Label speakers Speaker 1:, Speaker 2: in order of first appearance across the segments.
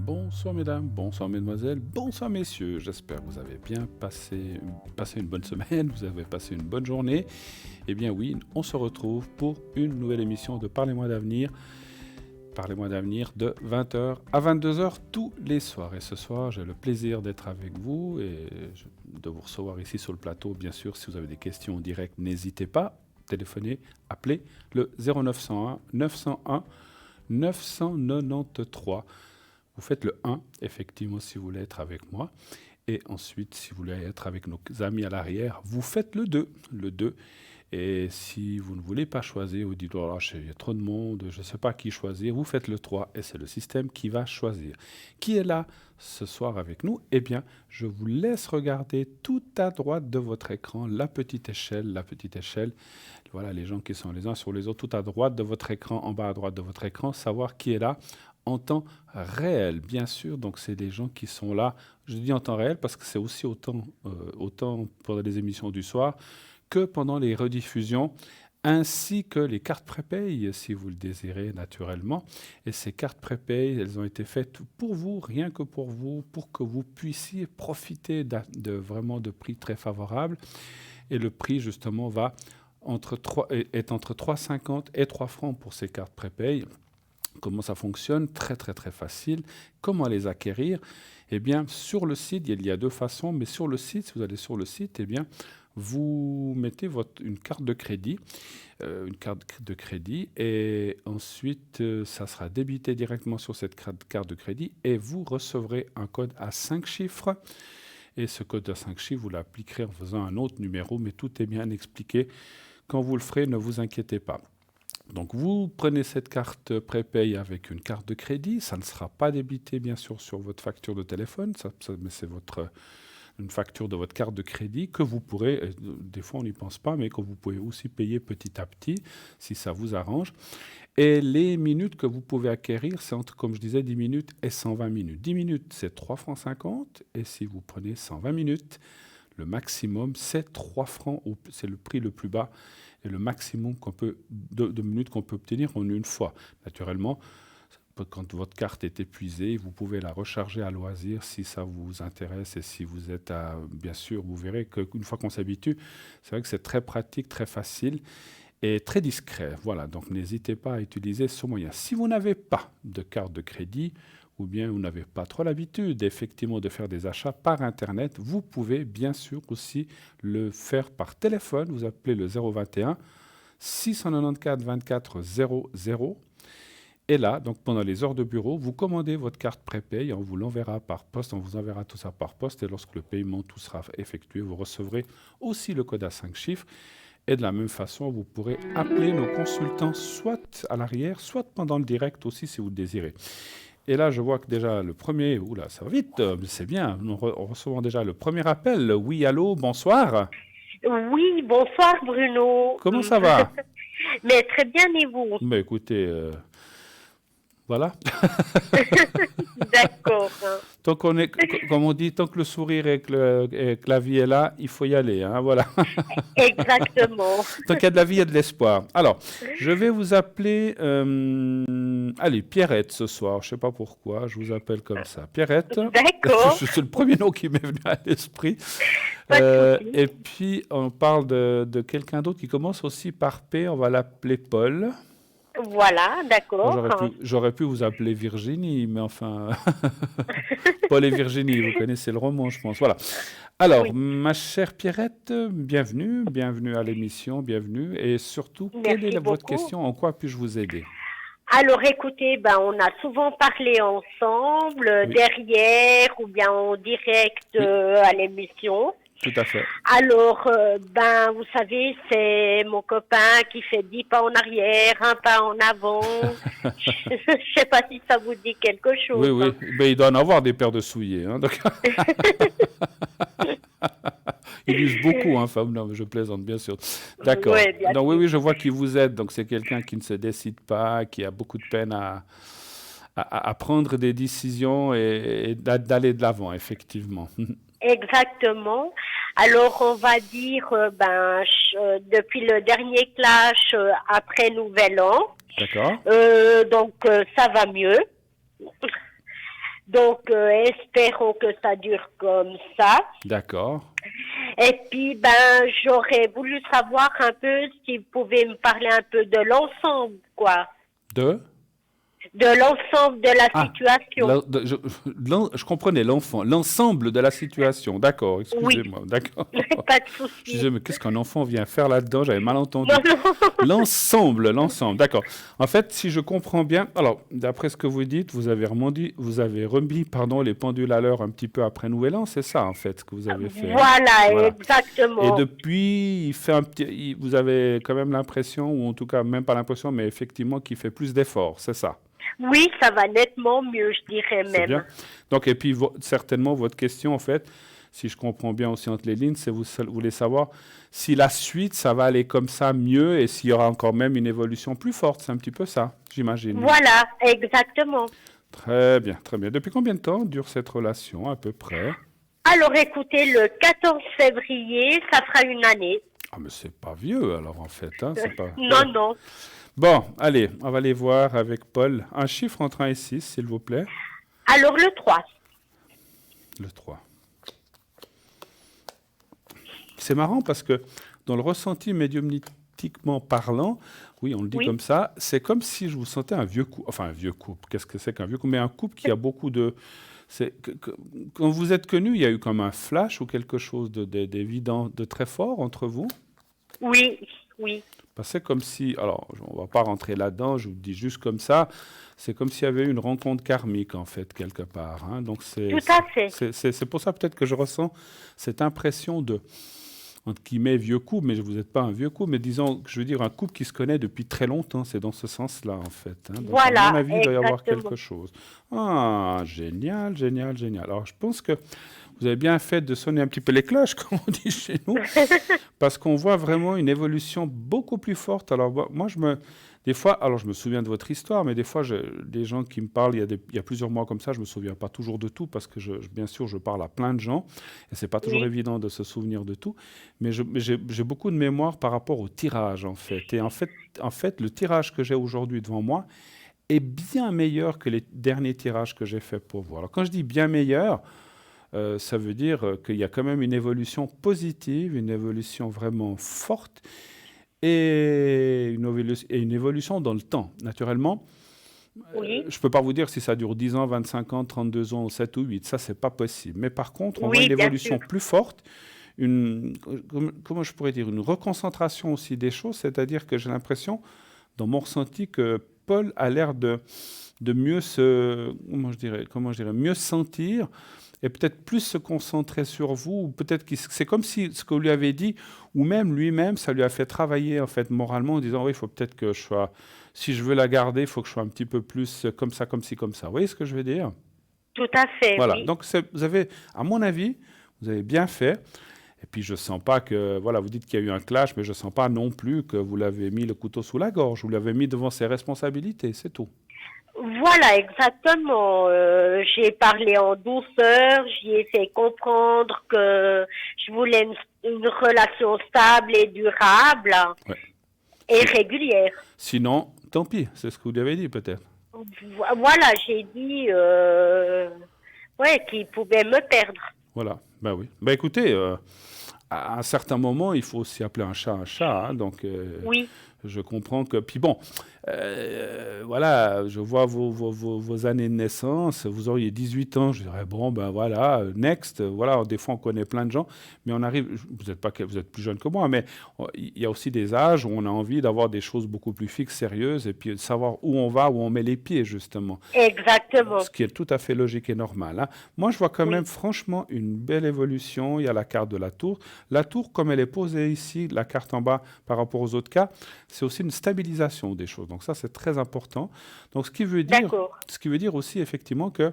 Speaker 1: Bonsoir mesdames, bonsoir mesdemoiselles, bonsoir messieurs. J'espère que vous avez bien passé une bonne semaine, vous avez passé une bonne journée. Eh bien oui, on se retrouve pour une nouvelle émission de Parlez-moi d'avenir. Parlez-moi d'avenir de 20h à 22h tous les soirs. Et ce soir, j'ai le plaisir d'être avec vous et de vous recevoir ici sur le plateau. Bien sûr, si vous avez des questions en direct, n'hésitez pas. Téléphonez, appelez le 0901 901 993. Vous faites le 1, effectivement, si vous voulez être avec moi. Et ensuite, si vous voulez être avec nos amis à l'arrière, vous faites le 2. Le 2. Et si vous ne voulez pas choisir, vous dites, oh là, il y a trop de monde, je ne sais pas qui choisir, vous faites le 3 et c'est le système qui va choisir. Qui est là ce soir avec nous? Eh bien, je vous laisse regarder tout à droite de votre écran, la petite échelle. Voilà, les gens qui sont les uns sur les autres, tout à droite de votre écran, en bas à droite de votre écran, savoir qui est là en temps réel, bien sûr. Donc, c'est des gens qui sont là. Je dis en temps réel parce que c'est aussi autant pendant les émissions du soir que pendant les rediffusions, ainsi que les cartes prépayes, si vous le désirez naturellement. Et ces cartes prépayes, elles ont été faites pour vous, rien que pour vous, pour que vous puissiez profiter vraiment de prix très favorables. Et le prix, justement, est entre 3,50 et 3 francs pour ces cartes prépayes. Comment ça fonctionne? Très, très, très facile. Comment les acquérir? Eh bien, sur le site, il y a deux façons, mais sur le site, si vous allez sur le site, eh bien, vous mettez une carte de crédit, et ensuite, ça sera débité directement sur cette carte de crédit et vous recevrez un code à 5 chiffres. Et ce code à 5 chiffres, vous l'appliquerez en faisant un autre numéro, mais tout est bien expliqué. Quand vous le ferez, ne vous inquiétez pas. Donc, vous prenez cette carte prépay avec une carte de crédit. Ça ne sera pas débité, bien sûr, sur votre facture de téléphone, mais c'est une facture de votre carte de crédit que vous pourrez, des fois on n'y pense pas, mais que vous pouvez aussi payer petit à petit, si ça vous arrange. Et les minutes que vous pouvez acquérir, c'est entre, comme je disais, 10 minutes et 120 minutes. 10 minutes, c'est 3,50 francs, et si vous prenez 120 minutes, le maximum, c'est 3 francs, c'est le prix le plus bas, et le maximum de minutes qu'on peut obtenir en une fois. Naturellement, quand votre carte est épuisée, vous pouvez la recharger à loisir si ça vous intéresse et si vous êtes bien sûr, vous verrez qu'une fois qu'on s'habitue, c'est vrai que c'est très pratique, très facile et très discret. Voilà, donc n'hésitez pas à utiliser ce moyen. Si vous n'avez pas de carte de crédit ou bien vous n'avez pas trop l'habitude effectivement de faire des achats par Internet, vous pouvez bien sûr aussi le faire par téléphone. Vous appelez le 021 694 24 00. Et là, donc pendant les heures de bureau, vous commandez votre carte prépay, on vous l'enverra par poste, on vous enverra tout ça par poste, et lorsque le paiement tout sera effectué, vous recevrez aussi le code à 5 chiffres. Et de la même façon, vous pourrez appeler nos consultants soit à l'arrière, soit pendant le direct aussi si vous le désirez. Et là, je vois que déjà le premier, oula, ça va vite, c'est bien, on recevons déjà le premier appel. Oui, allô, bonsoir.
Speaker 2: Oui, bonsoir Bruno.
Speaker 1: Comment ça va?
Speaker 2: Mais très bien, et vous?
Speaker 1: Ben écoutez, voilà.
Speaker 2: D'accord.
Speaker 1: Tant qu'on est, comme on dit, tant que le sourire et que la vie est là, il faut y aller. Hein, voilà.
Speaker 2: Exactement.
Speaker 1: Tant qu'il y a de la vie, il y a de l'espoir. Alors, je vais vous appeler, allez, Pierrette ce soir. Je ne sais pas pourquoi, je vous appelle comme ça. Pierrette.
Speaker 2: D'accord.
Speaker 1: C'est le premier nom qui m'est venu à l'esprit.
Speaker 2: Pas de souci.
Speaker 1: Et puis, on parle de quelqu'un d'autre qui commence aussi par P. On va l'appeler Paul.
Speaker 2: Voilà, d'accord.
Speaker 1: J'aurais pu vous appeler Virginie, mais enfin, Paul et Virginie, vous connaissez le roman, je pense. Voilà. Alors,
Speaker 2: Oui.
Speaker 1: ma chère Pierrette, bienvenue à l'émission, bienvenue. Et surtout, quelle est votre
Speaker 2: beaucoup.
Speaker 1: question? En quoi puis-je vous aider?
Speaker 2: Alors écoutez, on a souvent parlé ensemble,
Speaker 1: Oui.
Speaker 2: derrière ou bien en direct
Speaker 1: Oui.
Speaker 2: à l'émission.
Speaker 1: Tout à fait.
Speaker 2: Alors, vous savez, c'est mon copain qui fait 10 pas en arrière, un pas en avant. Je ne sais pas si ça vous dit quelque chose.
Speaker 1: Oui, oui. Ben, il doit en avoir des paires de souliers. Hein, donc... Il use beaucoup, hein, femme. Non, mais je plaisante, bien sûr. D'accord.
Speaker 2: Ouais, bien
Speaker 1: Donc,
Speaker 2: sûr.
Speaker 1: oui, je vois qu'il vous aide. Donc, c'est quelqu'un qui ne se décide pas, qui a beaucoup de peine à prendre des décisions et d'aller de l'avant, effectivement.
Speaker 2: Exactement. Alors, on va dire, depuis le dernier clash après Nouvel An,
Speaker 1: D'accord.
Speaker 2: donc ça va mieux. Donc, espérons que ça dure comme ça.
Speaker 1: D'accord.
Speaker 2: Et puis, j'aurais voulu savoir un peu si vous pouvez me parler un peu de l'ensemble, quoi.
Speaker 1: De
Speaker 2: De l'ensemble de la
Speaker 1: Ah,
Speaker 2: situation.
Speaker 1: je comprenais l'ensemble de la situation. D'accord,
Speaker 2: Oui,
Speaker 1: excusez-moi. D'accord.
Speaker 2: pas de
Speaker 1: Je
Speaker 2: souci.
Speaker 1: disais, mais qu'est-ce qu'un enfant vient faire là-dedans? J'avais mal entendu.
Speaker 2: Non, non.
Speaker 1: L'ensemble, d'accord. En fait, si je comprends bien, alors, d'après ce que vous dites, vous avez remis, pardon, les pendules à l'heure un petit peu après Nouvel An, c'est ça, en fait, ce que vous avez fait, hein?
Speaker 2: Voilà,
Speaker 1: Voilà. Et
Speaker 2: exactement.
Speaker 1: depuis, vous avez quand même l'impression, ou en tout cas, même pas l'impression, mais effectivement, qu'il fait plus d'efforts, c'est ça.
Speaker 2: Oui, ça va nettement mieux, je dirais
Speaker 1: C'est bien.
Speaker 2: même.
Speaker 1: Donc, et puis, certainement, votre question, en fait, si je comprends bien aussi entre les lignes, c'est vous voulez savoir si la suite, ça va aller comme ça mieux et s'il y aura encore même une évolution plus forte. C'est un petit peu ça, j'imagine.
Speaker 2: Voilà, exactement.
Speaker 1: Très bien, très bien. Depuis combien de temps dure cette relation, à peu près?
Speaker 2: Alors écoutez, le 14 février, ça fera une année.
Speaker 1: Ah, mais c'est pas vieux, alors, en fait, hein, c'est pas...
Speaker 2: Non,
Speaker 1: Ouais.
Speaker 2: non.
Speaker 1: Bon, allez, on va aller voir avec Paul. Un chiffre entre 1 et 6, s'il vous plaît.
Speaker 2: Alors le 3.
Speaker 1: Le 3. C'est marrant parce que dans le ressenti médiumniquement parlant, oui, on le dit
Speaker 2: Oui,
Speaker 1: comme ça, c'est comme si je vous sentais un vieux couple. Enfin, un vieux couple. Qu'est-ce que c'est qu'un vieux couple? Mais un couple qui a beaucoup de. Quand vous êtes connus, il y a eu comme un flash ou quelque chose d'évident, de très fort entre vous.
Speaker 2: oui, oui.
Speaker 1: Parce que c'est comme si. Alors, on ne va pas rentrer là-dedans, je vous le dis juste comme ça. C'est comme s'il y avait eu une rencontre karmique, en fait, quelque part, hein. Donc,
Speaker 2: Tout à fait.
Speaker 1: c'est pour ça peut-être que je ressens cette impression de entre guillemets, vieux couple, mais vous n'êtes pas un vieux couple, mais disons, je veux dire, un couple qui se connaît depuis très longtemps, c'est dans ce sens-là, en fait, hein. Donc, à mon
Speaker 2: Voilà,
Speaker 1: avis, il doit y avoir
Speaker 2: exactement.
Speaker 1: quelque chose. Ah, génial, génial, génial. Alors, je pense que vous avez bien fait de sonner un petit peu les cloches, comme on dit chez nous, parce qu'on voit vraiment une évolution beaucoup plus forte. Alors, moi, des fois, alors je me souviens de votre histoire, mais des fois, des gens qui me parlent, il y a plusieurs mois comme ça, je me souviens pas toujours de tout, parce que bien sûr, je parle à plein de gens, et c'est pas toujours
Speaker 2: Oui,
Speaker 1: évident de se souvenir de tout, mais j'ai beaucoup de mémoire par rapport au tirage, en fait. Et en fait, le tirage que j'ai aujourd'hui devant moi est bien meilleur que les derniers tirages que j'ai faits pour vous. Alors, quand je dis bien meilleur, ça veut dire qu'il y a quand même une évolution positive, une évolution vraiment forte et une évolution dans le temps. Naturellement,
Speaker 2: oui,
Speaker 1: je ne peux pas vous dire si ça dure 10 ans, 25 ans, 32 ans, 7 ou 8. Ça, c'est pas possible. Mais par contre, on voit
Speaker 2: oui,
Speaker 1: une
Speaker 2: bien sûr.
Speaker 1: évolution plus forte, comment je pourrais dire, une reconcentration aussi des choses. C'est-à-dire que j'ai l'impression, dans mon ressenti, que Paul a l'air de mieux comment je dirais, mieux se sentir et peut-être plus se concentrer sur vous, ou peut-être que c'est comme si ce que vous lui avez dit, ou même lui-même, ça lui a fait travailler en fait moralement en disant oui, il faut peut-être que je sois, si je veux la garder, il faut que je sois un petit peu plus comme ça, comme ci, comme ça. Vous voyez ce que je veux dire?
Speaker 2: Tout à fait,
Speaker 1: Voilà.
Speaker 2: oui.
Speaker 1: Donc vous avez, à mon avis, vous avez bien fait. Et puis je sens pas que, voilà, vous dites qu'il y a eu un clash, mais je sens pas non plus que vous l'avez mis le couteau sous la gorge. Vous l'avez mis devant ses responsabilités, c'est tout.
Speaker 2: Voilà, exactement. J'ai parlé en douceur, j'y ai fait comprendre que je voulais une relation stable et durable
Speaker 1: Ouais.
Speaker 2: et
Speaker 1: Si-
Speaker 2: régulière.
Speaker 1: Sinon, tant pis. C'est ce que vous lui avez dit peut-être.
Speaker 2: Voilà, j'ai dit ouais, qu'il pouvait me perdre.
Speaker 1: Voilà, ben oui. Ben écoutez, à un certain moment, il faut aussi appeler un chat, hein, donc
Speaker 2: Oui,
Speaker 1: je comprends que... Puis bon, voilà, je vois vos années de naissance, vous auriez 18 ans, je dirais, bon, ben voilà, next, voilà, des fois on connaît plein de gens, mais on arrive, vous êtes plus jeune que moi, mais il y a aussi des âges où on a envie d'avoir des choses beaucoup plus fixes, sérieuses, et puis de savoir où on va, où on met les pieds, justement.
Speaker 2: exactement.
Speaker 1: Ce qui est tout à fait logique et normal, hein. Moi, je vois quand même
Speaker 2: Oui,
Speaker 1: franchement une belle évolution. Il y a la carte de la tour. La tour, comme elle est posée ici, la carte en bas par rapport aux autres cas, c'est aussi une stabilisation des choses. Donc ça, c'est très important. Donc
Speaker 2: d'accord.
Speaker 1: ce qui veut dire aussi effectivement que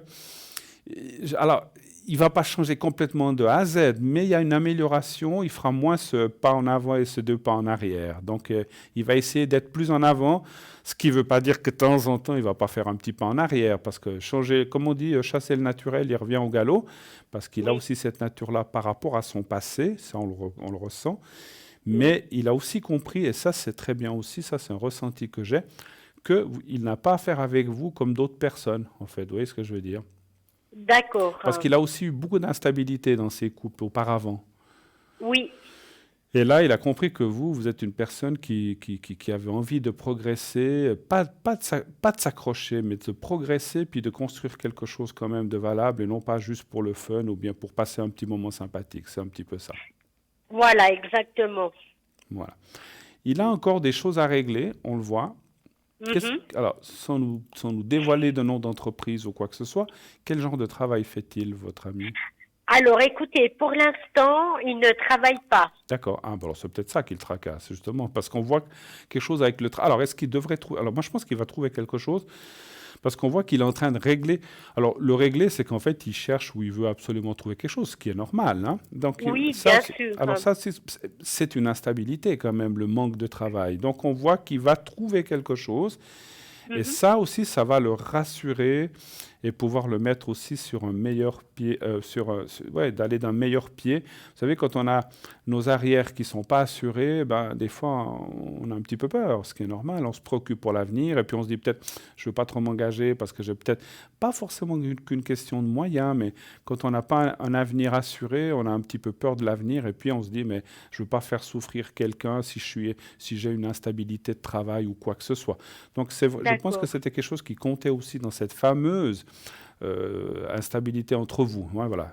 Speaker 1: alors, il ne va pas changer complètement de A à Z, mais il y a une amélioration. Il fera moins ce pas en avant et ce deux pas en arrière. Donc, il va essayer d'être plus en avant, ce qui ne veut pas dire que de temps en temps, il ne va pas faire un petit pas en arrière. Parce que changer, comme on dit, chasser le naturel, il revient au galop. Parce qu'il a
Speaker 2: Oui,
Speaker 1: aussi cette nature-là par rapport à son passé. Ça, on le ressent.
Speaker 2: oui.
Speaker 1: Mais il a aussi compris, et ça, c'est très bien aussi, ça, c'est un ressenti que j'ai, qu'il n'a pas affaire avec vous comme d'autres personnes, en fait. Vous voyez ce que je veux dire?
Speaker 2: D'accord.
Speaker 1: Parce qu'il a aussi eu beaucoup d'instabilité dans ses couples auparavant.
Speaker 2: Oui,
Speaker 1: Et là, il a compris que vous êtes une personne qui avait envie de progresser, pas de s'accrocher, mais de progresser, puis de construire quelque chose quand même de valable, et non pas juste pour le fun ou bien pour passer un petit moment sympathique. C'est un petit peu ça.
Speaker 2: voilà, exactement.
Speaker 1: Voilà. Il a encore des choses à régler, on le voit.
Speaker 2: Mhm.
Speaker 1: Alors, sans nous dévoiler de nom d'entreprise ou quoi que ce soit, quel genre de travail fait-il, votre ami?
Speaker 2: Alors, écoutez, pour l'instant, il ne travaille pas.
Speaker 1: D'accord. Ah, bon, alors c'est peut-être ça qui le tracasse, justement, parce qu'on voit quelque chose avec le travail. Alors, est-ce qu'il devrait trouver... Alors, moi, je pense qu'il va trouver quelque chose, parce qu'on voit qu'il est en train de régler. Alors, le régler, c'est qu'en fait, il cherche ou il veut absolument trouver quelque chose, ce qui est normal, hein. Donc,
Speaker 2: Oui,
Speaker 1: ça,
Speaker 2: bien sûr.
Speaker 1: alors ça, c'est une instabilité quand même, le manque de travail. Donc, on voit qu'il va trouver quelque chose, et
Speaker 2: Mhm.
Speaker 1: ça aussi, ça va le rassurer et pouvoir le mettre aussi sur un meilleur pied, ouais, d'aller d'un meilleur pied. Vous savez, quand on a nos arrières qui ne sont pas assurés, ben, des fois, on a un petit peu peur, ce qui est normal. On se préoccupe pour l'avenir et puis on se dit peut-être, je ne veux pas trop m'engager parce que j'ai peut-être pas forcément qu'une question de moyens, mais quand on n'a pas un avenir assuré, on a un petit peu peur de l'avenir et puis on se dit, mais je ne veux pas faire souffrir quelqu'un si j'ai une instabilité de travail ou quoi que ce soit. Donc, je pense que
Speaker 2: D'accord,
Speaker 1: c'était quelque chose qui comptait aussi dans cette fameuse instabilité entre vous. Ouais, voilà.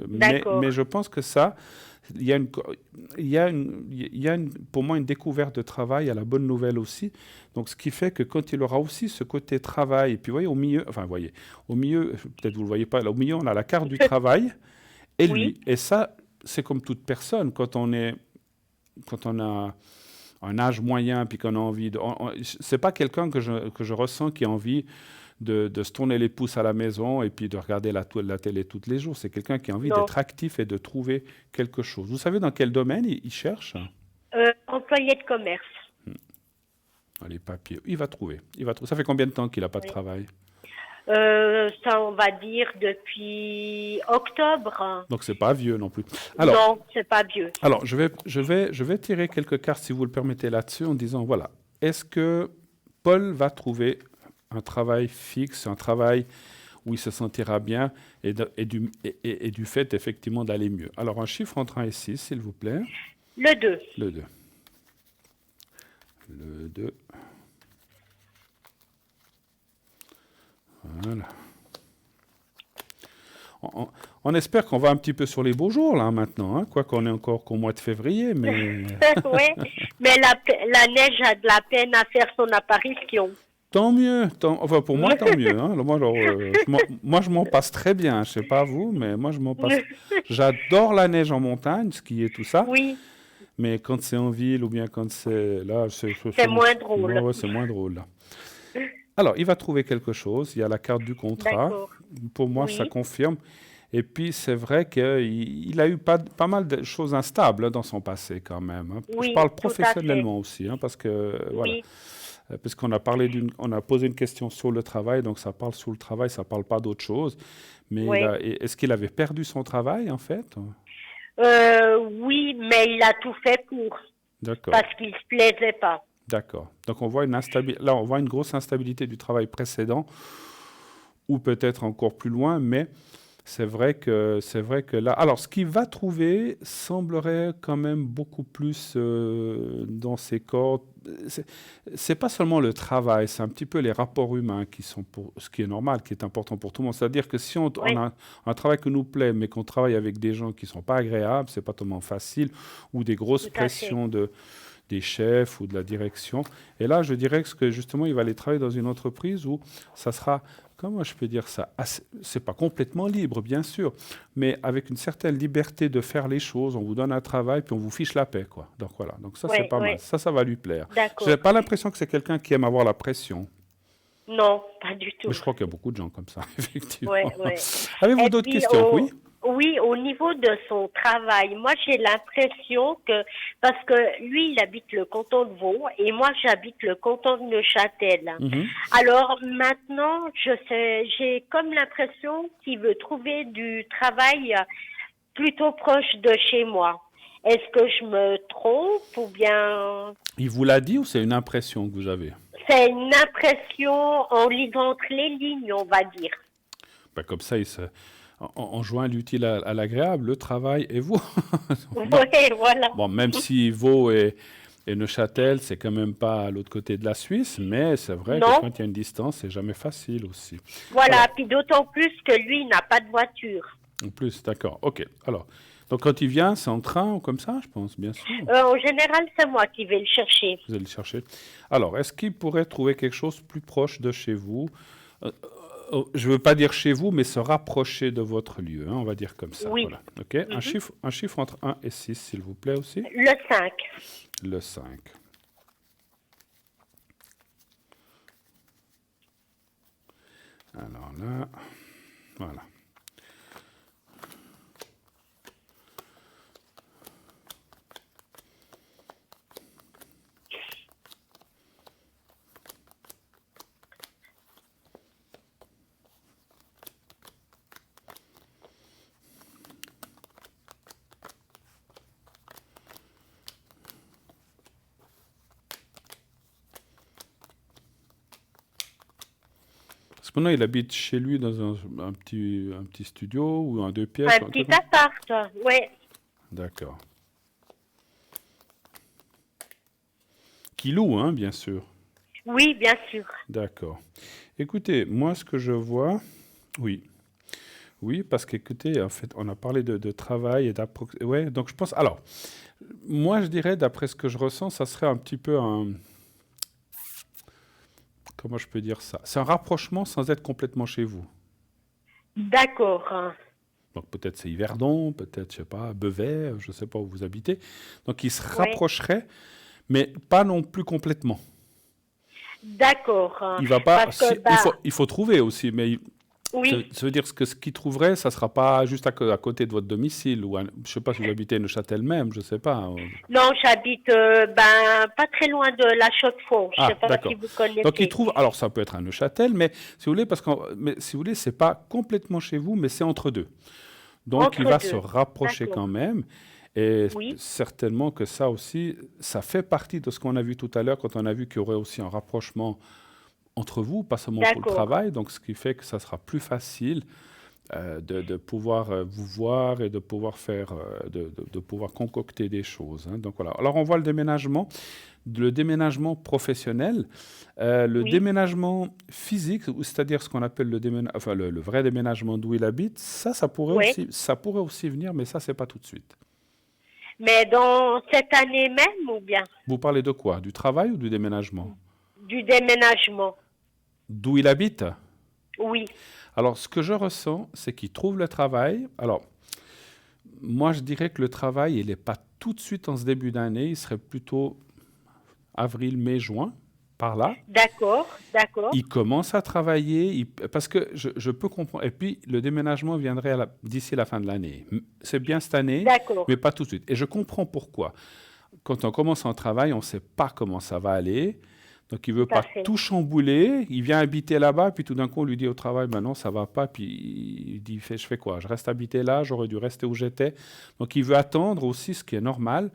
Speaker 2: d'accord.
Speaker 1: Mais je pense que ça, il y a, une, il y a pour moi une découverte de travail à la bonne nouvelle aussi. Donc, ce qui fait que quand il aura aussi ce côté travail, et puis, vous voyez, au milieu, enfin, vous voyez, au milieu, peut-être vous ne le voyez pas, là, au milieu, on a la carte du travail et
Speaker 2: Oui,
Speaker 1: lui. Et ça, c'est comme toute personne. Quand on a un âge moyen, puis qu'on a envie de... c'est pas quelqu'un que je ressens qui a envie de se tourner les pouces à la maison et puis de regarder la télé tous les jours. C'est quelqu'un qui a envie
Speaker 2: non.
Speaker 1: d'être actif et de trouver quelque chose. Vous savez dans quel domaine il cherche?
Speaker 2: Employé de commerce.
Speaker 1: Les papiers. Il va trouver. Il va trouver. Ça fait combien de temps qu'il n'a pas de
Speaker 2: Oui.
Speaker 1: travail?
Speaker 2: Ça, on va dire depuis octobre.
Speaker 1: Donc c'est pas vieux non plus. Alors,
Speaker 2: Non, c'est pas vieux.
Speaker 1: je vais tirer quelques cartes, si vous le permettez, là-dessus, en disant, voilà, est-ce que Paul va trouver un travail fixe, un travail où il se sentira bien et du fait, effectivement, d'aller mieux? Alors, un chiffre entre 1 et 6, s'il vous plaît.
Speaker 2: Le 2.
Speaker 1: Le 2. Le 2. Voilà. On, on espère qu'on va un petit peu sur les beaux jours, là, maintenant, hein, quoi qu'on est encore qu'au mois de février, mais
Speaker 2: Ouais, mais la neige a de la peine à faire son apparition.
Speaker 1: tant mieux. Enfin, pour moi, tant mieux, hein. Moi, je m'en passe très bien. Je sais pas vous, mais moi, je m'en passe. J'adore la neige en montagne, skier, tout ça.
Speaker 2: Oui,
Speaker 1: Mais quand c'est en ville ou bien quand c'est là,
Speaker 2: c'est moins
Speaker 1: ouais,
Speaker 2: drôle.
Speaker 1: ouais, c'est moins drôle, là. Alors, il va trouver quelque chose. Il y a la carte du contrat.
Speaker 2: D'accord.
Speaker 1: Pour moi, ça
Speaker 2: Oui,
Speaker 1: confirme. Et puis, c'est vrai qu'il a eu pas mal de choses instables, hein, dans son passé quand même, hein. Je
Speaker 2: oui,
Speaker 1: parle
Speaker 2: tout à fait.
Speaker 1: professionnellement aussi, hein, parce que, voilà.
Speaker 2: Oui,
Speaker 1: Puisqu'on a on a posé une question sur le travail, donc ça parle sur le travail, ça parle pas d'autre chose. Mais
Speaker 2: oui.
Speaker 1: est-ce qu'il avait perdu son travail, en fait?
Speaker 2: Oui, mais il a tout fait pour,
Speaker 1: D'accord,
Speaker 2: parce qu'il se plaisait pas.
Speaker 1: d'accord. Donc, on voit là, on voit une grosse instabilité du travail précédent, ou peut-être encore plus loin, mais c'est vrai que là, alors ce qu'il va trouver semblerait quand même beaucoup plus dans ses cordes. C'est c'est pas seulement le travail, c'est un petit peu les rapports humains qui sont pour ce qui est normal, qui est important pour tout le monde. C'est-à-dire que si on
Speaker 2: Oui,
Speaker 1: a un travail qui nous plaît, mais qu'on travaille avec des gens qui sont pas agréables, c'est pas tellement facile, ou des grosses
Speaker 2: tout à fait.
Speaker 1: pressions des chefs ou de la direction. Et là, je dirais que justement, il va aller travailler dans une entreprise où ça sera, comment je peux dire ça, c'est pas complètement libre, bien sûr, mais avec une certaine liberté de faire les choses. On vous donne un travail, puis on vous fiche la paix, quoi. Donc voilà, donc ça, c'est
Speaker 2: Oui,
Speaker 1: pas mal.
Speaker 2: oui,
Speaker 1: Ça va lui plaire. J'ai
Speaker 2: d'accord.
Speaker 1: pas l'impression que c'est quelqu'un qui aime avoir la pression.
Speaker 2: Non, pas du
Speaker 1: Mais
Speaker 2: tout.
Speaker 1: je crois qu'il y a beaucoup de gens comme ça,
Speaker 2: Oui,
Speaker 1: effectivement.
Speaker 2: oui.
Speaker 1: Avez-vous
Speaker 2: Et
Speaker 1: d'autres
Speaker 2: puis,
Speaker 1: questions? Oui?
Speaker 2: oui, au niveau de son travail, moi j'ai l'impression que, parce que lui il habite le canton de Vaud et moi j'habite le canton de Neuchâtel.
Speaker 1: Mhm.
Speaker 2: Alors maintenant, j'ai comme l'impression qu'il veut trouver du travail plutôt proche de chez moi. Est-ce que je me trompe ou bien
Speaker 1: Il vous l'a dit ou c'est une impression que vous avez?
Speaker 2: c'est une impression en lisant entre les lignes, on va dire.
Speaker 1: Ben, comme ça, on joint l'utile à l'agréable, le travail et vous.
Speaker 2: Oui,
Speaker 1: Bon,
Speaker 2: voilà.
Speaker 1: bon, même si Vaud et Neuchâtel, c'est quand même pas à l'autre côté de la Suisse, mais c'est vrai que
Speaker 2: Non,
Speaker 1: quand il y a une distance, c'est jamais facile aussi.
Speaker 2: voilà.
Speaker 1: Alors,
Speaker 2: Puis d'autant plus que lui, il n'a pas de voiture.
Speaker 1: en plus, d'accord, ok. Alors, donc quand il vient, c'est en train ou comme ça, je pense, bien sûr.
Speaker 2: En général, c'est moi qui vais le chercher.
Speaker 1: Vous allez le chercher. Alors, est-ce qu'il pourrait trouver quelque chose plus proche de chez vous? Euh, je ne veux pas dire chez vous, mais se rapprocher de votre lieu, hein, on va dire comme ça.
Speaker 2: Oui.
Speaker 1: Voilà. Ok.
Speaker 2: Mhm.
Speaker 1: Un chiffre entre 1 et 6, s'il vous plaît aussi.
Speaker 2: Le 5.
Speaker 1: Le 5. Alors là, voilà. Parce que maintenant, il habite chez lui dans un petit studio ou un deux pièces
Speaker 2: Un
Speaker 1: ou un
Speaker 2: petit
Speaker 1: truc comme ça.
Speaker 2: appart. Oui.
Speaker 1: D'accord. Qui loue, hein, bien sûr.
Speaker 2: Oui, bien sûr.
Speaker 1: D'accord. Écoutez, moi, ce que je vois, oui. Oui, parce qu'écoutez, en fait, on a parlé de travail et d'approximation. Ouais, donc je pense. Alors, moi, je dirais, d'après ce que je ressens, ça serait un petit peu un. Comment je peux dire ça? C'est un rapprochement sans être complètement chez vous.
Speaker 2: D'accord.
Speaker 1: Donc peut-être c'est Yverdon, peut-être, je sais pas, Beauvais, je sais pas où vous habitez. Donc il se
Speaker 2: Oui.
Speaker 1: rapprocherait, mais pas non plus complètement.
Speaker 2: D'accord.
Speaker 1: Il va pas.
Speaker 2: Parce que,
Speaker 1: Il faut trouver aussi, mais
Speaker 2: oui.
Speaker 1: ça veut dire que ce qu'il trouverait, ça sera pas juste à côté de votre domicile ou je sais pas si vous habitez Neuchâtel même, je sais pas.
Speaker 2: Non, j'habite pas très loin de la Chaux-de-Fonds. Je sais
Speaker 1: Ah,
Speaker 2: pas si
Speaker 1: d'accord.
Speaker 2: vous
Speaker 1: Donc il
Speaker 2: connaissez.
Speaker 1: trouve. Alors ça peut être un Neuchâtel, mais si vous voulez, mais si vous voulez, c'est pas complètement chez vous, mais c'est entre deux. Donc il
Speaker 2: Entre
Speaker 1: va se
Speaker 2: deux.
Speaker 1: rapprocher
Speaker 2: D'accord.
Speaker 1: quand même. Et
Speaker 2: Oui.
Speaker 1: certainement que ça aussi, ça fait partie de ce qu'on a vu tout à l'heure quand on a vu qu'il y aurait aussi un rapprochement entre vous, pas seulement pour le
Speaker 2: D'accord.
Speaker 1: travail. Donc ce qui fait que ça sera plus facile de pouvoir vous voir et de pouvoir faire, de pouvoir concocter des choses, hein. Donc voilà. Alors on voit le déménagement professionnel, le
Speaker 2: Oui.
Speaker 1: déménagement physique, c'est-à-dire ce qu'on appelle enfin, le vrai déménagement d'où il habite,
Speaker 2: Oui.
Speaker 1: ça pourrait aussi venir, mais ça, c'est pas tout de suite.
Speaker 2: Mais dans cette année même ou bien
Speaker 1: Vous parlez de quoi? Du travail ou du déménagement?
Speaker 2: du déménagement?
Speaker 1: D'où il habite?
Speaker 2: Oui.
Speaker 1: Alors, ce que je ressens, c'est qu'il trouve le travail. Alors, moi, je dirais que le travail, il n'est pas tout de suite en ce début d'année, il serait plutôt avril, mai, juin, par là.
Speaker 2: D'accord. D'accord.
Speaker 1: Il commence à travailler, parce que je peux comprendre. Et puis, le déménagement viendrait d'ici la fin de l'année. C'est bien cette année,
Speaker 2: D'accord.
Speaker 1: mais pas tout de suite. Et je comprends pourquoi. Quand on commence un travail, on ne sait pas comment ça va aller. Donc, il ne
Speaker 2: Tout
Speaker 1: veut
Speaker 2: à
Speaker 1: pas
Speaker 2: fait.
Speaker 1: tout chambouler. Il vient habiter là-bas, puis tout d'un coup, on lui dit au travail, ben non, ça ne va pas. Puis il dit, je fais quoi? Je reste habité là, j'aurais dû rester où j'étais. Donc, il veut attendre aussi, ce qui est normal,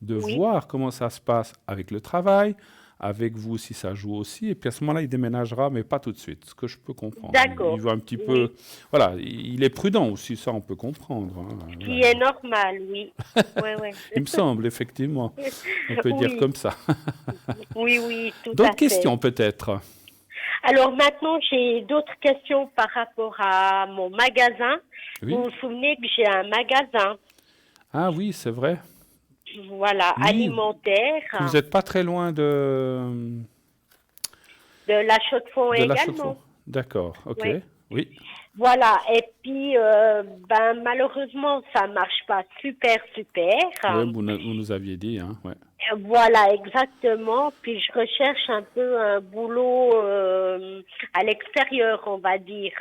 Speaker 1: de
Speaker 2: Oui.
Speaker 1: voir comment ça se passe avec le travail, avec vous si ça joue aussi. Et puis à ce moment-là, il déménagera, mais pas tout de suite, ce que je peux comprendre. Il
Speaker 2: D'accord.
Speaker 1: veut un petit peu.
Speaker 2: Oui.
Speaker 1: Voilà, il est prudent aussi, ça on peut comprendre, hein.
Speaker 2: Ce
Speaker 1: Voilà.
Speaker 2: qui est normal, oui. Oui, oui.
Speaker 1: Il me semble, effectivement. On peut dire
Speaker 2: Oui.
Speaker 1: comme ça.
Speaker 2: Oui, oui, tout à
Speaker 1: D'autres
Speaker 2: fait.
Speaker 1: questions peut-être?
Speaker 2: Alors maintenant, j'ai d'autres questions par rapport à mon magasin. Vous
Speaker 1: Oui?
Speaker 2: vous souvenez que j'ai un magasin,
Speaker 1: Ah oui, c'est vrai.
Speaker 2: voilà,
Speaker 1: Oui, que vous
Speaker 2: alimentaire,
Speaker 1: n'êtes pas très loin
Speaker 2: de la Chaux-de-Fonds
Speaker 1: de la Chaux-de-Fonds.
Speaker 2: également.
Speaker 1: D'accord, ok.
Speaker 2: Oui.
Speaker 1: Oui.
Speaker 2: Voilà. Et puis, malheureusement, ça marche pas super, super.
Speaker 1: Oui, vous nous aviez dit, hein. Ouais.
Speaker 2: Voilà, exactement. Puis je recherche un peu un boulot à l'extérieur, on va dire.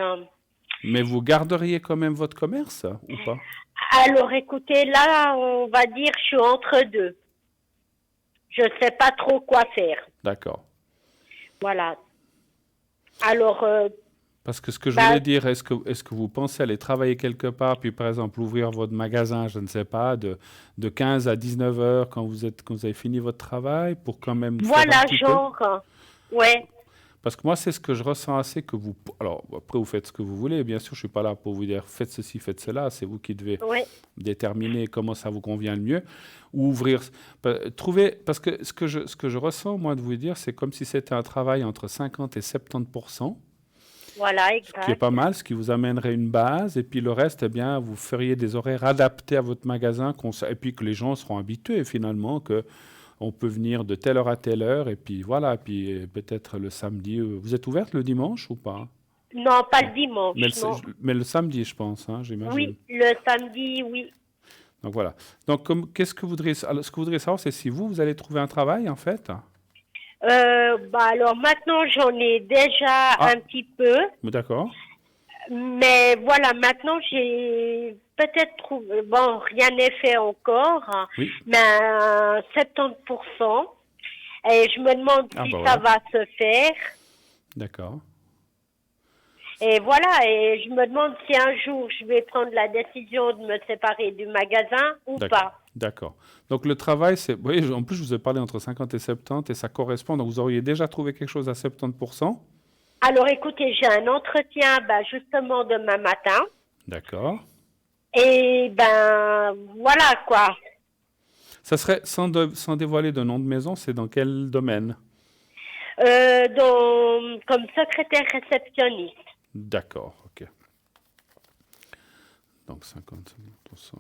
Speaker 1: Mais vous garderiez quand même votre commerce, ou pas?
Speaker 2: Alors, écoutez, là, on va dire, je suis entre deux. Je sais pas trop quoi faire.
Speaker 1: D'accord.
Speaker 2: Voilà. Alors,
Speaker 1: Parce que ce que je
Speaker 2: bah,
Speaker 1: voulais dire, est-ce que vous pensez aller travailler quelque part, puis par exemple ouvrir votre magasin, je ne sais pas, de 15 à 19 heures quand vous avez fini votre travail, pour quand même faire un
Speaker 2: voilà,
Speaker 1: petit peu?
Speaker 2: genre, ouais.
Speaker 1: Parce que moi, c'est ce que je ressens assez que vous... Alors, après, vous faites ce que vous voulez. Bien sûr, je ne suis pas là pour vous dire faites ceci, faites cela. C'est vous qui devez
Speaker 2: Oui,
Speaker 1: déterminer comment ça vous convient le mieux. Ou ouvrir... Trouver... Parce que ce que je ressens, moi, de vous dire, c'est comme si c'était un travail entre 50 et 70%,
Speaker 2: voilà,
Speaker 1: ce qui est
Speaker 2: exact.
Speaker 1: pas mal, ce qui vous amènerait une base. Et puis le reste, eh bien, vous feriez des horaires adaptés à votre magasin. Et puis que les gens seront habitués, finalement, que on peut venir de telle heure à telle heure, et puis voilà, puis peut-être le samedi. Vous êtes ouverte le dimanche ou pas?
Speaker 2: Non, pas
Speaker 1: Non.
Speaker 2: le dimanche, non.
Speaker 1: Mais le samedi, je pense, hein, j'imagine.
Speaker 2: Oui, le samedi, oui.
Speaker 1: Donc voilà. Donc qu'est-ce que vous voudriez, alors, ce que vous voudriez savoir, c'est si vous allez trouver un travail, en fait.
Speaker 2: Bah alors maintenant, j'en ai déjà
Speaker 1: Ah,
Speaker 2: un petit peu.
Speaker 1: d'accord.
Speaker 2: Mais voilà, maintenant j'ai peut-être trouvé, bon, rien n'est fait encore, hein,
Speaker 1: Oui.
Speaker 2: mais 70%. Et je me demande
Speaker 1: Ah
Speaker 2: si
Speaker 1: bah
Speaker 2: ça
Speaker 1: voilà.
Speaker 2: va se faire.
Speaker 1: D'accord.
Speaker 2: Et voilà, et je me demande si un jour je vais prendre la décision de me séparer du magasin ou
Speaker 1: D'accord.
Speaker 2: pas.
Speaker 1: D'accord. Donc le travail, c'est... Vous voyez, en plus, je vous ai parlé entre 50 et 70, et ça correspond. Donc vous auriez déjà trouvé quelque chose à 70%.
Speaker 2: Alors écoutez, j'ai un entretien bah, justement demain matin.
Speaker 1: D'accord.
Speaker 2: Et ben voilà quoi.
Speaker 1: Ça serait, sans dévoiler de nom de maison, c'est dans quel domaine?
Speaker 2: Comme secrétaire réceptionniste.
Speaker 1: D'accord, ok. Donc 50%,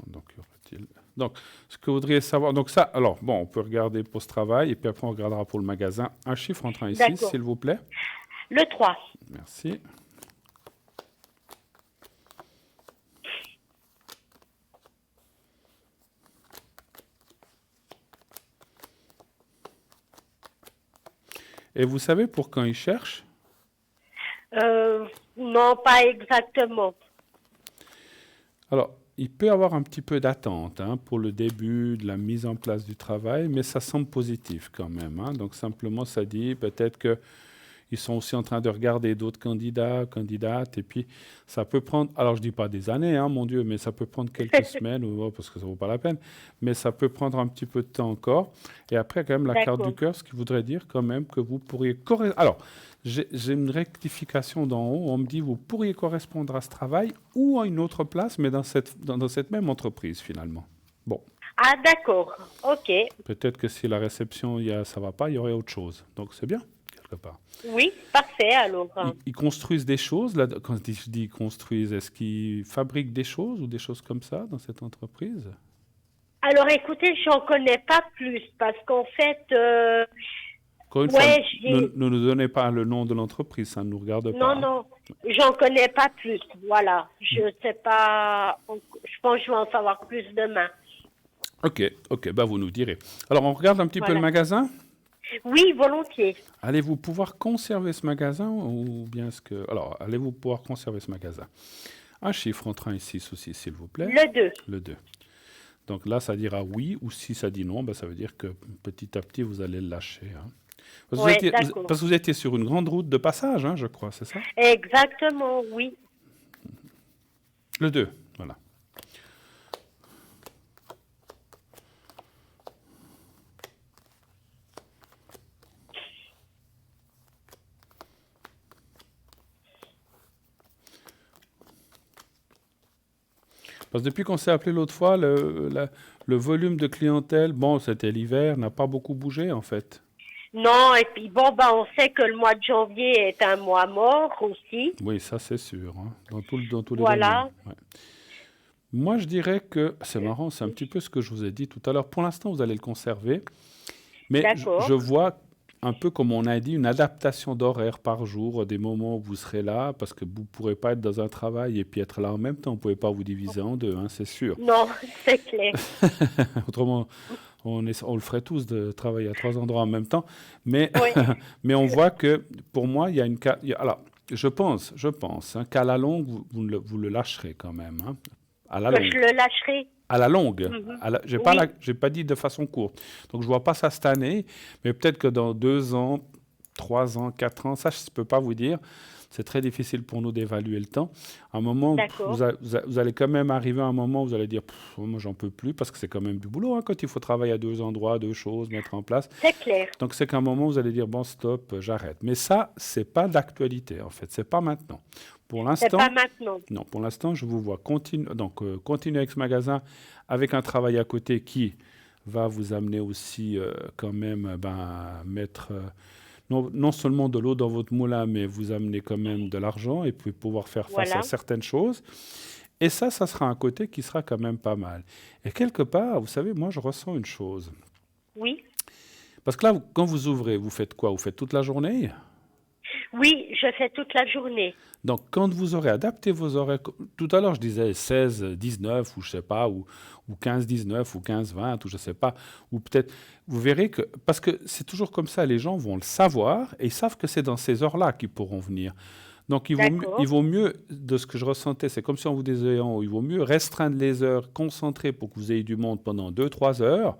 Speaker 1: donc y aura-t-il... Donc, ce que vous voudriez savoir... Donc ça, alors, bon, on peut regarder pour ce travail, et puis après on regardera pour le magasin. Un chiffre entre 1 et 6,
Speaker 2: D'accord.
Speaker 1: s'il vous plaît.
Speaker 2: Le 3.
Speaker 1: Merci. Et vous savez pour quand ils cherchent?
Speaker 2: Non, pas exactement.
Speaker 1: Alors, il peut y avoir un petit peu d'attente, hein, pour le début de la mise en place du travail, mais ça semble positif quand même, hein. Donc simplement, ça dit peut-être que ils sont aussi en train de regarder d'autres candidats, candidates, et puis ça peut prendre, alors je dis pas des années, hein, mon Dieu, mais ça peut prendre quelques semaines, ou, oh, parce que ça vaut pas la peine, mais ça peut prendre un petit peu de temps encore. Et après, quand même, la carte du
Speaker 2: D'accord.
Speaker 1: cœur, ce qui voudrait dire quand même que vous pourriez... Alors, j'ai une rectification d'en haut, on me dit vous pourriez correspondre à ce travail ou à une autre place, mais dans cette même entreprise, finalement. Bon,
Speaker 2: Ah, d'accord. Ok.
Speaker 1: peut-être que si la réception, ça va pas, il y aurait autre chose. Donc c'est bien, quelque part.
Speaker 2: Oui, parfait alors.
Speaker 1: Ils construisent des choses, là, quand je dis construisent, est-ce qu'ils fabriquent des choses ou des choses comme ça dans cette entreprise?
Speaker 2: Alors écoutez, j'en connais pas plus parce qu'en fait,
Speaker 1: Encore une fois,
Speaker 2: ouais,
Speaker 1: ne nous donnez pas le nom de l'entreprise, ça ne nous regarde pas,
Speaker 2: non,
Speaker 1: hein.
Speaker 2: non, j'en connais pas plus. Voilà. Je sais pas. Je pense que je vais en savoir plus demain.
Speaker 1: Ok, ok, bah vous nous direz. Alors on regarde un petit peu le
Speaker 2: Voilà.
Speaker 1: magasin.
Speaker 2: Oui, volontiers.
Speaker 1: Allez-vous pouvoir conserver ce magasin ou bien est-ce que... Alors, allez-vous pouvoir conserver ce magasin? Un chiffre entre 1 et 6 aussi, s'il vous plaît.
Speaker 2: Le 2.
Speaker 1: Le 2. Donc là, ça dira oui, ou si ça dit non, ben, ça veut dire que petit à petit, vous allez le lâcher, hein.
Speaker 2: Oui, d'accord.
Speaker 1: Parce que vous étiez sur une grande route de passage, hein, je crois, c'est ça?
Speaker 2: Exactement, oui.
Speaker 1: Le 2, voilà. Parce que depuis qu'on s'est appelé l'autre fois, le volume de clientèle, bon, c'était l'hiver, n'a pas beaucoup bougé en fait.
Speaker 2: Non, et puis bon, bah, on sait que le mois de janvier est un mois mort aussi.
Speaker 1: Oui, ça c'est sûr, hein, dans tous les domaines.
Speaker 2: Voilà.
Speaker 1: Ouais. Moi, je dirais que c'est marrant, c'est un petit peu ce que je vous ai dit tout à l'heure. Pour l'instant, vous allez le conserver, mais je
Speaker 2: D'accord.
Speaker 1: vois un peu comme on a dit, une adaptation d'horaire par jour, des moments où vous serez là, parce que vous ne pourrez pas être dans un travail et puis être là en même temps. Vous ne pouvez pas vous diviser en deux, hein, c'est sûr.
Speaker 2: Non, c'est clair.
Speaker 1: Autrement, on le ferait tous de travailler à 3 endroits en même temps. Mais,
Speaker 2: Oui.
Speaker 1: mais on voit que pour moi, il y a une... Alors, je pense, hein, qu'à la longue, vous le lâcherez quand même, hein, à la
Speaker 2: Que je
Speaker 1: longue.
Speaker 2: le lâcherai.
Speaker 1: À la longue.
Speaker 2: Mhm.
Speaker 1: J'ai pas dit de façon courte. Donc, je vois pas ça cette année, mais peut-être que dans 2 ans, 3 ans, 4 ans, ça, je ne peux pas vous dire. C'est très difficile pour nous d'évaluer le temps. À un moment,
Speaker 2: D'accord.
Speaker 1: vous allez quand même arriver à un moment où vous allez dire, moi, j'en peux plus, parce que c'est quand même du boulot, hein, quand il faut travailler à deux endroits, deux choses, mettre en place.
Speaker 2: C'est clair.
Speaker 1: Donc, c'est qu'à un moment, vous allez dire, bon, stop, j'arrête. Mais ça, c'est pas d'actualité, en fait. C'est pas maintenant. Pour
Speaker 2: C'est pas
Speaker 1: l'instant,
Speaker 2: maintenant.
Speaker 1: non, pour l'instant, je vous vois continuer avec ce magasin avec un travail à côté qui va vous amener aussi quand même mettre non seulement de l'eau dans votre moulin, mais vous amener quand même de l'argent et puis pouvoir faire face à
Speaker 2: Voilà.
Speaker 1: certaines choses. Et ça sera un côté qui sera quand même pas mal. Et quelque part, vous savez, moi, je ressens une chose.
Speaker 2: Oui.
Speaker 1: Parce que là, quand vous ouvrez, vous faites quoi? Vous faites toute la journée?
Speaker 2: Oui, je fais toute la journée.
Speaker 1: Donc, quand vous aurez adapté vos horaires, tout à l'heure je disais 16, 19 ou je sais pas, ou 15, 19 ou 15, 20 ou je sais pas, ou peut-être, vous verrez que, parce que c'est toujours comme ça, les gens vont le savoir et ils savent que c'est dans ces heures-là qu'ils pourront venir. Donc, il
Speaker 2: D'accord.
Speaker 1: vaut mieux, de ce que je ressentais, c'est comme si on vous disait en haut, il vaut mieux restreindre les heures, concentrer pour que vous ayez du monde pendant 2, 3 heures.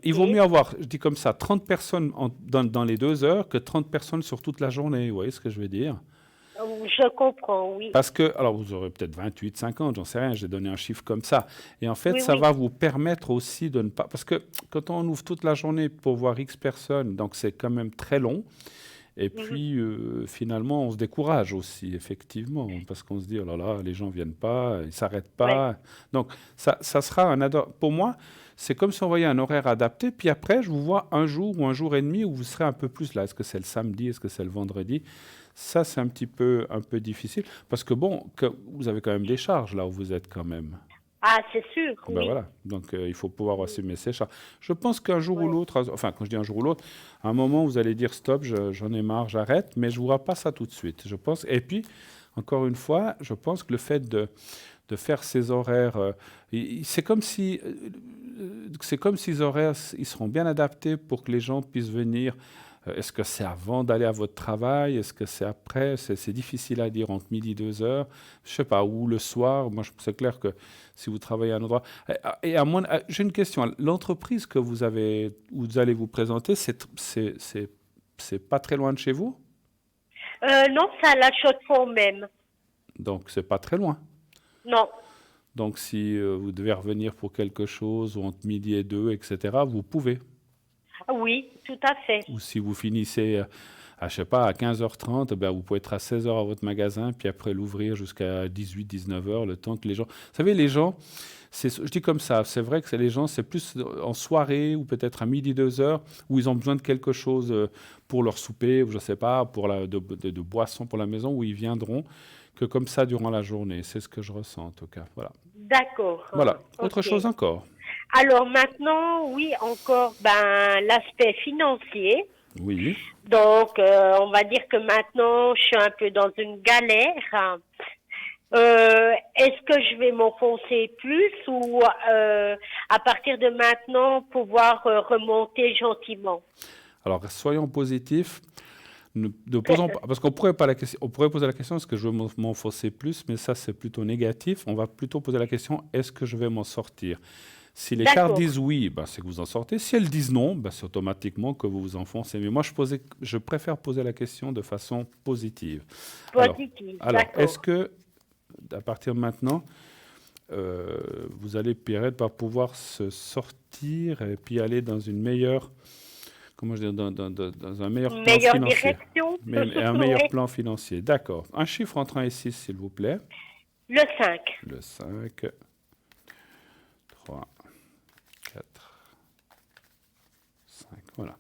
Speaker 1: Il vaut
Speaker 2: Ok.
Speaker 1: mieux avoir, je dis comme ça, 30 personnes dans les 2 heures que 30 personnes sur toute la journée. Vous voyez ce que je veux dire?
Speaker 2: Je comprends, oui.
Speaker 1: Parce que, alors vous aurez peut-être 28, 50, j'en sais rien, j'ai donné un chiffre comme ça. Et en fait,
Speaker 2: Oui,
Speaker 1: ça
Speaker 2: oui.
Speaker 1: va vous permettre aussi de ne pas... Parce que quand on ouvre toute la journée pour voir X personnes, donc c'est quand même très long. Et
Speaker 2: Mhm.
Speaker 1: puis, finalement, on se décourage aussi, effectivement, parce qu'on se dit, oh là là, les gens viennent pas, ils s'arrêtent
Speaker 2: Ouais.
Speaker 1: pas. Donc, ça sera pour moi, c'est comme si on voyait un horaire adapté, puis après, je vous vois un jour ou un jour et demi où vous serez un peu plus là. Est-ce que c'est le samedi, est-ce que c'est le vendredi? Ça, c'est un peu difficile, parce que bon, vous avez quand même des charges là où vous êtes quand même.
Speaker 2: Ah, c'est sûr,
Speaker 1: Ben
Speaker 2: oui.
Speaker 1: voilà, donc il faut pouvoir
Speaker 2: Mm.
Speaker 1: assumer ses charges. Je pense qu'un jour ou
Speaker 2: Ouais.
Speaker 1: l'autre, enfin quand je dis un jour ou l'autre, à un moment vous allez dire stop, j'en ai marre, j'arrête, mais je ne vous vois pas ça tout de suite. Je pense, et puis, encore une fois, je pense que le fait de faire ces horaires, c'est comme si les horaires ils seront bien adaptés pour que les gens puissent venir. Est-ce que c'est avant d'aller à votre travail? Est-ce que c'est après? C'est difficile à dire entre midi et 2 heures. Je sais pas, ou le soir. Moi, c'est clair que si vous travaillez à un endroit. J'ai une question. L'entreprise que où vous allez vous présenter, c'est pas très loin de chez vous?
Speaker 2: Non, c'est à la Chaux-de-Fonds même.
Speaker 1: Donc, c'est pas très loin.
Speaker 2: Non.
Speaker 1: Donc, si vous devez revenir pour quelque chose, ou entre midi et deux, etc., vous pouvez.
Speaker 2: Oui, tout à fait.
Speaker 1: Ou si vous finissez je sais pas, à 15h30, ben, vous pouvez être à 16h à votre magasin, puis après l'ouvrir jusqu'à 18, 19 heures, le temps que les gens... Vous savez, les gens, je dis comme ça, c'est vrai que les gens, c'est plus en soirée ou peut-être à midi, 2 heures, où ils ont besoin de quelque chose pour leur souper, ou je sais pas, de boissons pour la maison, où ils viendront, que comme ça durant la journée. C'est ce que je ressens en tout cas. Voilà.
Speaker 2: D'accord.
Speaker 1: Voilà. Autre
Speaker 2: Ok.
Speaker 1: chose encore?
Speaker 2: Alors maintenant, oui, encore l'aspect financier.
Speaker 1: Oui.
Speaker 2: Donc, on va dire que maintenant, je suis un peu dans une galère. Est-ce que je vais m'enfoncer plus ou à partir de maintenant pouvoir remonter gentiment?
Speaker 1: Alors, soyons positifs. Ne posons pas, parce qu'on pourrait pas la question, on pourrait poser la question est-ce que je vais m'enfoncer plus, mais ça c'est plutôt négatif. On va plutôt poser la question est-ce que je vais m'en sortir? Si les cartes
Speaker 2: D'accord,
Speaker 1: disent oui, ben, c'est que vous en sortez. Si elles disent non, ben, c'est automatiquement que vous vous enfoncez. Mais moi, je préfère poser la question de façon positive. Alors,
Speaker 2: positif,
Speaker 1: est-ce
Speaker 2: d'accord.
Speaker 1: que, à partir de maintenant, vous allez pas pouvoir se sortir et puis aller dans une meilleure, comment je dis, dans un meilleur
Speaker 2: Une
Speaker 1: plan
Speaker 2: meilleure
Speaker 1: financier,
Speaker 2: direction?
Speaker 1: mais un meilleur
Speaker 2: Oui.
Speaker 1: plan financier. D'accord. Un chiffre entre 1 et 6, s'il vous plaît.
Speaker 2: Le 5.
Speaker 1: Le 5, 3, 4, 5. Voilà.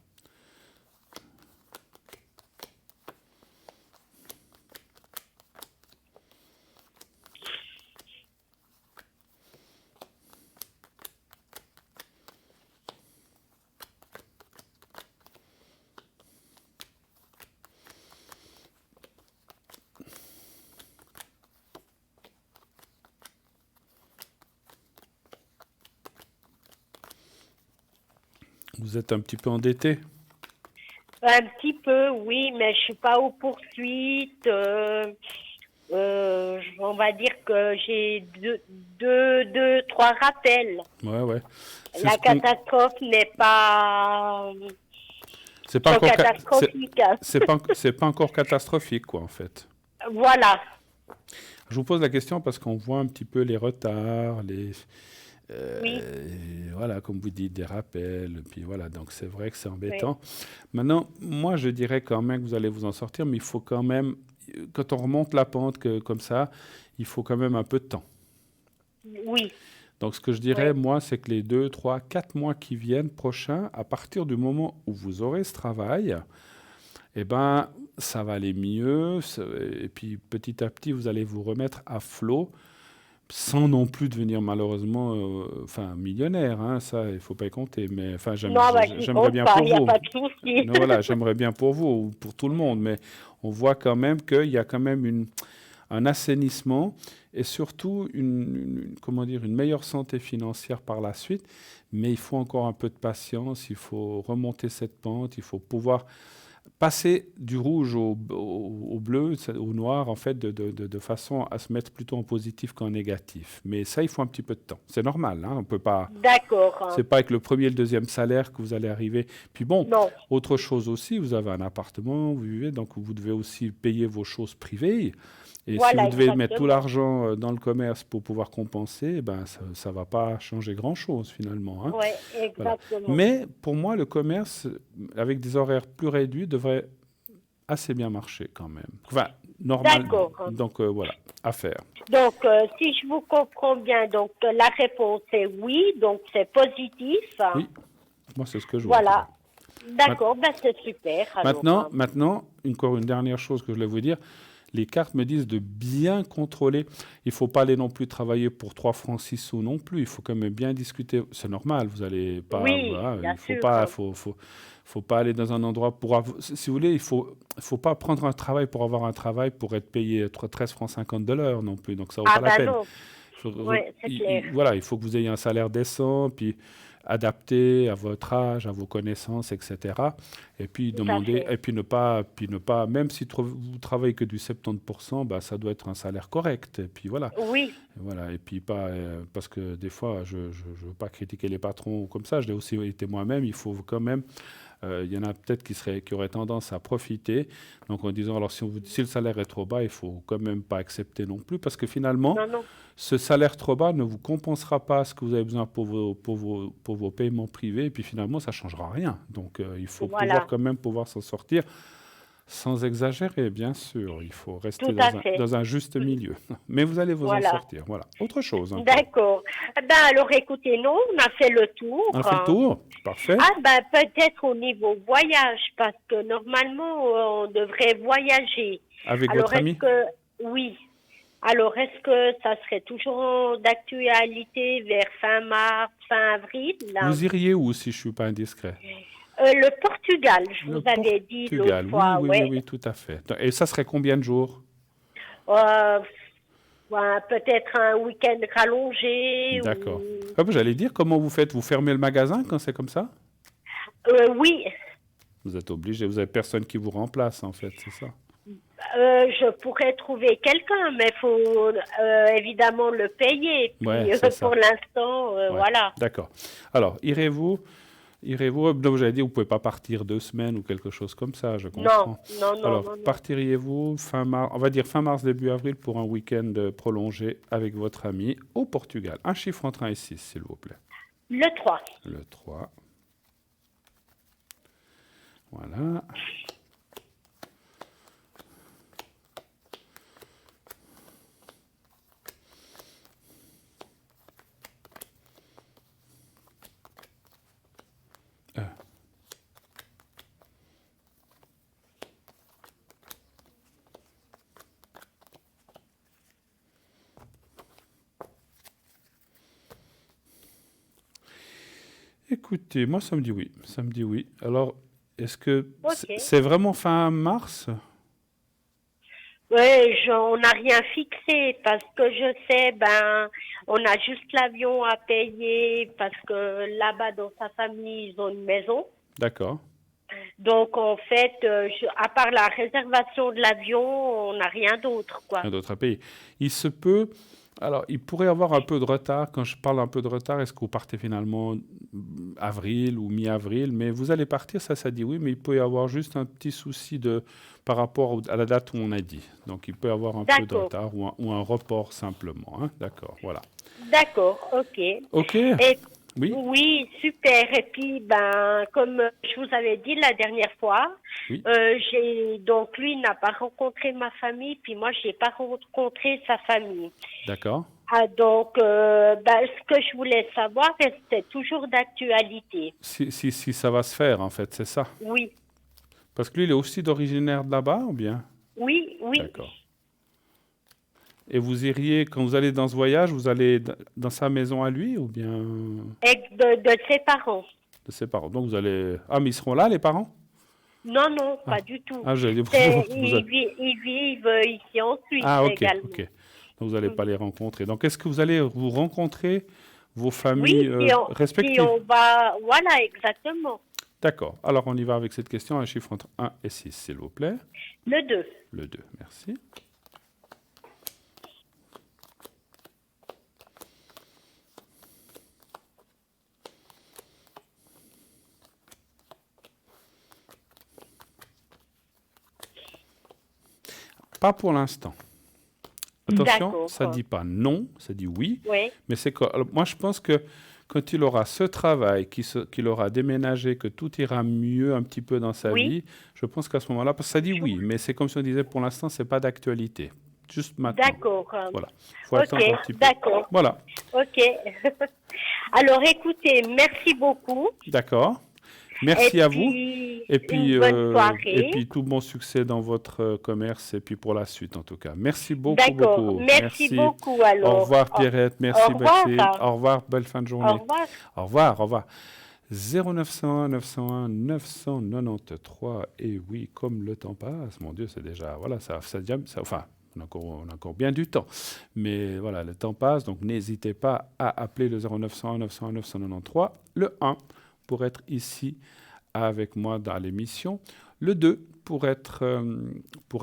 Speaker 1: Vous êtes un petit peu endetté?
Speaker 2: Un petit peu, oui, mais je suis pas aux poursuites. On va dire que j'ai trois rappels.
Speaker 1: Ouais, ouais. C'est
Speaker 2: La
Speaker 1: ce qu'on...
Speaker 2: catastrophe n'est pas
Speaker 1: C'est pas
Speaker 2: sont
Speaker 1: encore,
Speaker 2: catastrophiques.
Speaker 1: c'est pas encore catastrophique, quoi, en fait.
Speaker 2: Voilà.
Speaker 1: Je vous pose la question parce qu'on voit un petit peu les retards,
Speaker 2: Oui,
Speaker 1: voilà, comme vous dites, des rappels, puis voilà, donc c'est vrai que c'est
Speaker 2: oui,
Speaker 1: embêtant. Maintenant, moi, je dirais quand même que vous allez vous en sortir, mais il faut quand même, quand on remonte la pente comme ça, il faut quand même un peu de temps.
Speaker 2: oui,
Speaker 1: Donc, ce que je
Speaker 2: oui,
Speaker 1: dirais, moi, c'est que les 2, 3, 4 mois qui viennent prochains, à partir du moment où vous aurez ce travail, eh ben, ça va aller mieux. Et puis, petit à petit, vous allez vous remettre à flot, sans non plus devenir malheureusement, enfin, millionnaire. Hein, ça, il faut pas y compter. Mais enfin,
Speaker 2: non, bah, j'y
Speaker 1: j'aimerais
Speaker 2: compte
Speaker 1: bien
Speaker 2: pas,
Speaker 1: pour
Speaker 2: il n'y a
Speaker 1: vous.
Speaker 2: pas de souci.
Speaker 1: Voilà, j'aimerais bien pour vous ou pour tout le monde. Mais on voit quand même qu'il y a quand même un assainissement et surtout comment dire, une meilleure santé financière par la suite. Mais il faut encore un peu de patience, il faut remonter cette pente, il faut pouvoir passer du rouge au bleu, au noir, en fait, de façon à se mettre plutôt en positif qu'en négatif. Mais ça, il faut un petit peu de temps. C'est normal, hein, on peut pas.
Speaker 2: D'accord.
Speaker 1: C'est pas avec le premier et le deuxième salaire que vous allez arriver. Puis bon,
Speaker 2: Non,
Speaker 1: autre chose aussi, vous avez un appartement, vous vivez, donc vous devez aussi payer vos choses privées. Et si vous
Speaker 2: voilà,
Speaker 1: devez mettre tout
Speaker 2: exactement.
Speaker 1: l'argent dans le commerce pour pouvoir compenser, eh ben ça va pas changer grand-chose finalement, hein.
Speaker 2: Oui,
Speaker 1: Voilà.
Speaker 2: exactement.
Speaker 1: Mais pour moi, le commerce, avec des horaires plus réduits, devrait assez bien marcher quand même. Enfin, normalement.
Speaker 2: D'accord.
Speaker 1: Donc voilà, à faire.
Speaker 2: Donc, si je vous comprends bien, donc la réponse est oui, donc c'est positif.
Speaker 1: Oui, moi c'est ce que je vois en tout cas.
Speaker 2: Voilà. D'accord, ben c'est super. Alors,
Speaker 1: Maintenant, encore une dernière chose que je voulais vous dire. Les cartes me disent de bien contrôler. Il ne faut pas aller non plus travailler pour 3 francs 6 sous non plus. Il faut quand même bien discuter. C'est normal, vous allez pas.
Speaker 2: oui,
Speaker 1: Voilà,
Speaker 2: bien
Speaker 1: il faut
Speaker 2: sûr.
Speaker 1: pas, faut pas aller dans un endroit pour. Si vous voulez, faut pas prendre un travail pour avoir un travail pour être payé 13 francs 50 de l'heure non plus. Donc ça vaut
Speaker 2: Ah
Speaker 1: pas la
Speaker 2: ben
Speaker 1: peine.
Speaker 2: non, oui, c'est clair.
Speaker 1: Voilà, il faut que vous ayez un salaire décent, puis adapté à votre âge, à vos connaissances, etc. Et puis
Speaker 2: Tout à
Speaker 1: demander,
Speaker 2: fait.
Speaker 1: puis ne pas, même si vous travaillez que du 70%, bah, ça doit être un salaire correct. Et puis voilà.
Speaker 2: Oui,
Speaker 1: Et voilà. Et puis pas, parce que des fois, je ne veux pas critiquer les patrons comme ça. Je l'ai aussi été moi-même. Il faut quand même. Il y en a peut-être qui auraient tendance à profiter. Donc en disant, alors si le salaire est trop bas, il faut quand même pas accepter non plus, parce que finalement,
Speaker 2: non, non.
Speaker 1: ce salaire trop bas ne vous compensera pas ce que vous avez besoin pour vos paiements privés, et puis finalement, ça ne changera rien. Donc il faut
Speaker 2: Voilà,
Speaker 1: quand même pouvoir s'en sortir sans exagérer, bien sûr. Il faut rester
Speaker 2: tout à fait.
Speaker 1: dans un juste milieu. Mais vous allez vous en
Speaker 2: Voilà.
Speaker 1: sortir. Voilà. Autre chose encore.
Speaker 2: D'accord. Ben alors écoutez, non, on a fait le tour.
Speaker 1: On a fait le tour. Parfait.
Speaker 2: Ah ben peut-être au niveau voyage, parce que normalement on devrait voyager.
Speaker 1: Avec
Speaker 2: Alors
Speaker 1: votre
Speaker 2: est-ce
Speaker 1: ami?
Speaker 2: que oui. Alors est-ce que ça serait toujours d'actualité vers fin mars, fin avril?
Speaker 1: Vous iriez où si je ne suis pas indiscret?
Speaker 2: Le Portugal, je
Speaker 1: Le
Speaker 2: vous avais dit l'autre
Speaker 1: Portugal. Oui,
Speaker 2: fois,
Speaker 1: oui, oui,
Speaker 2: ouais.
Speaker 1: oui, tout à fait. Et ça serait combien de jours?
Speaker 2: Euh, ouais, peut-être un week-end rallongé
Speaker 1: D'accord.
Speaker 2: ou
Speaker 1: Ah, bah, j'allais dire, comment vous faites? Vous fermez le magasin quand c'est comme ça?
Speaker 2: oui.
Speaker 1: Vous êtes obligé, vous avez personne qui vous remplace en fait, c'est ça?
Speaker 2: Je pourrais trouver quelqu'un, mais il faut évidemment le payer.
Speaker 1: Ouais,
Speaker 2: Puis
Speaker 1: c'est
Speaker 2: pour
Speaker 1: ça.
Speaker 2: l'instant,
Speaker 1: Ouais,
Speaker 2: voilà.
Speaker 1: d'accord. Alors, non, j'allais dire, vous pouvez pas partir 2 semaines ou quelque chose comme ça, je
Speaker 2: Non,
Speaker 1: comprends.
Speaker 2: non, non,
Speaker 1: Alors,
Speaker 2: non, non.
Speaker 1: partiriez-vous fin mars, on va dire fin mars, début avril pour un week-end prolongé avec votre ami au Portugal? Un chiffre entre 1 et 6, s'il vous plaît.
Speaker 2: Le 3.
Speaker 1: Le 3. Voilà. Euh, Écoutez, moi ça me dit oui. Ça me dit oui. Alors, est-ce que
Speaker 2: Ok.
Speaker 1: c'est vraiment fin mars?
Speaker 2: Oui, on n'a rien fixé parce que je sais, ben, on a juste l'avion à payer parce que là-bas, dans sa famille, ils ont une maison.
Speaker 1: D'accord.
Speaker 2: Donc, en fait, à part la réservation de l'avion, on n'a rien d'autre, quoi.
Speaker 1: Un autre pays. Il se peut, Alors, il pourrait y avoir un peu de retard. Quand je parle un peu de retard, est-ce que vous partez finalement avril ou mi-avril? Mais vous allez partir, ça dit oui, mais il peut y avoir juste un petit souci par rapport à la date où on a dit. Donc, il peut y avoir un peu de
Speaker 2: D'accord,
Speaker 1: retard ou un report simplement, hein. D'accord, voilà.
Speaker 2: d'accord, ok.
Speaker 1: OK,
Speaker 2: Et
Speaker 1: oui,
Speaker 2: oui, super. Et puis, ben, comme je vous avais dit la dernière fois,
Speaker 1: oui,
Speaker 2: donc lui n'a pas rencontré ma famille, puis moi j'ai pas rencontré sa famille.
Speaker 1: d'accord.
Speaker 2: Ah, donc, ben, ce que je voulais savoir, c'était toujours d'actualité.
Speaker 1: Si ça va se faire, en fait, c'est ça.
Speaker 2: Oui,
Speaker 1: Parce que lui, il est aussi d'originaire de là-bas, ou bien?
Speaker 2: oui, oui.
Speaker 1: D'accord. Et vous iriez, quand vous allez dans ce voyage, vous allez dans sa maison à lui, ou bien
Speaker 2: De ses parents.
Speaker 1: de ses parents? Donc vous allez... Ah, mais ils seront là, les parents?
Speaker 2: Non, non,
Speaker 1: Ah,
Speaker 2: pas du tout.
Speaker 1: ah j'avais l'impression que
Speaker 2: Ils vivent ici en Suisse
Speaker 1: Ah, ok, ok.
Speaker 2: également.
Speaker 1: Donc vous n'allez
Speaker 2: Mm.
Speaker 1: pas les rencontrer. Donc est-ce que vous allez vous rencontrer vos familles
Speaker 2: Oui, puis
Speaker 1: respectives?
Speaker 2: on va, voilà, exactement.
Speaker 1: D'accord. Alors on y va avec cette question, un chiffre entre 1 et 6, s'il vous plaît.
Speaker 2: Le 2.
Speaker 1: Le 2, merci. Pas pour l'instant. Attention, ça ne
Speaker 2: D'accord.
Speaker 1: dit pas non, ça dit oui.
Speaker 2: Oui,
Speaker 1: Mais c'est quoi? Alors, moi, je pense que quand il aura ce travail, qu'il aura déménagé, que tout ira mieux un petit peu dans sa
Speaker 2: oui.
Speaker 1: vie, je pense qu'à ce moment-là, parce que ça dit
Speaker 2: Chou.
Speaker 1: oui, mais c'est comme si on disait pour l'instant, c'est pas d'actualité. Juste maintenant.
Speaker 2: D'accord.
Speaker 1: Voilà. Il faut
Speaker 2: Ok,
Speaker 1: attendre un petit peu.
Speaker 2: d'accord.
Speaker 1: Voilà.
Speaker 2: Ok. Alors écoutez, merci beaucoup.
Speaker 1: D'accord.
Speaker 2: Et
Speaker 1: Merci à vous.
Speaker 2: puis, une bonne
Speaker 1: Et
Speaker 2: soirée.
Speaker 1: puis tout bon succès dans votre commerce et puis pour la suite en tout cas. Merci beaucoup,
Speaker 2: D'accord.
Speaker 1: beaucoup.
Speaker 2: Merci
Speaker 1: Merci.
Speaker 2: beaucoup
Speaker 1: Au
Speaker 2: alors.
Speaker 1: revoir Pierrette.
Speaker 2: Au
Speaker 1: Merci
Speaker 2: revoir.
Speaker 1: Maxime. Au revoir. Belle fin de
Speaker 2: Au
Speaker 1: journée.
Speaker 2: revoir.
Speaker 1: Au revoir. Au revoir. 0901 901 993. Et oui, comme le temps passe, mon Dieu, c'est déjà, voilà, enfin, on a encore bien du temps. Mais voilà, le temps passe, donc n'hésitez pas à appeler le 0901 901 993, le 1 pour être ici avec moi dans l'émission, le 2 pour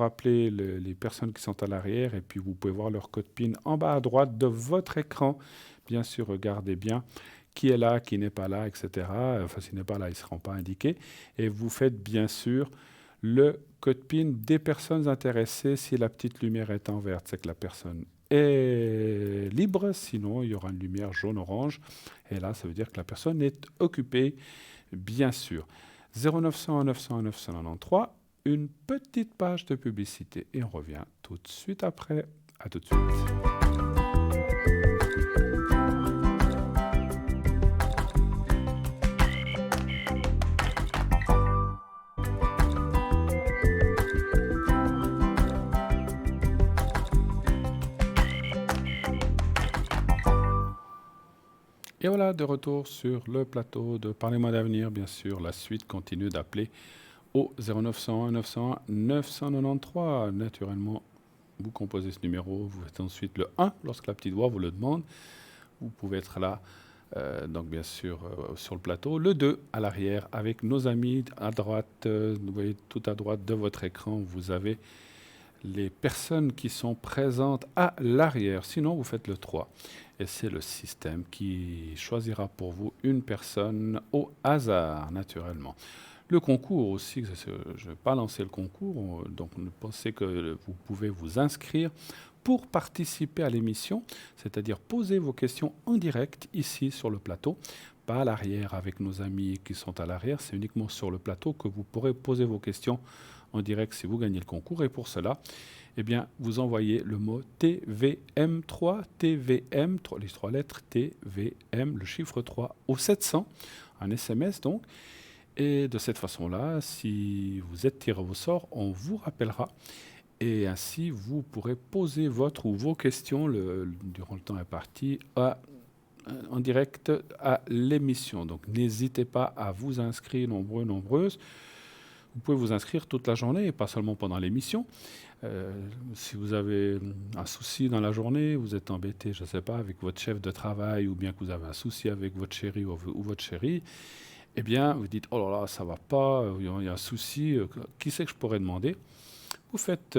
Speaker 1: appeler les personnes qui sont à l'arrière, et puis vous pouvez voir leur code PIN en bas à droite de votre écran. Bien sûr, regardez bien qui est là, qui n'est pas là, etc. Enfin, s'il n'est pas là, ils ne seront pas indiqués. Et vous faites bien sûr le code PIN des personnes intéressées. Si la petite lumière est en verte, c'est que la personne est libre. Sinon, il y aura une lumière jaune-orange. Et là, ça veut dire que la personne est occupée, bien sûr. 0901 901 993, une petite page de publicité. Et on revient tout de suite après. À tout de suite. Et voilà, de retour sur le plateau de Parlez-moi d'avenir, bien sûr. La suite continue d'appeler au 0901 901 993. Naturellement, vous composez ce numéro, vous faites ensuite le 1 lorsque la petite voix vous le demande. Vous pouvez être là, donc bien sûr, sur le plateau. Le 2 à l'arrière avec nos amis à droite. Vous voyez tout à droite de votre écran, vous avez les personnes qui sont présentes à l'arrière. Sinon, vous faites le 3. Et c'est le système qui choisira pour vous une personne au hasard, naturellement. Le concours aussi, je ne vais pas lancer le concours, donc pensez que vous pouvez vous inscrire pour participer à l'émission, c'est-à-dire poser vos questions en direct ici sur le plateau, pas à l'arrière avec nos amis qui sont à l'arrière, c'est uniquement sur le plateau que vous pourrez poser vos questions en direct si vous gagnez le concours. Et pour cela, eh bien, vous envoyez le mot TVM3, les 3 lettres TVM, le chiffre 3 au 700, un SMS donc. Et de cette façon-là, si vous êtes tiré au sort, on vous rappellera. Et ainsi, vous pourrez poser votre ou vos questions durant le temps imparti en direct à l'émission. Donc n'hésitez pas à vous inscrire, nombreux, nombreuses. Vous pouvez vous inscrire toute la journée et pas seulement pendant l'émission. Si vous avez un souci dans la journée, vous êtes embêté, je ne sais pas, avec votre chef de travail, ou bien que vous avez un souci avec votre chéri ou votre chérie, eh bien, vous dites, oh là là, ça va pas, il y a un souci, qui c'est que je pourrais demander? Vous faites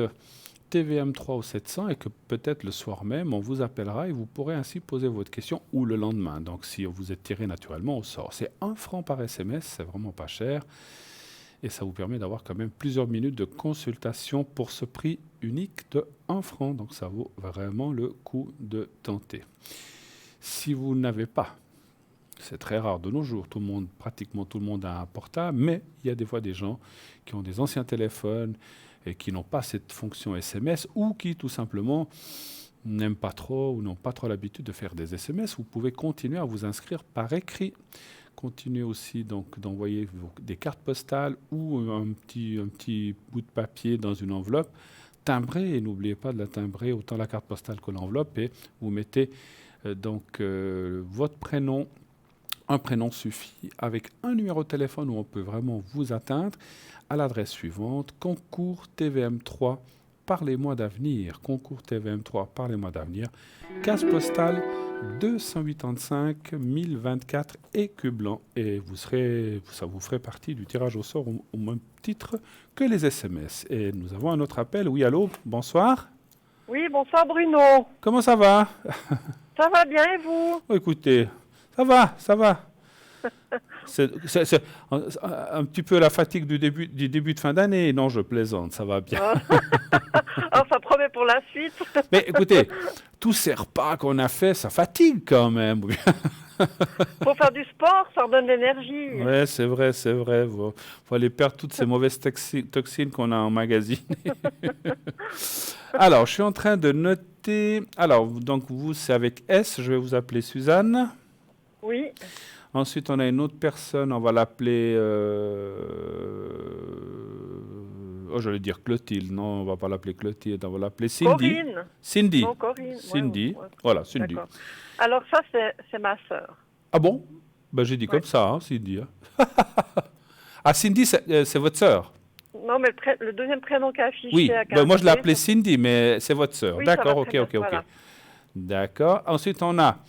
Speaker 1: TVM3 au 700 et que peut-être le soir même, on vous appellera et vous pourrez ainsi poser votre question ou le lendemain. Donc si vous êtes tiré naturellement au sort. C'est 1 franc par SMS, c'est vraiment pas cher. Et ça vous permet d'avoir quand même plusieurs minutes de consultation pour ce prix unique de 1 franc. Donc ça vaut vraiment le coup de tenter. Si vous n'avez pas, c'est très rare de nos jours, pratiquement tout le monde a un portable, mais il y a des fois des gens qui ont des anciens téléphones et qui n'ont pas cette fonction SMS ou qui tout simplement n'aiment pas trop ou n'ont pas trop l'habitude de faire des SMS. Vous pouvez continuer à vous inscrire par écrit. Continuez aussi donc d'envoyer des cartes postales ou un petit bout de papier dans une enveloppe timbrée, et n'oubliez pas de la timbrer autant la carte postale que l'enveloppe, et vous mettez votre prénom. Un prénom suffit, avec un numéro de téléphone où on peut vraiment vous atteindre à l'adresse suivante: concours TVM3, parlez-moi d'avenir. Concours TVM3, parlez-moi d'avenir. Case postale 285 1024 Écu-Blanc. Et ça vous ferait partie du tirage au sort au même titre que les SMS. Et nous avons un autre appel. Oui, allô, bonsoir.
Speaker 3: Oui, bonsoir Bruno.
Speaker 1: Comment ça va?
Speaker 3: Ça va bien et vous?
Speaker 1: Oh, écoutez, ça va. C'est un petit peu la fatigue du début de fin d'année. Non, je plaisante, ça va bien.
Speaker 3: Alors, ça promet pour la suite.
Speaker 1: Mais écoutez, tous ces repas qu'on a fait, ça fatigue quand même.
Speaker 3: Faut faire du sport, ça redonne de l'énergie.
Speaker 1: Oui, c'est vrai. Faut aller perdre toutes ces mauvaises toxines qu'on a emmagasinées. Alors, je suis en train de noter. Alors, donc vous, c'est avec S. Je vais vous appeler Suzanne.
Speaker 3: Oui.
Speaker 1: Ensuite, on a une autre personne. On va l'appeler... j'allais dire Clotilde. Non, on ne va pas l'appeler Clotilde. On va l'appeler Cindy.
Speaker 3: Corinne.
Speaker 1: Cindy.
Speaker 3: Non, Corinne.
Speaker 1: Cindy.
Speaker 3: Ouais.
Speaker 1: Voilà, Cindy.
Speaker 3: D'accord. Alors ça, c'est ma sœur.
Speaker 1: Ah bon? Ben, j'ai dit comme ça, hein, Cindy. Ah, Cindy, c'est votre sœur?
Speaker 3: Non, mais le deuxième prénom qui est affiché
Speaker 1: Oui,
Speaker 3: à
Speaker 1: ben, moi je l'ai
Speaker 3: Cartier,
Speaker 1: appelée Cindy, mais c'est votre sœur.
Speaker 3: Oui, ça
Speaker 1: D'accord,
Speaker 3: va
Speaker 1: ok.
Speaker 3: très bien, voilà.
Speaker 1: D'accord. Ensuite, on a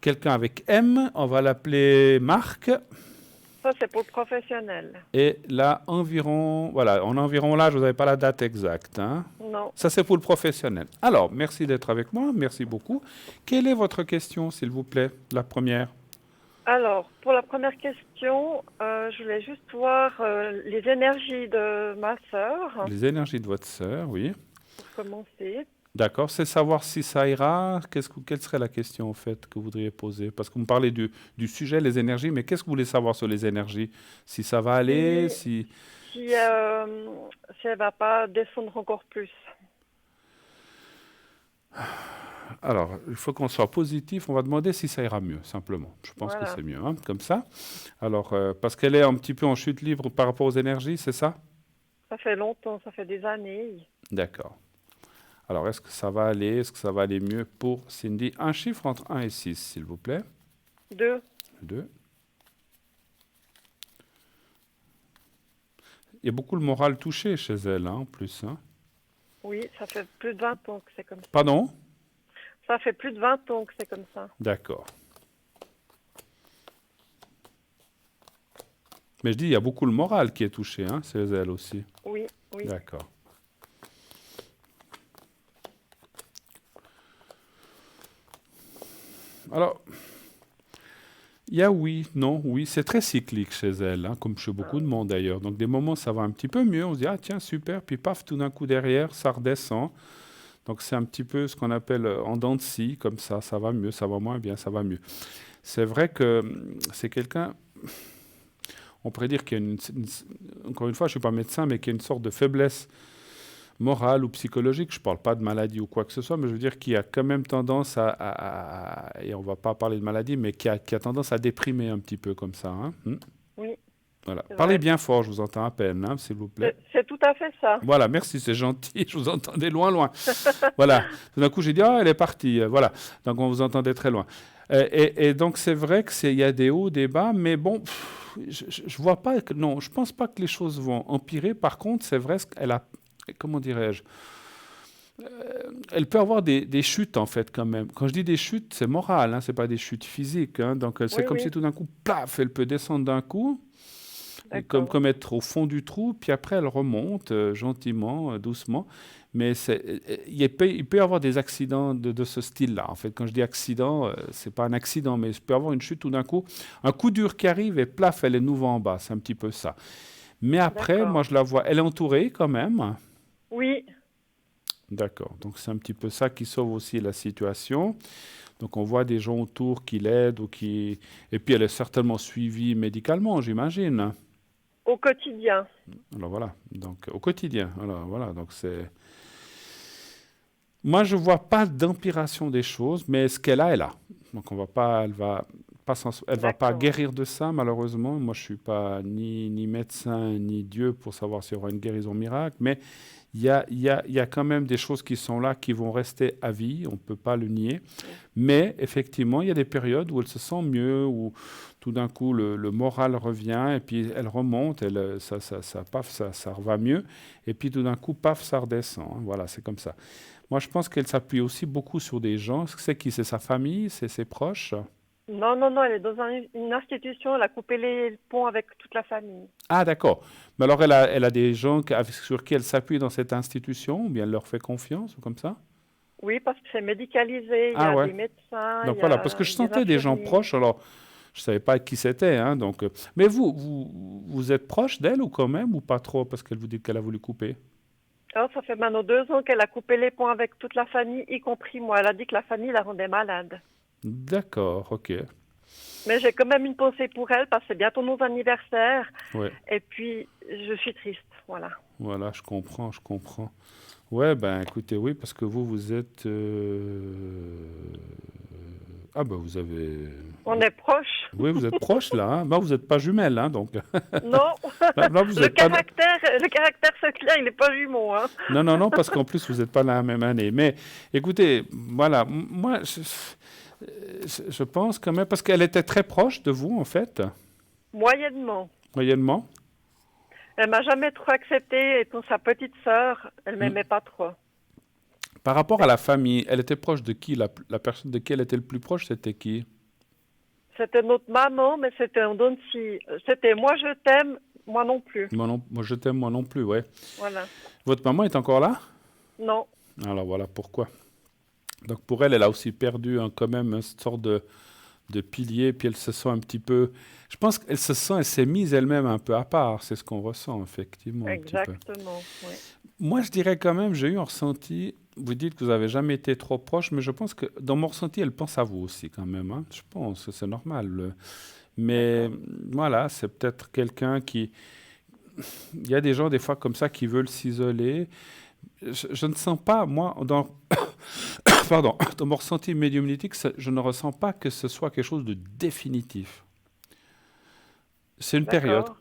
Speaker 1: quelqu'un avec M. On va l'appeler Marc.
Speaker 3: Ça, c'est pour le professionnel.
Speaker 1: Et là, environ l'âge, vous n'avez pas la date exacte. Hein?
Speaker 3: Non.
Speaker 1: Ça, c'est pour le professionnel. Alors, merci d'être avec moi. Merci beaucoup. Quelle est votre question, s'il vous plaît, la première?
Speaker 3: Alors, pour la première question, je voulais juste voir les énergies de ma sœur,
Speaker 1: Les énergies de votre sœur, oui.
Speaker 3: pour commencer.
Speaker 1: D'accord, c'est savoir si ça ira. Quelle serait la question, en fait, que vous voudriez poser? Parce que vous me parlez du sujet, les énergies, mais qu'est-ce que vous voulez savoir sur les énergies? Si ça va aller,
Speaker 3: Si elle ne va pas descendre encore plus.
Speaker 1: Alors, il faut qu'on soit positif. On va demander si ça ira mieux, simplement. Je pense que c'est mieux, hein, comme ça. Alors, parce qu'elle est un petit peu en chute libre par rapport aux énergies, c'est ça?
Speaker 3: Ça fait longtemps, ça fait des années.
Speaker 1: D'accord. Alors, est-ce que ça va aller? Est-ce que ça va aller mieux pour Cindy? Un chiffre entre 1 et 6, s'il vous plaît.
Speaker 3: 2.
Speaker 1: 2. Il y a beaucoup le moral touché chez elle, hein, en plus. Hein.
Speaker 3: Oui, ça fait plus de 20 ans que c'est comme ça.
Speaker 1: Pardon?
Speaker 3: Ça fait plus de 20 ans que c'est comme ça.
Speaker 1: D'accord. Mais je dis, il y a beaucoup le moral qui est touché, hein, chez elle aussi.
Speaker 3: Oui.
Speaker 1: D'accord. Alors, il y a oui, non, oui, c'est très cyclique chez elle, hein, comme chez beaucoup de monde d'ailleurs. Donc des moments, ça va un petit peu mieux, on se dit, ah tiens, super, puis paf, tout d'un coup derrière, ça redescend. Donc c'est un petit peu ce qu'on appelle en dents de scie, comme ça va mieux, ça va moins bien, ça va mieux. C'est vrai que c'est quelqu'un, on pourrait dire qu'il y a encore une fois, je ne suis pas médecin, mais qu'il y a une sorte de faiblesse morale ou psychologique, je ne parle pas de maladie ou quoi que ce soit, mais je veux dire qu'il y a quand même tendance et on ne va pas parler de maladie, mais qui a tendance à déprimer un petit peu comme ça. Hein.
Speaker 3: Oui.
Speaker 1: Voilà. Parlez bien fort, je vous entends à peine, hein, s'il vous plaît.
Speaker 3: C'est tout à fait ça.
Speaker 1: Voilà, merci, c'est gentil, je vous entendais loin. Voilà, tout d'un coup j'ai dit, ah, elle est partie, voilà, donc on vous entendait très loin. Et donc c'est vrai qu'il y a des hauts, des bas, mais bon, je vois pas, non, je pense pas que les choses vont empirer. Par contre, c'est vrai qu'elle a, comment dirais-je, elle peut avoir des chutes en fait quand même. Quand je dis des chutes, c'est moral, hein, c'est pas des chutes physiques. Hein, donc c'est comme si tout d'un coup, plaf, elle peut descendre d'un coup.
Speaker 3: D'accord.
Speaker 1: comme être au fond du trou, puis après elle remonte gentiment, doucement. Mais il peut y avoir des accidents de ce style-là. En fait, quand je dis accident, c'est pas un accident, mais il peut y avoir une chute tout d'un coup, un coup dur qui arrive et plaf, elle est nouveau en bas. C'est un petit peu ça. Mais après, moi
Speaker 3: D'accord.
Speaker 1: je la vois, elle est entourée quand même.
Speaker 3: Oui,
Speaker 1: D'accord. Donc c'est un petit peu ça qui sauve aussi la situation. Donc on voit des gens autour qui l'aident ou qui... Et puis elle est certainement suivie médicalement, j'imagine.
Speaker 3: au quotidien.
Speaker 1: Alors voilà, donc au quotidien. Alors voilà, donc c'est... Moi je vois pas d'empiration des choses, mais ce qu'elle a, elle a. Donc on va pas, elle va pas
Speaker 3: D'accord.
Speaker 1: guérir de ça malheureusement. Moi je suis pas ni médecin ni Dieu pour savoir s'il y aura une guérison miracle, mais il y a quand même des choses qui sont là qui vont rester à vie, on ne peut pas le nier. Mais effectivement, il y a des périodes où elle se sent mieux, où tout d'un coup le moral revient, et puis elle remonte, paf, ça va mieux, et puis tout d'un coup, paf, ça redescend. Hein. Voilà, c'est comme ça. Moi, je pense qu'elle s'appuie aussi beaucoup sur des gens. C'est qui? C'est sa famille, c'est ses proches?
Speaker 3: Non, non, non, elle est dans une institution, elle a coupé les ponts avec toute la famille.
Speaker 1: Ah, d'accord. Mais alors, elle a des gens sur qui elle s'appuie dans cette institution, ou bien elle leur fait confiance, ou comme ça?
Speaker 3: Oui, parce que c'est médicalisé, il y
Speaker 1: Ah
Speaker 3: a
Speaker 1: ouais.
Speaker 3: des médecins, il
Speaker 1: Donc
Speaker 3: y
Speaker 1: voilà, parce que
Speaker 3: a
Speaker 1: je
Speaker 3: des
Speaker 1: sentais des gens
Speaker 3: infirmiers.
Speaker 1: proches, alors je savais pas qui c'était, hein, donc. Mais vous êtes proche d'elle ou quand même, ou pas trop, parce qu'elle vous dit qu'elle a voulu couper?
Speaker 3: Alors, ça fait maintenant 2 ans qu'elle a coupé les ponts avec toute la famille, y compris moi. Elle a dit que la famille la rendait malade.
Speaker 1: D'accord, ok.
Speaker 3: Mais j'ai quand même une pensée pour elle parce que c'est bientôt nos anniversaires.
Speaker 1: Ouais,
Speaker 3: Et puis, je suis triste. Voilà.
Speaker 1: voilà, je comprends, je comprends. Ouais, ben écoutez, oui, parce que vous êtes... Ah ben vous avez...
Speaker 3: On est proches.
Speaker 1: Oui, vous êtes proche là, hein. Non, vous n'êtes pas jumelles, hein, donc
Speaker 3: Non,
Speaker 1: là, vous n'êtes pas...
Speaker 3: le caractère secret, il n'est pas jumeau, hein.
Speaker 1: Non, non, non, parce qu'en plus, vous n'êtes pas la même année. Mais écoutez, voilà, moi, je pense quand même, parce qu'elle était très proche de vous, en fait,
Speaker 3: Moyennement.
Speaker 1: moyennement.
Speaker 3: Elle m'a jamais trop accepté et pour sa petite sœur, elle
Speaker 1: Hmm.
Speaker 3: m'aimait pas trop.
Speaker 1: Par rapport à la famille, elle était proche de qui? La personne de qui elle était le plus proche, c'était qui?
Speaker 3: C'était notre maman, mais c'était un don de scie. C'était moi je t'aime, moi non plus.
Speaker 1: Moi, non, moi, je t'aime, moi non plus, ouais.
Speaker 3: Voilà.
Speaker 1: Votre maman est encore là?
Speaker 3: Non,
Speaker 1: Alors voilà pourquoi. Donc pour elle, elle a aussi perdu quand même une sorte de pilier, puis elle se sent un petit peu... Je pense qu'elle se sent, elle s'est mise elle-même un peu à part, c'est ce qu'on ressent effectivement un petit peu.
Speaker 3: exactement. Oui.
Speaker 1: Moi, je dirais quand même, j'ai eu un ressenti, vous dites que vous n'avez jamais été trop proche, mais je pense que dans mon ressenti, elle pense à vous aussi quand même. Hein. Je pense, c'est normal. Mais
Speaker 3: D'accord.
Speaker 1: voilà, c'est peut-être quelqu'un qui... Il y a des gens des fois comme ça qui veulent s'isoler. Je ne sens pas, moi, pardon, dans mon ressenti médiumnitique, je ne ressens pas que ce soit quelque chose de définitif. C'est une période
Speaker 3: D'accord.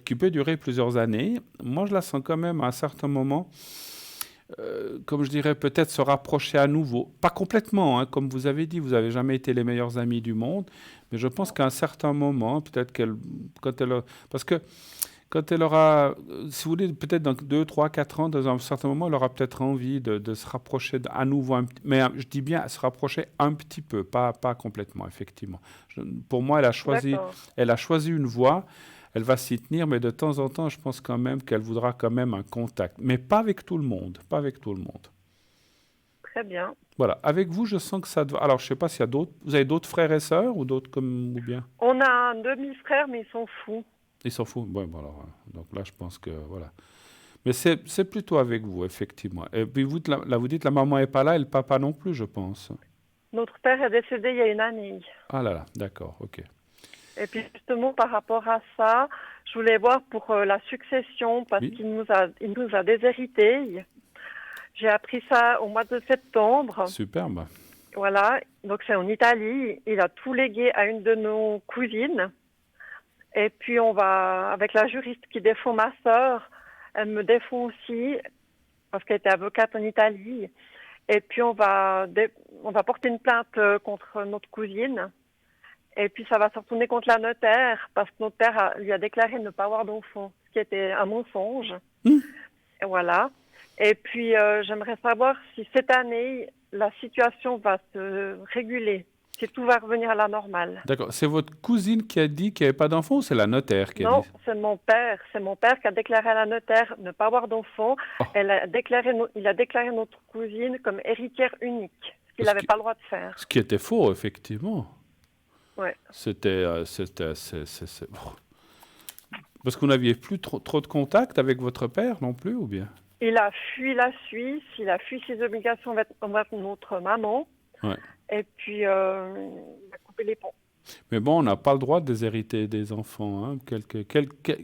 Speaker 1: qui peut durer plusieurs années. Moi, je la sens quand même à un certain moment, comme je dirais, peut-être se rapprocher à nouveau. Pas complètement, hein, comme vous avez dit, vous n'avez jamais été les meilleurs amis du monde, mais je pense qu'à un certain moment, peut-être parce que quand elle aura, si vous voulez, peut-être dans 2, 3, 4 ans, dans un certain moment, elle aura peut-être envie de se rapprocher à nouveau, mais je dis bien se rapprocher un petit peu, pas complètement, effectivement. Pour moi,
Speaker 3: D'accord.
Speaker 1: elle a choisi une voie, elle va s'y tenir, mais de temps en temps, je pense quand même qu'elle voudra quand même un contact, mais pas avec tout le monde, pas avec tout le monde.
Speaker 3: Très bien.
Speaker 1: Voilà, avec vous, je sens que ça doit... Alors, je ne sais pas s'il y a d'autres... Vous avez d'autres frères et sœurs ou d'autres comme... Ou bien...
Speaker 3: On a un demi-frère, mais ils sont fous.
Speaker 1: Ils s'en foutent. Bon, alors, donc là, je pense que... Voilà. Mais c'est plutôt avec vous, effectivement. Et puis vous, là, vous dites la maman n'est pas là et le papa non plus, je pense.
Speaker 3: Notre père est décédé il y a une année.
Speaker 1: Ah là là, d'accord, ok.
Speaker 3: Et puis justement par rapport à ça, je voulais voir pour la succession parce
Speaker 1: Oui,
Speaker 3: il nous a déshérités. J'ai appris ça au mois de septembre.
Speaker 1: superbe.
Speaker 3: Voilà, donc c'est en Italie. Il a tout légué à une de nos cousines. Et puis on va, avec la juriste qui défend ma sœur, elle me défend aussi parce qu'elle était avocate en Italie. Et puis on va porter une plainte contre notre cousine. Et puis ça va se retourner contre la notaire parce que notre père lui a déclaré ne pas avoir d'enfant, ce qui était un mensonge.
Speaker 1: Hmm.
Speaker 3: Et voilà. Et puis j'aimerais savoir si cette année la situation va se réguler, si tout va revenir à la normale.
Speaker 1: D'accord. C'est votre cousine qui a dit qu'il n'y avait pas d'enfant ou c'est la notaire qui a
Speaker 3: Non,
Speaker 1: dit?
Speaker 3: c'est mon père. C'est mon père qui a déclaré à la notaire ne pas avoir d'enfant.
Speaker 1: Oh,
Speaker 3: Il a déclaré notre cousine comme héritière unique, ce qu'il
Speaker 1: ce
Speaker 3: n'avait
Speaker 1: qui,
Speaker 3: pas le droit de faire.
Speaker 1: ce qui était faux, effectivement.
Speaker 3: Ouais.
Speaker 1: Bon. Parce que vous n'aviez plus trop de contact avec votre père non plus, ou bien?
Speaker 3: Il a fui la Suisse, il a fui ses obligations envers notre maman,
Speaker 1: Ouais.
Speaker 3: et puis il a coupé les ponts.
Speaker 1: Mais bon, on n'a pas le droit de déshériter des enfants, hein,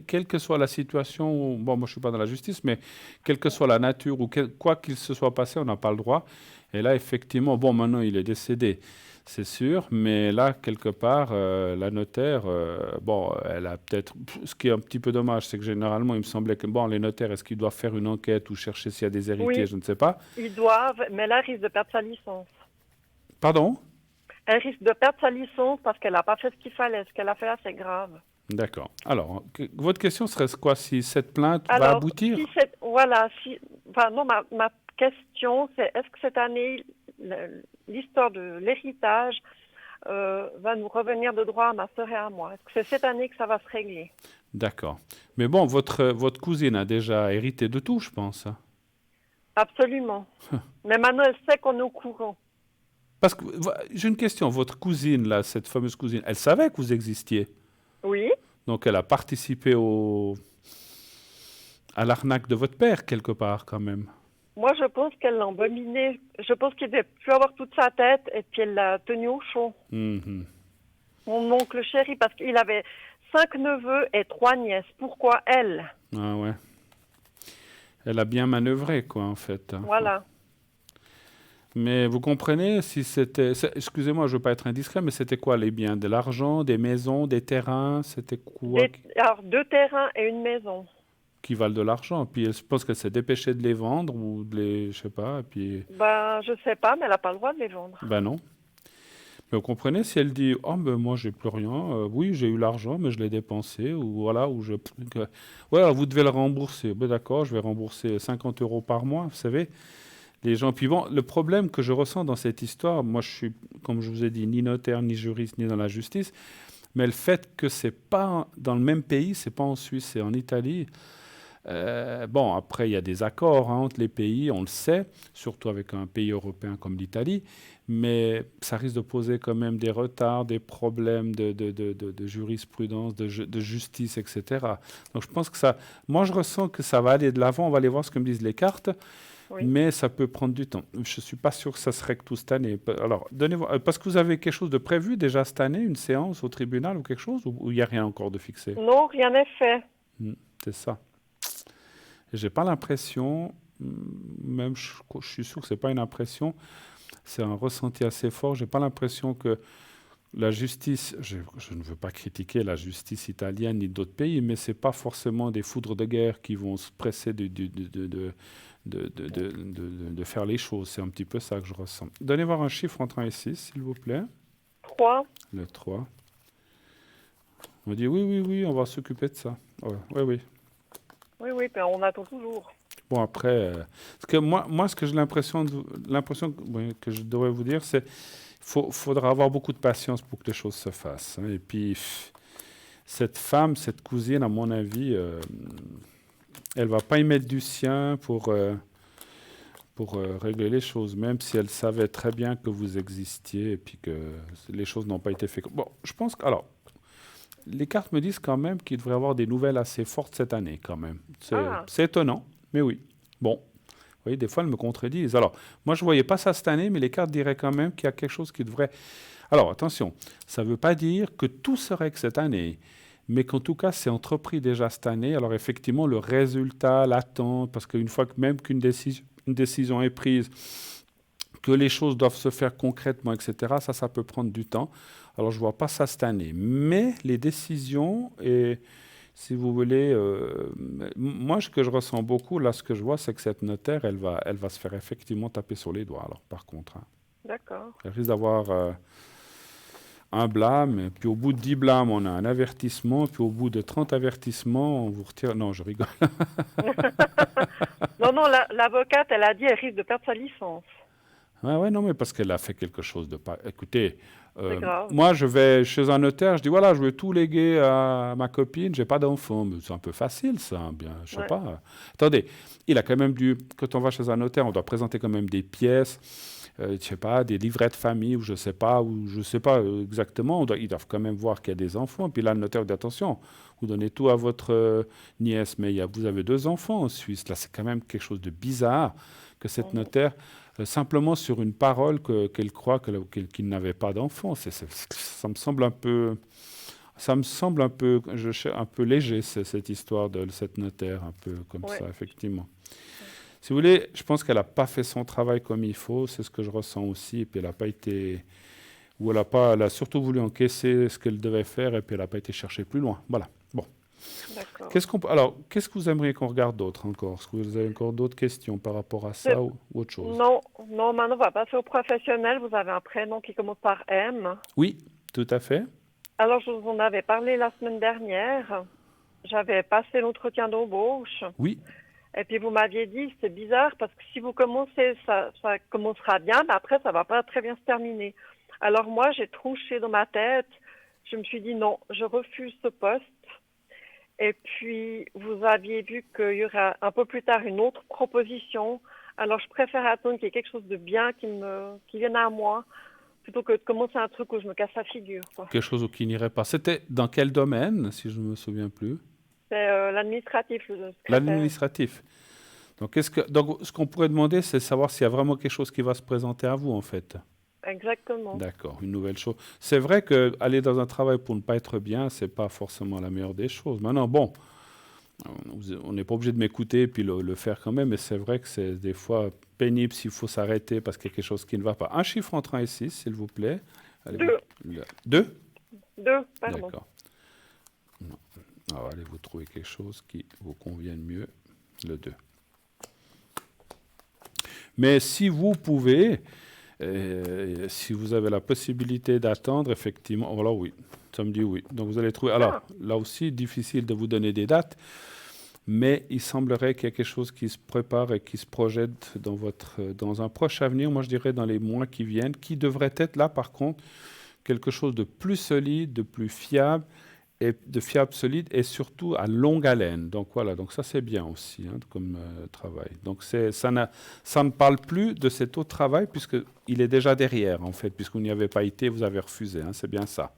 Speaker 1: quelle que soit la situation. Bon, moi je suis pas dans la justice, mais quelle que soit la nature ou quoi qu'il se soit passé, on n'a pas le droit. Et là, effectivement, bon, maintenant il est décédé, c'est sûr, mais là, quelque part, la notaire, bon, elle a peut-être. Ce qui est un petit peu dommage, c'est que généralement, il me semblait que, bon, les notaires, est-ce qu'ils doivent faire une enquête ou chercher s'il y a des héritiers,
Speaker 3: Oui,
Speaker 1: je ne sais pas.
Speaker 3: ils doivent, mais là, elle risque de perdre sa licence.
Speaker 1: Pardon?
Speaker 3: Elle risque de perdre sa licence parce qu'elle n'a pas fait ce qu'il fallait. Ce qu'elle a fait là, c'est grave.
Speaker 1: D'accord. Alors, votre question serait quoi si cette plainte va
Speaker 3: Alors,
Speaker 1: aboutir?
Speaker 3: enfin, non, ma question, c'est est-ce que cette année, l'histoire de l'héritage va nous revenir de droit à ma sœur et à moi? Est-ce que c'est cette année que ça va se régler?
Speaker 1: D'accord. Mais bon, votre cousine a déjà hérité de tout, je pense, hein.
Speaker 3: Absolument. Mais maintenant, elle sait qu'on est au courant.
Speaker 1: Parce que j'ai une question. Votre cousine, là, cette fameuse cousine, elle savait que vous existiez.
Speaker 3: Oui,
Speaker 1: Donc, elle a participé à l'arnaque de votre père, quelque part, quand même.
Speaker 3: moi, je pense qu'elle l'a embobiné. Je pense qu'il devait plus avoir toute sa tête et puis elle l'a tenu au chaud.
Speaker 1: Mhm.
Speaker 3: Mon oncle chéri, parce qu'il avait 5 neveux et 3 nièces. Pourquoi elle?
Speaker 1: Ah ouais. Elle a bien manœuvré, quoi, en fait, hein.
Speaker 3: Voilà.
Speaker 1: Mais vous comprenez, si c'était... Excusez-moi, je ne veux pas être indiscret, mais c'était quoi les biens? De l'argent, des maisons, des terrains? C'était quoi
Speaker 3: Alors, 2 terrains et une maison.
Speaker 1: qui valent de l'argent? Puis je pense qu'elle s'est dépêchée de les vendre ou de les... Je sais pas, et puis...
Speaker 3: Ben, je sais pas, mais elle n'a pas le droit de les vendre.
Speaker 1: Ben non. Mais vous comprenez, si elle dit, oh ben moi j'ai plus rien, oui j'ai eu l'argent mais je l'ai dépensé, ou voilà, ou je... Ouais, alors vous devez le rembourser. Ben d'accord, je vais rembourser 50 € par mois, vous savez. Les gens, puis bon, le problème que je ressens dans cette histoire, moi je suis, comme je vous ai dit, ni notaire, ni juriste, ni dans la justice, mais le fait que c'est pas dans le même pays, c'est pas en Suisse, c'est en Italie. Bon, après, il y a des accords, hein, entre les pays, on le sait, surtout avec un pays européen comme l'Italie, mais ça risque de poser quand même des retards, des problèmes de jurisprudence, de justice, etc. Donc je pense que ça, moi je ressens que ça va aller de l'avant, on va aller voir ce que me disent les cartes,
Speaker 3: Oui.
Speaker 1: mais ça peut prendre du temps. Je ne suis pas sûr que ça se règle tout cette année. Alors, donnez-moi, parce que vous avez quelque chose de prévu déjà cette année, une séance au tribunal ou quelque chose, ou il n'y a rien encore de fixé?
Speaker 3: Non, rien n'est fait.
Speaker 1: C'est ça. J'ai pas l'impression, même je suis sûr que c'est pas une impression, c'est un ressenti assez fort. J'ai pas l'impression que la justice, je ne veux pas critiquer la justice italienne ni d'autres pays, mais c'est pas forcément des foudres de guerre qui vont se presser de faire les choses. C'est un petit peu ça que je ressens. Donnez voir un chiffre entre 1 et 6, s'il vous plaît.
Speaker 3: 3.
Speaker 1: Le 3. On me dit oui, on va s'occuper de ça. Ouais, oui.
Speaker 3: Oui, ben on attend toujours.
Speaker 1: Bon, après, parce que moi, ce que j'ai l'impression que je devrais vous dire, c'est faudra avoir beaucoup de patience pour que les choses se fassent, hein. Et puis, cette femme, cette cousine, à mon avis, elle va pas y mettre du sien pour régler les choses, même si elle savait très bien que vous existiez et puis que les choses n'ont pas été faites. Bon, je pense que... Alors, les cartes me disent quand même qu'il devrait y avoir des nouvelles assez fortes cette année, quand même. C'est étonnant, mais oui. Bon, vous voyez, des fois, elles me contredisent. Alors, moi, je ne voyais pas ça cette année, mais les cartes diraient quand même qu'il y a quelque chose qui devrait... Alors, attention, ça ne veut pas dire que tout se règle cette année, mais qu'en tout cas, c'est entrepris déjà cette année. Alors, effectivement, le résultat, l'attente, parce qu'une fois que même qu'une décision est prise, que les choses doivent se faire concrètement, etc., ça peut prendre du temps. Alors, je ne vois pas ça cette année. Mais les décisions, et si vous voulez, moi, ce que je ressens beaucoup, là, ce que je vois, c'est que cette notaire, elle va se faire effectivement taper sur les doigts, alors, par contre, hein.
Speaker 3: D'accord.
Speaker 1: Elle risque d'avoir un blâme, et puis au bout de 10 blâmes, on a un avertissement, puis au bout de 30 avertissements, on vous retire... Non, je rigole.
Speaker 3: Non, l'avocate, elle a dit qu'elle risque de perdre sa licence.
Speaker 1: Ouais, ouais, non, mais parce qu'elle a fait quelque chose de pas. Écoutez,
Speaker 3: C'est grave.
Speaker 1: moi, je vais chez un notaire, je dis voilà, je veux tout léguer à ma copine, j'ai pas d'enfant. Mais c'est un peu facile, ça, hein, bien, je sais
Speaker 3: Ouais.
Speaker 1: pas. Attendez, il a quand même dû, quand on va chez un notaire, on doit présenter quand même des pièces, je sais pas, des livrets de famille, ou je sais pas exactement. Ils doivent quand même voir qu'il y a des enfants. Puis là, le notaire dit attention, vous donnez tout à votre nièce, mais vous avez 2 enfants en Suisse. Là, c'est quand même quelque chose de bizarre que cette
Speaker 3: Mhm.
Speaker 1: notaire simplement sur une parole qu'elle croit qu'il n'avait pas d'enfant. Ça me semble un peu, un peu léger cette histoire de cette notaire, un peu comme
Speaker 3: Ouais.
Speaker 1: ça, effectivement. Si vous voulez, je pense qu'elle n'a pas fait son travail comme il faut, c'est ce que je ressens aussi, et puis elle n'a pas été, ou elle a surtout voulu encaisser ce qu'elle devait faire, et puis elle n'a pas été chercher plus loin. Voilà. Bon.
Speaker 3: D'accord.
Speaker 1: Alors, qu'est-ce que vous aimeriez qu'on regarde d'autre encore? Est-ce que vous avez encore d'autres questions par rapport à ça
Speaker 3: C'est-
Speaker 1: ou autre chose?
Speaker 3: Non, non, maintenant on va passer au professionnel. Vous avez un prénom qui commence par M.
Speaker 1: Oui, tout à fait.
Speaker 3: Alors, je vous en avais parlé la semaine dernière. J'avais passé l'entretien d'embauche.
Speaker 1: Oui,
Speaker 3: Et puis, vous m'aviez dit, c'est bizarre parce que si vous commencez, ça commencera bien, mais après, ça va pas très bien se terminer. Alors, moi, j'ai tranché dans ma tête. Je me suis dit, non, je refuse ce poste. Et puis, vous aviez vu qu'il y aura un peu plus tard une autre proposition. Alors, je préfère attendre qu'il y ait quelque chose de bien qui vienne à moi, plutôt que de commencer un truc où je me casse la figure, quoi.
Speaker 1: quelque chose qui n'irait pas. C'était dans quel domaine, si je ne me souviens plus?
Speaker 3: C'est l'administratif, le secrétaire.
Speaker 1: L'administratif. Donc, ce qu'on pourrait demander, c'est savoir s'il y a vraiment quelque chose qui va se présenter à vous, en fait.
Speaker 3: Exactement.
Speaker 1: D'accord, une nouvelle chose. C'est vrai que aller dans un travail pour ne pas être bien, c'est pas forcément la meilleure des choses. Maintenant, bon, on n'est pas obligé de m'écouter et puis le faire quand même, mais c'est vrai que c'est des fois pénible s'il faut s'arrêter parce qu'il y a quelque chose qui ne va pas. Un chiffre entre 1 et 6, s'il vous plaît. Allez,
Speaker 3: Deux.
Speaker 1: 2?
Speaker 3: Deux, pardon.
Speaker 1: D'accord. Non. Alors, allez vous trouver quelque chose qui vous convienne mieux. Le 2. Mais si vous pouvez, si vous avez la possibilité d'attendre, effectivement, voilà, oui, ça me dit oui. Donc vous allez trouver. Alors,
Speaker 3: Ah,
Speaker 1: là aussi, difficile de vous donner des dates, mais il semblerait qu'il y a quelque chose qui se prépare et qui se projette dans un proche avenir, moi je dirais dans les mois qui viennent, qui devrait être là, par contre, quelque chose de plus solide, de plus fiable et de fiable, solide et surtout à longue haleine. Donc voilà, donc ça c'est bien aussi hein, comme travail. Donc ça ne parle plus de cet autre travail puisqu'il est déjà derrière en fait, puisque vous n'y avez pas été, vous avez refusé, hein, c'est bien ça.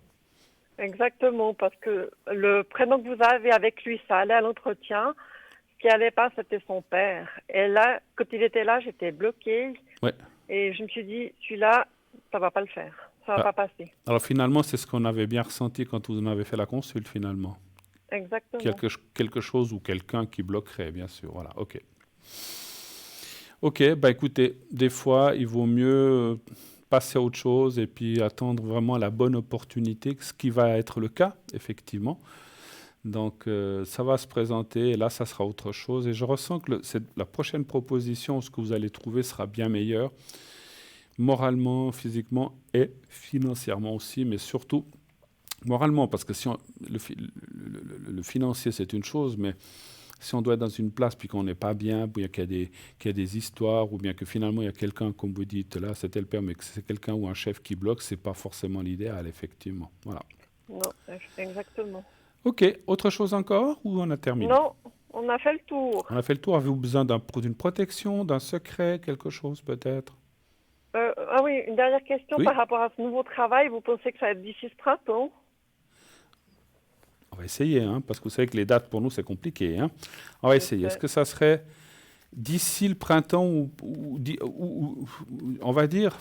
Speaker 3: exactement, parce que le prénom que vous avez avec lui, ça allait à l'entretien. Ce qui allait pas, c'était son père. Et là, quand il était là, j'étais bloquée.
Speaker 1: Ouais.
Speaker 3: Et je me suis dit, celui-là, ça va pas le faire. Ça va
Speaker 1: Ah,
Speaker 3: pas passer.
Speaker 1: alors finalement, c'est ce qu'on avait bien ressenti quand vous en avez fait la consulte finalement.
Speaker 3: Exactement.
Speaker 1: Quelque chose ou quelqu'un qui bloquerait, bien sûr. Voilà, ok. Ok, bah écoutez, des fois, il vaut mieux passer à autre chose et puis attendre vraiment la bonne opportunité, ce qui va être le cas, effectivement. Donc, ça va se présenter et là, ça sera autre chose. Et je ressens que la prochaine proposition, ce que vous allez trouver sera bien meilleur, moralement, physiquement et financièrement aussi, mais surtout moralement, parce que si le financier, c'est une chose, mais si on doit être dans une place puis qu'on n'est pas bien, ou qu'il y a des histoires, ou bien que finalement il y a quelqu'un, comme vous dites là, c'était le père, mais que c'est quelqu'un ou un chef qui bloque, c'est pas forcément l'idéal, effectivement. Voilà.
Speaker 3: Non, exactement.
Speaker 1: Ok, autre chose encore ou on a terminé?
Speaker 3: Non, on a fait le tour.
Speaker 1: On a fait le tour. Avez-vous besoin d'une protection, d'un secret, quelque chose peut-être?
Speaker 3: Ah oui, une dernière question
Speaker 1: Oui,
Speaker 3: par rapport à ce nouveau travail. Vous pensez que ça va être d'ici ce printemps?
Speaker 1: on va essayer, hein, parce que vous savez que les dates pour nous c'est compliqué. Hein. On va
Speaker 3: Je
Speaker 1: essayer. Est-ce
Speaker 3: sais.
Speaker 1: que ça serait d'ici le printemps on va dire,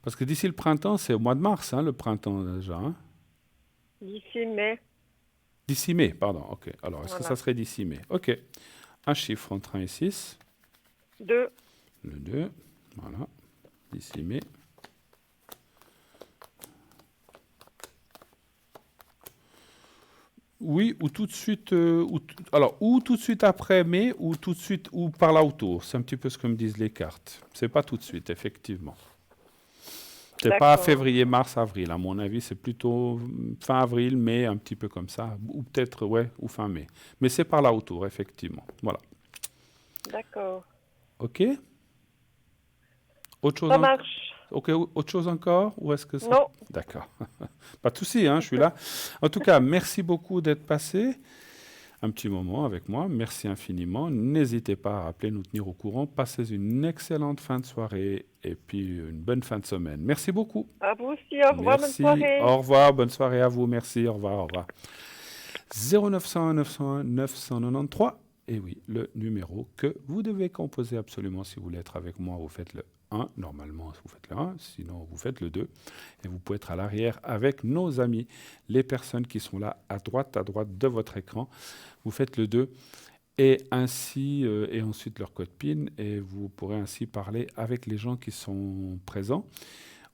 Speaker 1: parce que d'ici le printemps c'est au mois de mars, hein, le printemps déjà. Hein.
Speaker 3: D'ici mai.
Speaker 1: D'ici mai, pardon. Ok. Alors est-ce que ça
Speaker 3: Voilà.
Speaker 1: serait d'ici mai? Ok. Un chiffre entre 1 et 6.
Speaker 3: Deux.
Speaker 1: Le 2. Voilà. D'ici mai. Oui, ou tout de suite, ou tout de suite après mai, ou tout de suite, ou par là autour. C'est un petit peu ce que me disent les cartes. C'est pas tout de suite, effectivement. C'est pas
Speaker 3: D'accord.
Speaker 1: février, mars, avril. À mon avis, c'est plutôt fin avril, mai, un petit peu comme ça. Ou peut-être, ouais, ou fin mai. Mais c'est par là autour, effectivement. Voilà.
Speaker 3: D'accord.
Speaker 1: OK? Autre chose
Speaker 3: Ça marche.
Speaker 1: Ok, autre chose encore ou est-ce que ça...
Speaker 3: Non,
Speaker 1: D'accord. Pas de souci, hein, je suis là. En tout cas, merci beaucoup d'être passé un petit moment avec moi. Merci infiniment. N'hésitez pas à appeler, nous tenir au courant. Passez une excellente fin de soirée et puis une bonne fin de semaine. Merci beaucoup.
Speaker 3: à vous aussi. Au revoir, bonne
Speaker 1: Merci.
Speaker 3: soirée.
Speaker 1: Au revoir. Bonne soirée à vous. Merci. Au revoir. Au revoir. 0901 901 993. Et oui, le numéro que vous devez composer absolument si vous voulez être avec moi. Vous faites le 1. Normalement, vous faites le 1. Sinon, vous faites le 2. Et vous pouvez être à l'arrière avec nos amis, les personnes qui sont là à droite de votre écran. Vous faites le 2. Et ainsi, et ensuite leur code PIN. Et vous pourrez ainsi parler avec les gens qui sont présents.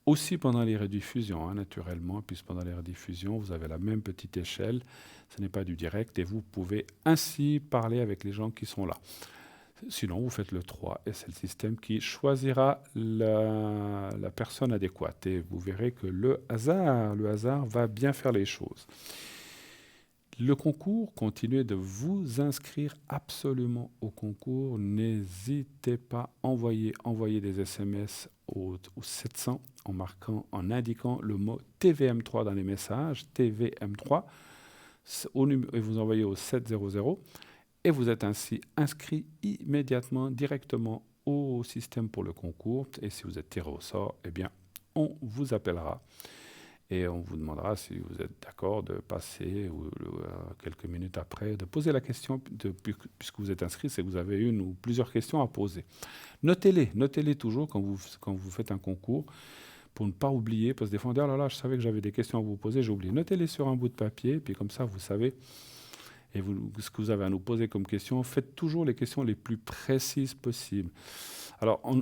Speaker 1: Aussi pendant les rediffusions, hein, naturellement, puisque pendant les rediffusions, vous avez la même petite échelle, ce n'est pas du direct, et vous pouvez ainsi parler avec les gens qui sont là. Sinon, vous faites le 3, et c'est le système qui choisira la personne adéquate. Et vous verrez que le hasard va bien faire les choses. Le concours, continuez de vous inscrire absolument au concours. N'hésitez pas, envoyez des SMS au 700 en indiquant le mot TVM3 dans les messages, TVM3, et vous envoyez au 700 et vous êtes ainsi inscrit immédiatement, directement au système pour le concours. Et si vous êtes tiré au sort, eh bien, on vous appellera. Et on vous demandera si vous êtes d'accord de passer, ou quelques minutes après, de poser la question, puisque vous êtes inscrit, c'est que vous avez une ou plusieurs questions à poser. Notez-les toujours quand vous faites un concours, pour ne pas oublier, parce que des fois on dit « Oh là là, je savais que j'avais des questions à vous poser, j'ai oublié ». Notez-les sur un bout de papier, puis comme ça vous savez, et ce que vous avez à nous poser comme question, faites toujours les questions les plus précises possibles. Alors, un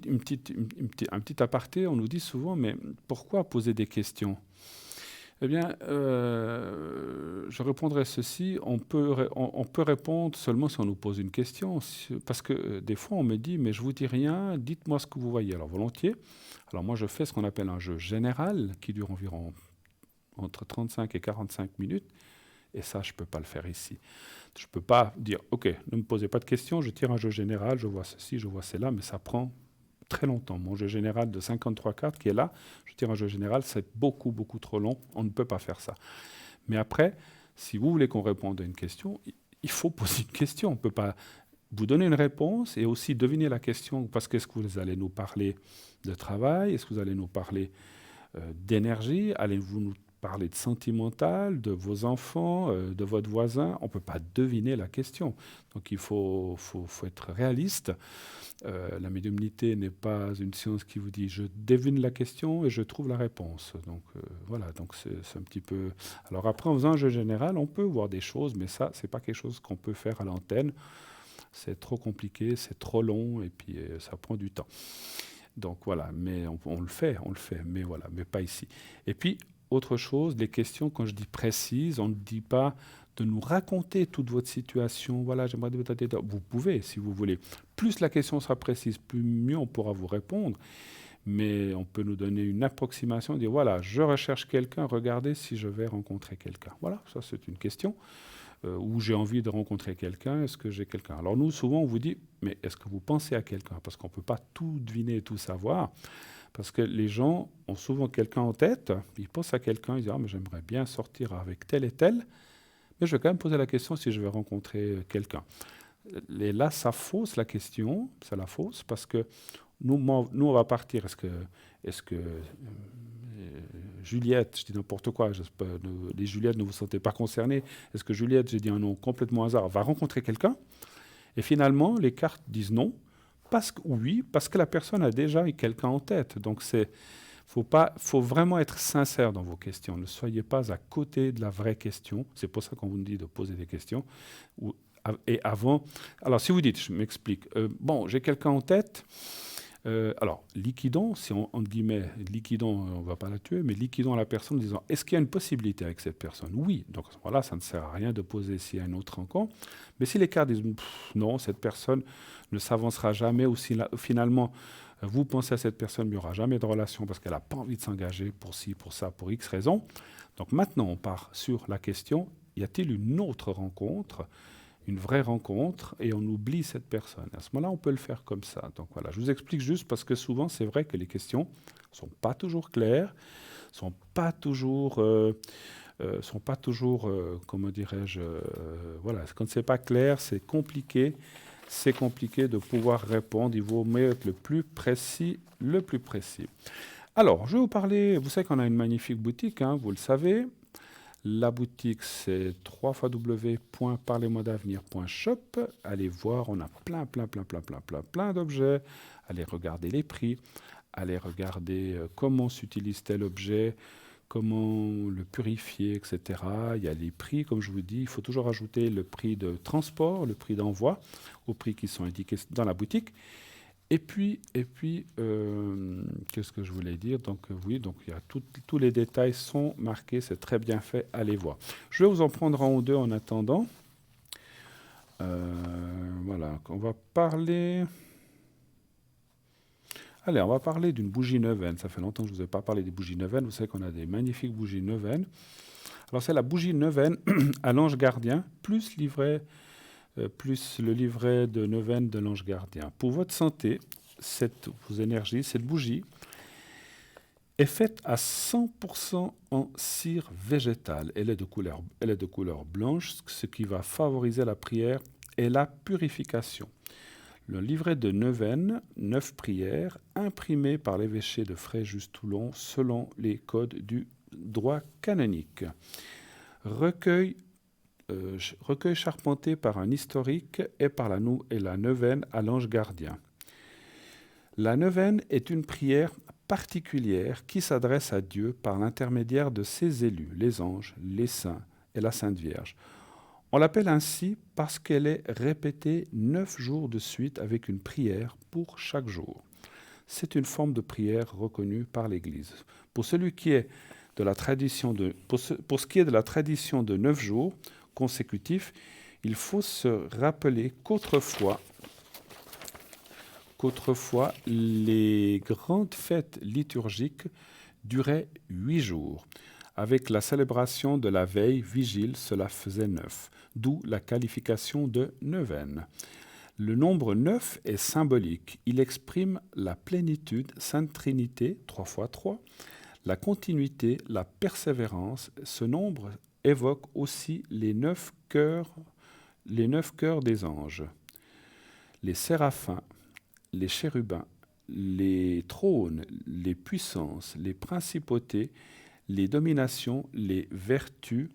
Speaker 1: petit aparté, on nous dit souvent, mais pourquoi poser des questions ? Eh bien, je répondrai ceci, on peut répondre seulement si on nous pose une question, parce que des fois on me dit, mais je vous dis rien, dites-moi ce que vous voyez. Alors volontiers, alors moi je fais ce qu'on appelle un jeu général, qui dure environ entre 35 et 45 minutes, et ça je ne peux pas le faire ici. Je ne peux pas dire, ok, ne me posez pas de questions, je tire un jeu général, je vois ceci, je vois cela, mais ça prend très longtemps. Mon jeu général de 53 cartes qui est là, je tire un jeu général, c'est beaucoup trop long, on ne peut pas faire ça. Mais après, si vous voulez qu'on réponde à une question, il faut poser une question. On ne peut pas vous donner une réponse et aussi deviner la question, parce qu'est-ce que vous allez nous parler de travail, est-ce que vous allez nous parler d'énergie, allez-vous nous parler de sentimental, de vos enfants, de votre voisin, on ne peut pas deviner la question. Donc il faut être réaliste. La médiumnité n'est pas une science qui vous dit je devine la question et je trouve la réponse. Donc voilà, donc c'est un petit peu... Alors après, en faisant un jeu général, on peut voir des choses, mais ça, c'est pas quelque chose qu'on peut faire à l'antenne. C'est trop compliqué, c'est trop long et puis ça prend du temps. Donc voilà, mais on le fait, mais voilà, mais pas ici. Et puis, autre chose, les questions, quand je dis précises, on ne dit pas de nous raconter toute votre situation. Voilà, j'aimerais... Vous pouvez, si vous voulez. Plus la question sera précise, plus mieux on pourra vous répondre. Mais on peut nous donner une approximation, dire, voilà, je recherche quelqu'un, regardez si je vais rencontrer quelqu'un. Voilà, ça c'est une question. Ou j'ai envie de rencontrer quelqu'un, est-ce que j'ai quelqu'un? Alors nous, souvent, on vous dit, mais est-ce que vous pensez à quelqu'un? Parce qu'on ne peut pas tout deviner et tout savoir. Parce que les gens ont souvent quelqu'un en tête, ils pensent à quelqu'un, ils disent « Ah, mais j'aimerais bien sortir avec tel et tel, mais je vais quand même poser la question si je vais rencontrer quelqu'un. » Et là, ça fausse la question, ça la fausse, parce que nous on va partir. Est-ce que Juliette, je dis n'importe quoi, les Juliettes ne vous sentez pas concernées, est-ce que Juliette, j'ai dit un nom complètement hasard, va rencontrer quelqu'un? Et finalement, les cartes disent non. Parce que la personne a déjà quelqu'un en tête. Donc, faut vraiment être sincère dans vos questions. Ne soyez pas à côté de la vraie question. C'est pour ça qu'on vous dit de poser des questions. Et avant... Alors, si vous dites, je m'explique, bon, j'ai quelqu'un en tête... alors, liquidons, si entre guillemets, liquidons, on ne va pas la tuer, mais liquidons la personne en disant, est-ce qu'il y a une possibilité avec cette personne? Oui. Donc, à ce moment-là, ça ne sert à rien de poser s'il y a une autre rencontre. Mais si les cartes disent, non, cette personne ne s'avancera jamais, ou si finalement, vous pensez à cette personne, mais il n'y aura jamais de relation parce qu'elle n'a pas envie de s'engager pour ci, pour ça, pour X raisons. Donc maintenant, on part sur la question, y a-t-il une autre rencontre? une vraie rencontre et on oublie cette personne. À ce moment-là, on peut le faire comme ça. Donc voilà, je vous explique juste parce que souvent, c'est vrai que les questions ne sont pas toujours claires, sont pas toujours, comment dirais-je, voilà, quand c'est pas clair, c'est compliqué. C'est compliqué de pouvoir répondre. Il vaut mieux être le plus précis, le plus précis. Alors, je vais vous parler. Vous savez qu'on a une magnifique boutique, hein, vous le savez. La boutique, c'est www.parlez-moi-d'avenir.shop. Allez voir, on a plein d'objets. Allez regarder les prix. Allez regarder comment s'utilise tel objet, comment le purifier, etc. Il y a les prix, comme je vous dis. Il faut toujours ajouter le prix de transport, le prix d'envoi, aux prix qui sont indiqués dans la boutique. Et puis, qu'est-ce que je voulais dire? Donc, oui, donc il y a tous les détails sont marqués, c'est très bien fait, allez voir. Je vais vous en prendre un ou deux en attendant. Voilà, on va parler... Allez, on va parler d'une bougie neuvaine. Ça fait longtemps que je ne vous ai pas parlé des bougies neuvaines. Vous savez qu'on a des magnifiques bougies neuvaines. Alors, c'est la bougie neuvaine à l'ange gardien, plus le livret de neuvaine de l'ange gardien. Pour votre santé, vos énergies, cette bougie est faite à 100% en cire végétale. Elle est de couleur blanche, ce qui va favoriser la prière et la purification. Le livret de neuvaine, 9 prières, imprimé par l'évêché de Fréjus-Toulon selon les codes du droit canonique. Recueil charpenté par un historique et par la neuvaine à l'ange gardien. La neuvaine est une prière particulière qui s'adresse à Dieu par l'intermédiaire de ses élus, les anges, les saints et la Sainte Vierge. On l'appelle ainsi parce qu'elle est répétée 9 jours de suite avec une prière pour chaque jour. C'est une forme de prière reconnue par l'Église. Pour ce qui est de la tradition de 9 jours consécutifs, il faut se rappeler qu'autrefois, les grandes fêtes liturgiques duraient 8 jours. Avec la célébration de la veille, vigile, cela faisait 9, d'où la qualification de neuvaine. Le nombre 9 est symbolique. Il exprime la plénitude, Sainte Trinité, 3 fois 3, la continuité, la persévérance. Ce nombre évoque aussi les 9 cœurs des anges, les séraphins, les chérubins, les trônes, les puissances, les principautés, les dominations, les vertus,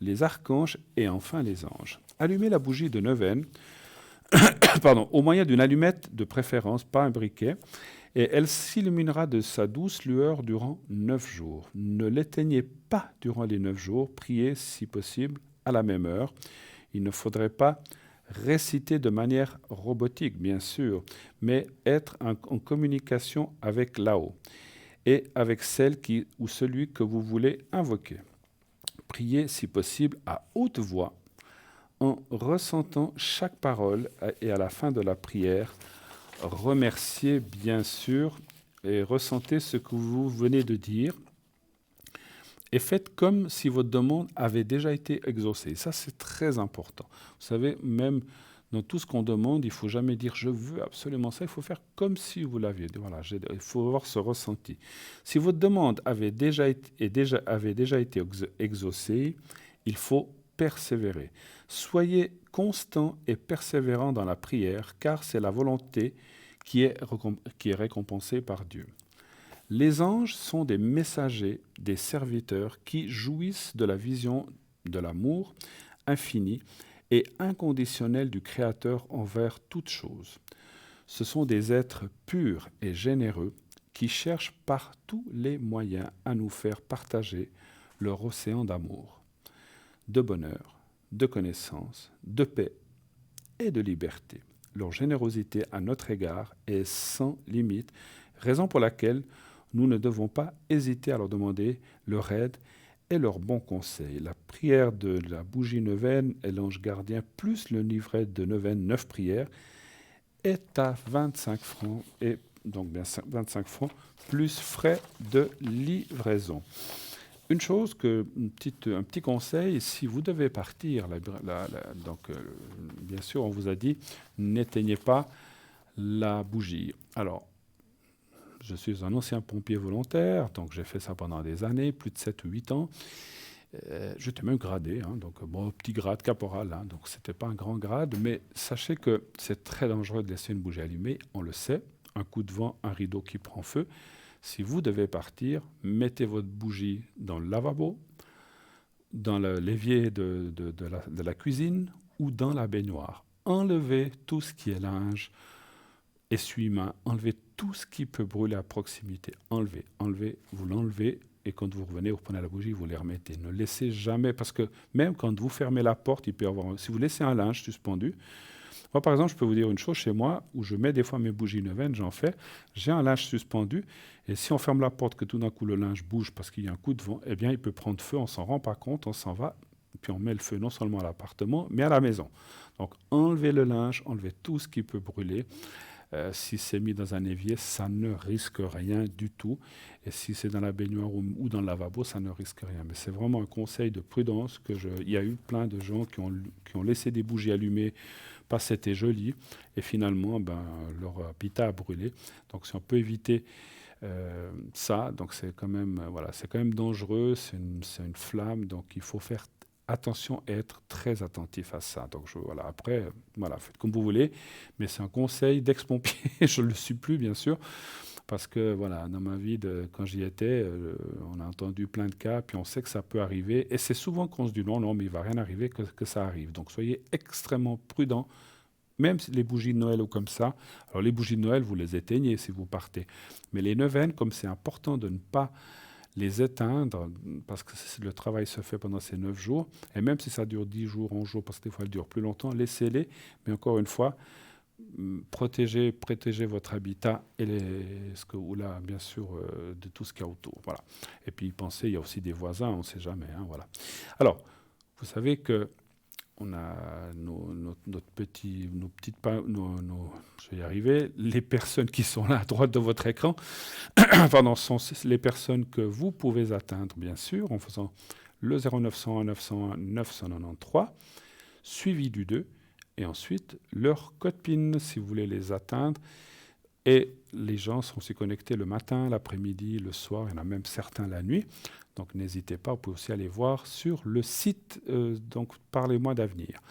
Speaker 1: les archanges et enfin les anges. Allumez la bougie de neuvaine au moyen d'une allumette de préférence, pas un briquet, et elle s'illuminera de sa douce lueur durant 9 jours. Ne l'éteignez pas durant les 9 jours, priez si possible à la même heure. Il ne faudrait pas réciter de manière robotique, bien sûr, mais être en communication avec là-haut et avec celle ou celui que vous voulez invoquer. Priez si possible à haute voix en ressentant chaque parole et à la fin de la prière, remerciez bien sûr et ressentez ce que vous venez de dire et faites comme si votre demande avait déjà été exaucée. Ça, c'est très important. Vous savez, même dans tout ce qu'on demande, il ne faut jamais dire « je veux absolument ça », il faut faire comme si vous l'aviez. Voilà, il faut avoir ce ressenti. Si votre demande avait déjà été exaucée, il faut persévérer. Soyez constant et persévérant dans la prière, car c'est la volonté qui est récompensée par Dieu. Les anges sont des messagers, des serviteurs qui jouissent de la vision de l'amour infini et inconditionnel du Créateur envers toute chose. Ce sont des êtres purs et généreux qui cherchent par tous les moyens à nous faire partager leur océan d'amour, de bonheur, de connaissance, de paix et de liberté. Leur générosité à notre égard est sans limite, raison pour laquelle nous ne devons pas hésiter à leur demander leur aide et leur bon conseil. La prière de la bougie neuvaine et l'ange gardien, plus le livret de neuvaine 9 prières, est à 25 francs, et donc bien 25 francs, plus frais de livraison. Une chose, un petit conseil, si vous devez partir, bien sûr, on vous a dit, n'éteignez pas la bougie. Alors, je suis un ancien pompier volontaire, donc j'ai fait ça pendant des années, plus de 7 ou 8 ans. J'étais même gradé, hein, donc bon, petit grade caporal, hein, donc c'était pas un grand grade, mais sachez que c'est très dangereux de laisser une bougie allumée, on le sait. Un coup de vent, un rideau qui prend feu. Si vous devez partir, mettez votre bougie dans le lavabo, dans l'évier de la cuisine ou dans la baignoire. Enlevez tout ce qui est linge, essuie-main, enlevez tout ce qui peut brûler à proximité. Enlevez, vous l'enlevez et quand vous revenez, vous prenez la bougie, vous les remettez. Ne laissez jamais, parce que même quand vous fermez la porte, il peut y avoir... Si vous laissez un linge suspendu, moi par exemple, je peux vous dire une chose chez moi, où je mets des fois mes bougies neuvaines, j'en fais, j'ai un linge suspendu, et si on ferme la porte, que tout d'un coup le linge bouge parce qu'il y a un coup de vent, eh bien il peut prendre feu, on s'en rend pas compte, on s'en va, puis on met le feu non seulement à l'appartement, mais à la maison. Donc enlevez le linge, enlevez tout ce qui peut brûler. Si c'est mis dans un évier, ça ne risque rien du tout. Et si c'est dans la baignoire ou dans le lavabo, ça ne risque rien. Mais c'est vraiment un conseil de prudence. Il y a eu plein de gens qui ont laissé des bougies allumées parce que c'était joli. Et finalement, leur habitat a brûlé. Donc si on peut éviter ça, donc c'est quand même, c'est quand même dangereux. C'est une flamme, donc il faut faire attention et être très attentif à ça. Donc après, faites comme vous voulez, mais c'est un conseil d'ex-pompier. Je ne le suis plus, bien sûr, parce que dans ma vie, quand j'y étais, on a entendu plein de cas, puis on sait que ça peut arriver, et c'est souvent qu'on se dit non, mais il ne va rien arriver, que ça arrive. Donc soyez extrêmement prudents, même si les bougies de Noël ou comme ça. Alors les bougies de Noël, vous les éteignez si vous partez, mais les neuvaines, comme c'est important de ne pas les éteindre, parce que le travail se fait pendant ces 9 jours, et même si ça dure 10 jours, 11 jours, parce que des fois elles durent plus longtemps, laissez-les, mais encore une fois, protégez votre habitat et bien sûr, de tout ce qu'il y a autour. Voilà. Et puis pensez, il y a aussi des voisins, on ne sait jamais. Hein, voilà. Alors, vous savez que on a je vais y arriver, les personnes qui sont là à droite de votre écran, pardon, sont les personnes que vous pouvez atteindre, bien sûr, en faisant le 0901 901 993, suivi du 2, et ensuite leur code PIN, si vous voulez les atteindre. Et les gens sont aussi connectés le matin, l'après-midi, le soir, il y en a même certains la nuit. Donc n'hésitez pas, vous pouvez aussi aller voir sur le site, donc Parlez-moi d'avenir.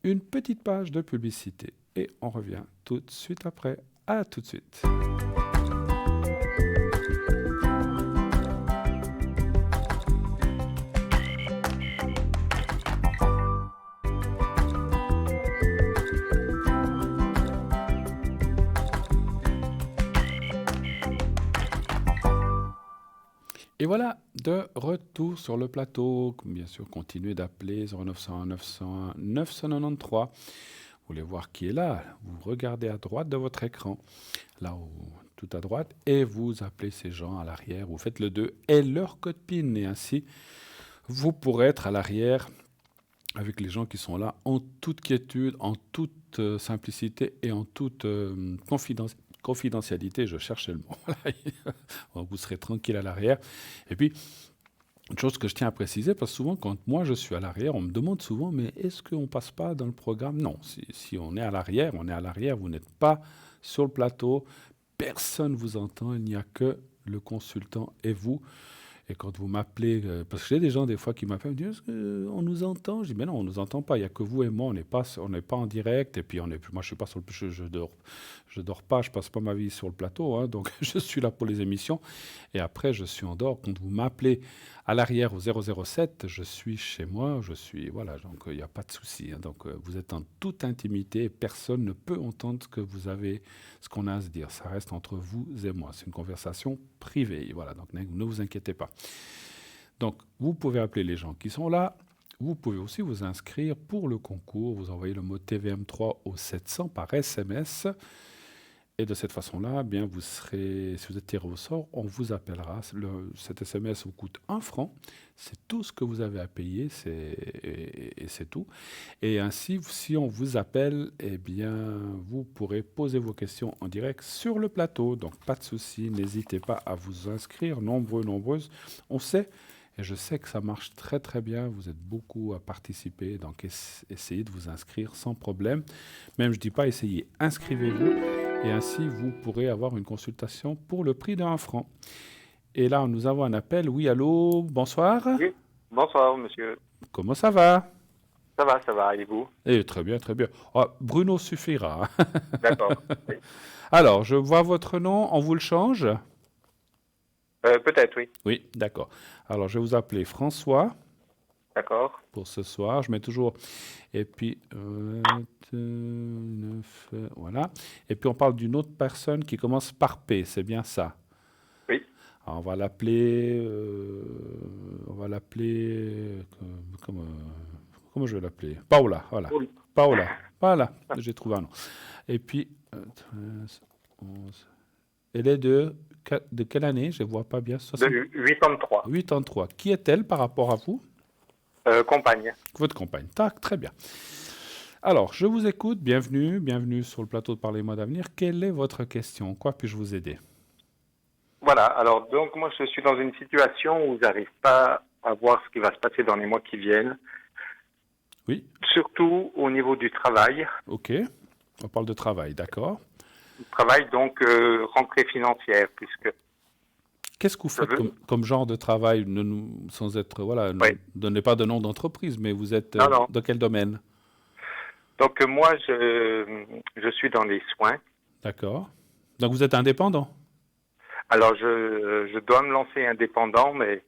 Speaker 1: Une petite page de publicité et on revient tout de suite après. À tout de suite. Et voilà, de retour sur le plateau. Bien sûr, continuez d'appeler 0901 901 993. Vous voulez voir qui est là, vous regardez à droite de votre écran, tout à droite, et vous appelez ces gens à l'arrière, vous faites le 2 et leur code PIN. Et ainsi, vous pourrez être à l'arrière avec les gens qui sont là en toute quiétude, en toute simplicité et en toute confidentialité, je cherchais le mot. Vous serez tranquille à l'arrière. Et puis, une chose que je tiens à préciser, parce que souvent, quand moi je suis à l'arrière, on me demande souvent, mais est-ce qu'on ne passe pas dans le programme? Non, si on est à l'arrière, on est à l'arrière, vous n'êtes pas sur le plateau, personne ne vous entend, il n'y a que le consultant et vous. Et quand vous m'appelez, parce que j'ai des gens des fois qui m'appellent, me disent, est-ce qu'on nous entend? Je dis, mais non, on ne nous entend pas, il n'y a que vous et moi, on n'est pas en direct, et puis moi je ne suis pas sur le je dors pas, je passe pas ma vie sur le plateau, hein, donc je suis là pour les émissions, et après je suis en dehors. Quand vous m'appelez à l'arrière au 007, je suis chez moi, donc il n'y a pas de souci, hein, donc vous êtes en toute intimité, et personne ne peut entendre ce qu'on a à se dire, ça reste entre vous et moi, c'est une conversation privée, voilà, donc ne vous inquiétez pas. Donc, vous pouvez appeler les gens qui sont là. Vous pouvez aussi vous inscrire pour le concours. Vous envoyez le mot TVM3 au 700 par SMS. Et de cette façon-là, bien, si vous êtes tiré au sort, on vous appellera. Cet SMS vous coûte 1 franc. C'est tout ce que vous avez à payer, et c'est tout. Et ainsi, si on vous appelle, eh bien, vous pourrez poser vos questions en direct sur le plateau. Donc, pas de souci, n'hésitez pas à vous inscrire, nombreuses. On sait, Et je sais que ça marche très très bien. Vous êtes beaucoup à participer, donc essayez de vous inscrire sans problème. Même je ne dis pas essayez, inscrivez-vous et ainsi vous pourrez avoir une consultation pour le prix d'1 franc. Et là, nous avons un appel. Oui, allô, bonsoir.
Speaker 4: Oui, bonsoir monsieur.
Speaker 1: Comment ça va?
Speaker 4: Ça va, et vous?
Speaker 1: Eh, très bien, très bien. Ah, Bruno suffira.
Speaker 4: D'accord. Oui.
Speaker 1: Alors, je vois votre nom, on vous le change?
Speaker 4: Peut-être, oui.
Speaker 1: Oui, d'accord. Alors, je vais vous appeler François
Speaker 4: D'accord.
Speaker 1: pour ce soir. Je mets toujours. Et puis, 9, voilà. Et puis, on parle d'une autre personne qui commence par P, c'est bien ça?
Speaker 4: Oui.
Speaker 1: Alors, on va l'appeler. Comment je vais l'appeler? Paola, voilà.
Speaker 4: Oui.
Speaker 1: Paola, voilà, j'ai trouvé un nom. Et puis, 13, 11. Elle est de quelle année? Je ne vois pas bien.
Speaker 4: De 83.
Speaker 1: 83. Qui est-elle par rapport à vous?
Speaker 4: Compagne.
Speaker 1: Votre compagne. Tac, très bien. Alors, je vous écoute. Bienvenue, bienvenue sur le plateau de Parlez-moi d'avenir. Quelle est votre question? Quoi puis-je vous aider?
Speaker 4: Voilà, alors donc moi je suis dans une situation où j'arrive pas à voir ce qui va se passer dans les mois qui viennent,
Speaker 1: Oui,
Speaker 4: surtout au niveau du travail.
Speaker 1: ok. On parle de travail, d'accord.
Speaker 4: Travail donc rentrée financière, puisque
Speaker 1: Qu'est-ce que vous
Speaker 4: je
Speaker 1: faites
Speaker 4: veux...
Speaker 1: comme genre de travail, sans être, voilà, ne
Speaker 4: Oui.
Speaker 1: donnez pas de nom d'entreprise, mais vous êtes
Speaker 4: Non, non.
Speaker 1: dans quel domaine?
Speaker 4: Donc moi je suis dans les soins.
Speaker 1: D'accord. Donc vous êtes indépendant?
Speaker 4: Alors je dois me lancer indépendant, mais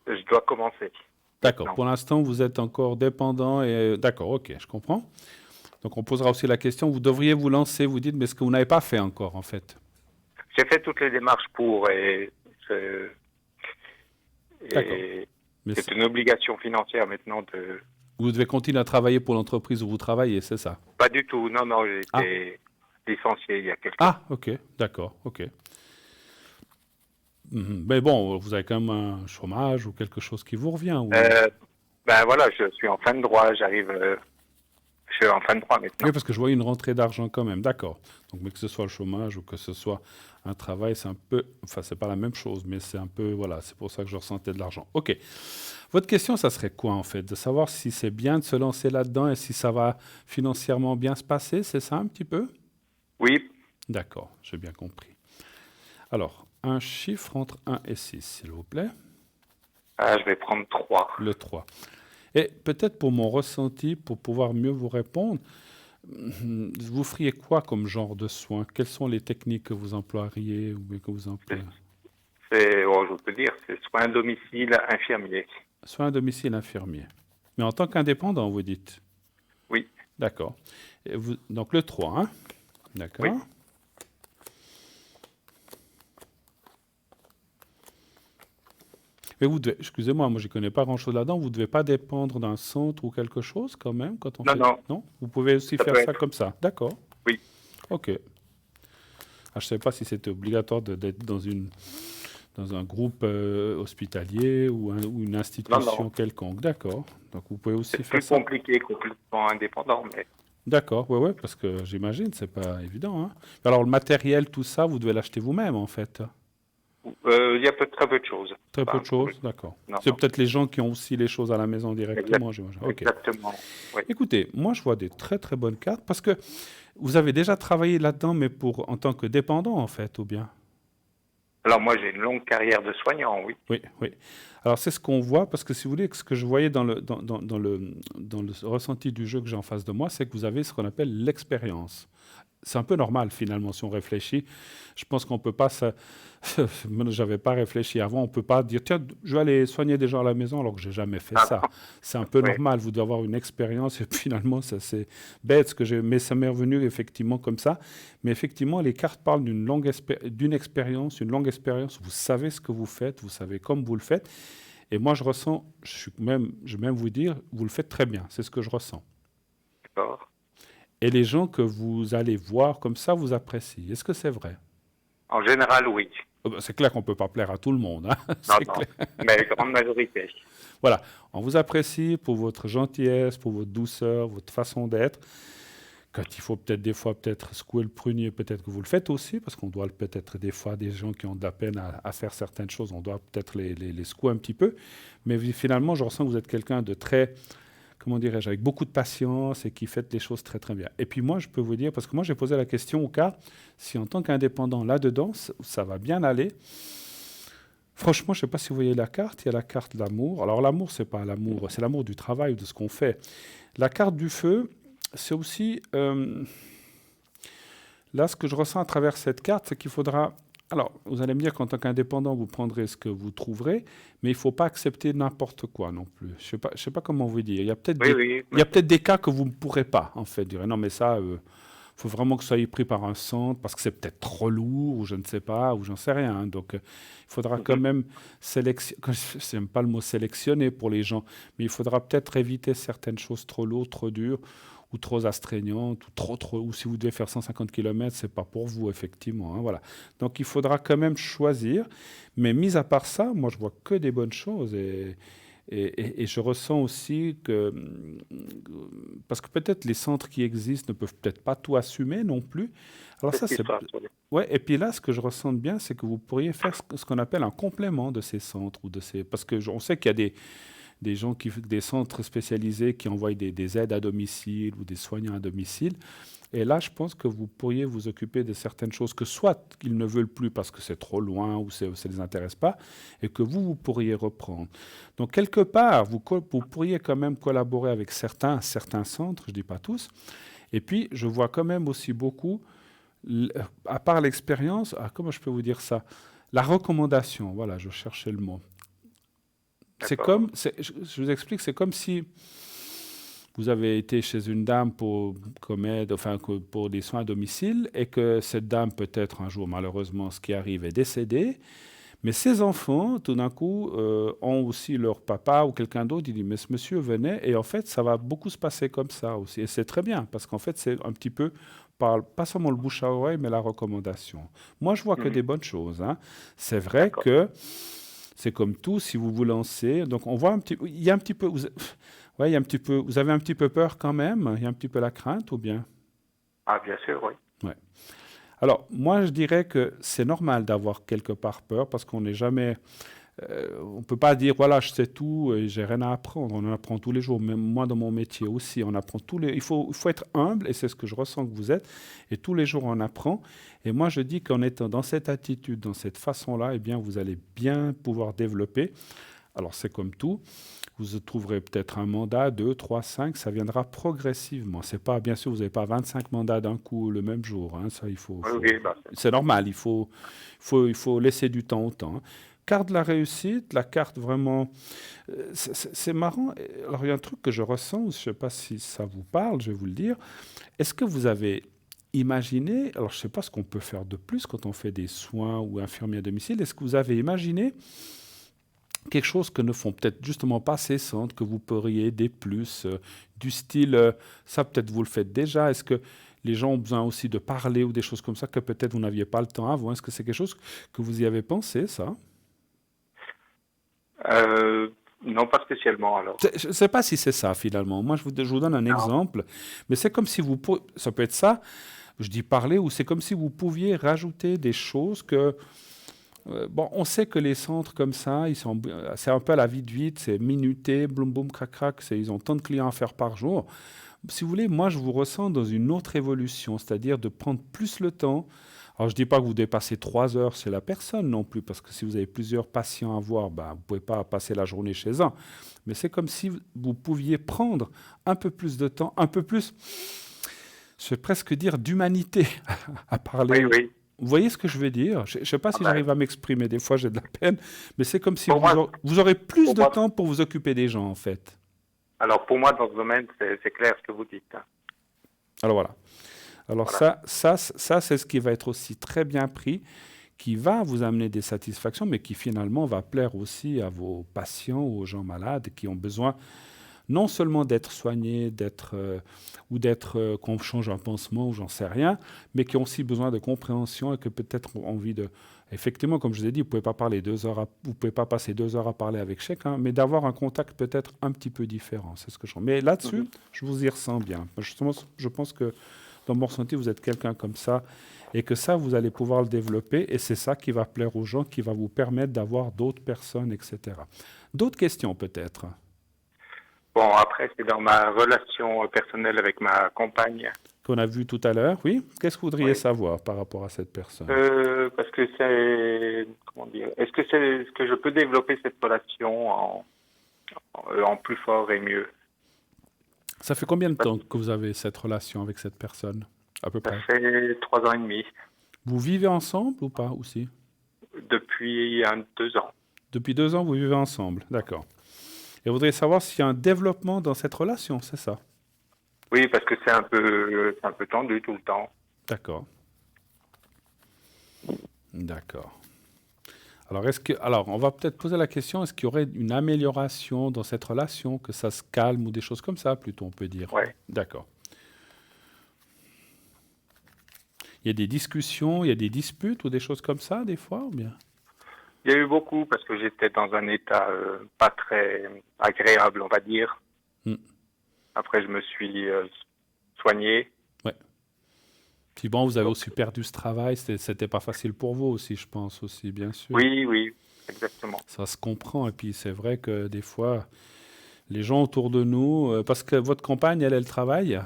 Speaker 4: je dois commencer.
Speaker 1: D'accord.
Speaker 4: Non.
Speaker 1: Pour l'instant, vous êtes encore dépendant et d'accord, ok, je comprends. Donc on posera aussi la question, vous devriez vous lancer, vous dites, mais ce que vous n'avez pas fait encore en fait.
Speaker 4: J'ai fait toutes les démarches pour et
Speaker 1: D'accord. Mais
Speaker 4: c'est une obligation financière maintenant de...
Speaker 1: vous devez continuer à travailler pour l'entreprise où vous travaillez, c'est ça?
Speaker 4: Pas du tout, non, j'ai été licencié il y a quelques temps.
Speaker 1: Ah, ok, d'accord, ok. Mais bon, vous avez quand même un chômage ou quelque chose qui vous revient.
Speaker 4: Ben voilà, je suis en fin de droit, je suis en fin de droit maintenant.
Speaker 1: Oui, parce que je vois une rentrée d'argent quand même, d'accord. Donc, mais que ce soit le chômage ou que ce soit un travail, c'est un peu, enfin, c'est pas la même chose, mais c'est un peu, voilà, c'est pour ça que je ressentais de l'argent. Ok. Votre question, ça serait quoi en fait? De savoir si c'est bien de se lancer là-dedans et si ça va financièrement bien se passer, c'est ça un petit peu?
Speaker 4: Oui,
Speaker 1: D'accord, j'ai bien compris. Alors, un chiffre entre 1 et 6, s'il vous plaît.
Speaker 4: je vais prendre 3.
Speaker 1: Le 3. Et peut-être pour mon ressenti, pour pouvoir mieux vous répondre, vous feriez quoi comme genre de soins? Quelles sont les techniques que vous emploieriez ou bien que vous employez?
Speaker 4: Je peux dire, c'est soins à domicile infirmier.
Speaker 1: Soins à domicile infirmier. Mais en tant qu'indépendant, vous dites?
Speaker 4: Oui.
Speaker 1: D'accord. Donc le 3, hein? D'accord.
Speaker 4: Oui.
Speaker 1: Mais vous devez, excusez-moi, moi je ne connais pas grand-chose là-dedans, vous ne devez pas dépendre d'un centre ou quelque chose quand même quand on
Speaker 4: Non,
Speaker 1: fait...
Speaker 4: non.
Speaker 1: Non? Vous pouvez aussi
Speaker 4: Ça
Speaker 1: faire
Speaker 4: peut
Speaker 1: ça
Speaker 4: être.
Speaker 1: comme ça. D'accord.
Speaker 4: Oui.
Speaker 1: Ok. Ah, je ne savais pas si c'était obligatoire d'être dans un groupe hospitalier ou une institution
Speaker 4: Non.
Speaker 1: quelconque. D'accord. Donc vous pouvez aussi
Speaker 4: C'est
Speaker 1: faire
Speaker 4: plus
Speaker 1: ça.
Speaker 4: compliqué, complètement indépendant, mais
Speaker 1: D'accord, ouais, parce que j'imagine, c'est pas évident, hein. Alors le matériel, tout ça, vous devez l'acheter vous-même en fait.
Speaker 4: il y a très peu de choses.
Speaker 1: Très peu
Speaker 4: Enfin,
Speaker 1: de choses, d'accord.
Speaker 4: Non,
Speaker 1: C'est
Speaker 4: non.
Speaker 1: peut-être les gens qui ont aussi les choses à la maison directement, j'imagine. Ok.
Speaker 4: Exactement. Oui.
Speaker 1: Écoutez, moi je vois des très très bonnes cartes parce que vous avez déjà travaillé là-dedans, mais en tant que dépendant en fait, ou bien?
Speaker 4: Alors moi j'ai une longue carrière de soignant, oui.
Speaker 1: Oui, oui. Alors c'est ce qu'on voit, parce que si vous voulez, ce que je voyais dans le ressenti du jeu que j'ai en face de moi, c'est que vous avez ce qu'on appelle l'expérience. C'est un peu normal finalement si on réfléchit. Je pense qu'on ne peut pas, j'avais pas réfléchi avant, on ne peut pas dire tiens, je vais aller soigner des gens à la maison alors que j'ai jamais fait ça. C'est un peu
Speaker 4: Oui.
Speaker 1: normal, vous devez avoir une expérience et finalement ça c'est bête, mais ça m'est revenu effectivement comme ça. Mais effectivement, les cartes parlent d'une expérience, une longue expérience. Vous savez ce que vous faites, vous savez comme vous le faites. Et moi je ressens, je vais même vous dire, vous le faites très bien, c'est ce que je ressens.
Speaker 4: D'accord.
Speaker 1: Et les gens que vous allez voir comme ça vous apprécient. Est-ce que c'est vrai?
Speaker 4: En général, oui.
Speaker 1: C'est clair qu'on ne peut pas plaire à tout le monde. Hein.
Speaker 4: Non,
Speaker 1: C'est
Speaker 4: non.
Speaker 1: clair.
Speaker 4: Mais la grande majorité.
Speaker 1: Voilà, on vous apprécie pour votre gentillesse, pour votre douceur, votre façon d'être. Quand il faut peut-être des fois peut-être secouer le prunier, peut-être que vous le faites aussi, parce qu'on doit peut-être des fois des gens qui ont de la peine à faire certaines choses, on doit peut-être les secouer un petit peu. Mais finalement, je ressens que vous êtes quelqu'un de très, comment dirais-je, avec beaucoup de patience et qui fait les choses très très bien. Et puis moi, je peux vous dire, parce que moi j'ai posé la question au cas, si en tant qu'indépendant là-dedans, ça va bien aller. Franchement, je ne sais pas si vous voyez la carte, il y a la carte de l'amour. Alors l'amour, c'est pas l'amour, c'est l'amour du travail ou de ce qu'on fait. La carte du feu, c'est aussi, là, ce que je ressens à travers cette carte, c'est qu'il faudra... Alors, vous allez me dire qu'en tant qu'indépendant, vous prendrez ce que vous trouverez, mais il ne faut pas accepter n'importe quoi non plus. Je ne sais pas comment vous dire. Il y a peut-être il y a peut-être des cas que vous ne pourrez pas, en fait. Dire, non, mais ça, faut vraiment que ça soyez pris par un centre parce que c'est peut-être trop lourd ou je ne sais pas ou j'en sais rien, hein. Donc, il faudra quand même sélectionner. Je n'aime pas le mot sélectionner pour les gens, mais il faudra peut-être éviter certaines choses trop lourdes, trop dures ou trop astreignantes ou si vous devez faire 150 km, c'est pas pour vous effectivement, hein, voilà. Donc, il faudra quand même choisir. Mais mis à part ça, moi, je vois que des bonnes choses et je ressens aussi que, parce que peut-être les centres qui existent ne peuvent peut-être pas tout assumer non plus. Alors ça, c'est... Ouais, et puis là, ce que je ressens bien, c'est que vous pourriez faire ce qu'on appelle un complément de ces centres, ou de ces... parce que on sait qu'il y a des gens des centres spécialisés qui envoient des aides à domicile ou des soignants à domicile. Et là, je pense que vous pourriez vous occuper de certaines choses que soit ils ne veulent plus parce que c'est trop loin ou ça ne les intéresse pas, et que vous pourriez reprendre. Donc, quelque part, vous pourriez quand même collaborer avec certains centres, je ne dis pas tous. Et puis, je vois quand même aussi beaucoup, à part l'expérience, comment je peux vous dire ça? La recommandation, voilà, je cherchais le mot. C'est comme, je vous explique, c'est comme si vous avez été chez une dame pour des soins à domicile et que cette dame, peut-être un jour, malheureusement, ce qui arrive, est décédée. Mais ses enfants, tout d'un coup, ont aussi leur papa ou quelqu'un d'autre. Il dit, mais ce monsieur venait. Et en fait, ça va beaucoup se passer comme ça aussi. Et c'est très bien, parce qu'en fait, c'est un petit peu, pas seulement le bouche à oreille, mais la recommandation. Moi, je vois que des bonnes choses, hein. C'est vrai que c'est comme tout, si vous vous lancez. Donc, on voit il y a un petit peu... Ouais, il y a un petit peu, vous avez un petit peu peur quand même? Il y a un petit peu la crainte ou bien?
Speaker 4: Ah, bien sûr, oui.
Speaker 1: Ouais. Alors, moi, je dirais que c'est normal d'avoir quelque part peur parce qu'on n'est jamais... on ne peut pas dire, voilà, je sais tout et j'ai rien à apprendre. On en apprend tous les jours. Même moi, dans mon métier aussi, on apprend il faut être humble et c'est ce que je ressens que vous êtes. Et tous les jours, on apprend. Et moi, je dis qu'en étant dans cette attitude, dans cette façon-là, eh bien, vous allez bien pouvoir développer. Alors, c'est comme tout. Vous trouverez peut-être un mandat, 2, 3, 5, ça viendra progressivement. C'est pas, bien sûr, vous n'avez pas 25 mandats d'un coup le même jour, hein. Ça, c'est normal, il faut laisser du temps au temps, hein. Carte de la réussite, la carte vraiment... c'est marrant. Alors, il y a un truc que je ressens, je ne sais pas si ça vous parle, je vais vous le dire. Est-ce que vous avez imaginé, alors je ne sais pas ce qu'on peut faire de plus quand on fait des soins ou infirmiers à domicile, est-ce que vous avez imaginé quelque chose que ne font peut-être justement pas ces centres, que vous pourriez aider plus, du style, ça peut-être vous le faites déjà, est-ce que les gens ont besoin aussi de parler ou des choses comme ça que peut-être vous n'aviez pas le temps avant? Est-ce que c'est quelque chose que vous y avez pensé, ça?
Speaker 4: Non, pas spécialement alors.
Speaker 1: Je ne sais pas si c'est ça finalement. Moi, je vous donne un exemple, mais c'est comme si ça peut être ça, je dis parler, ou c'est comme si vous pouviez rajouter des choses que... bon, on sait que les centres comme ça, c'est un peu à la vite, c'est minuté, bloum boum, crac crac, ils ont tant de clients à faire par jour. Si vous voulez, moi je vous ressens dans une autre évolution, c'est-à-dire de prendre plus le temps. Alors je ne dis pas que vous dépassez 3 heures chez la personne non plus, parce que si vous avez plusieurs patients à voir, ben, vous ne pouvez pas passer la journée chez un. Mais c'est comme si vous pouviez prendre un peu plus de temps, un peu plus, je vais presque dire, d'humanité à parler.
Speaker 4: Oui.
Speaker 1: Vous voyez ce que je veux dire? Je ne sais pas si j'arrive à m'exprimer. Des fois, j'ai de la peine. Mais c'est comme si vous aurez plus de temps pour vous occuper des gens, en fait.
Speaker 4: Alors, pour moi, dans ce domaine, c'est clair ce que vous dites, hein.
Speaker 1: Alors, voilà. Alors, voilà. Ça c'est ce qui va être aussi très bien pris, qui va vous amener des satisfactions, mais qui, finalement, va plaire aussi à vos patients, aux gens malades qui ont besoin non seulement d'être soignés, qu'on change un pansement ou j'en sais rien, mais qui ont aussi besoin de compréhension et que peut-être ont envie de... Effectivement, comme je vous ai dit, vous pouvez pas passer 2 heures à parler avec chacun, mais d'avoir un contact peut-être un petit peu différent. C'est ce que je ressens. Mais là-dessus, je vous y ressens bien. Justement, je pense que dans mon ressenti, vous êtes quelqu'un comme ça et que ça, vous allez pouvoir le développer et c'est ça qui va plaire aux gens, qui va vous permettre d'avoir d'autres personnes, etc. D'autres questions peut-être?
Speaker 4: Bon, après, c'est dans ma relation personnelle avec ma compagne.
Speaker 1: Qu'on a vu tout à l'heure, oui. Qu'est-ce que vous voudriez
Speaker 4: Oui.
Speaker 1: savoir par rapport à cette personne?
Speaker 4: Parce que c'est, comment dire, est-ce que je peux développer cette relation en plus fort et mieux?
Speaker 1: Ça fait combien de temps que vous avez cette relation avec cette personne, à peu
Speaker 4: Ça
Speaker 1: près?
Speaker 4: fait 3 ans et demi,
Speaker 1: Vous vivez ensemble ou pas aussi?
Speaker 4: depuis 2 ans.
Speaker 1: Depuis 2 ans, vous vivez ensemble, d'accord. Et vous voudriez savoir s'il y a un développement dans cette relation, c'est ça?
Speaker 4: Oui, parce que c'est un peu tendu tout le temps.
Speaker 1: D'accord. D'accord. Alors, on va peut-être poser la question, est-ce qu'il y aurait une amélioration dans cette relation, que ça se calme ou des choses comme ça, plutôt, on peut dire.
Speaker 4: Ouais.
Speaker 1: D'accord. Il y a des discussions, il y a des disputes ou des choses comme ça, des fois, ou bien?
Speaker 4: Il y a eu beaucoup parce que j'étais dans un état pas très agréable, on va dire.
Speaker 1: Hmm.
Speaker 4: Après, je me suis soigné.
Speaker 1: Ouais. Puis bon, vous avez aussi perdu ce travail, c'était pas facile pour vous aussi, je pense aussi, bien sûr.
Speaker 4: Oui, exactement.
Speaker 1: Ça se comprend. Et puis c'est vrai que des fois, les gens autour de nous, parce que votre compagne, elle travaille.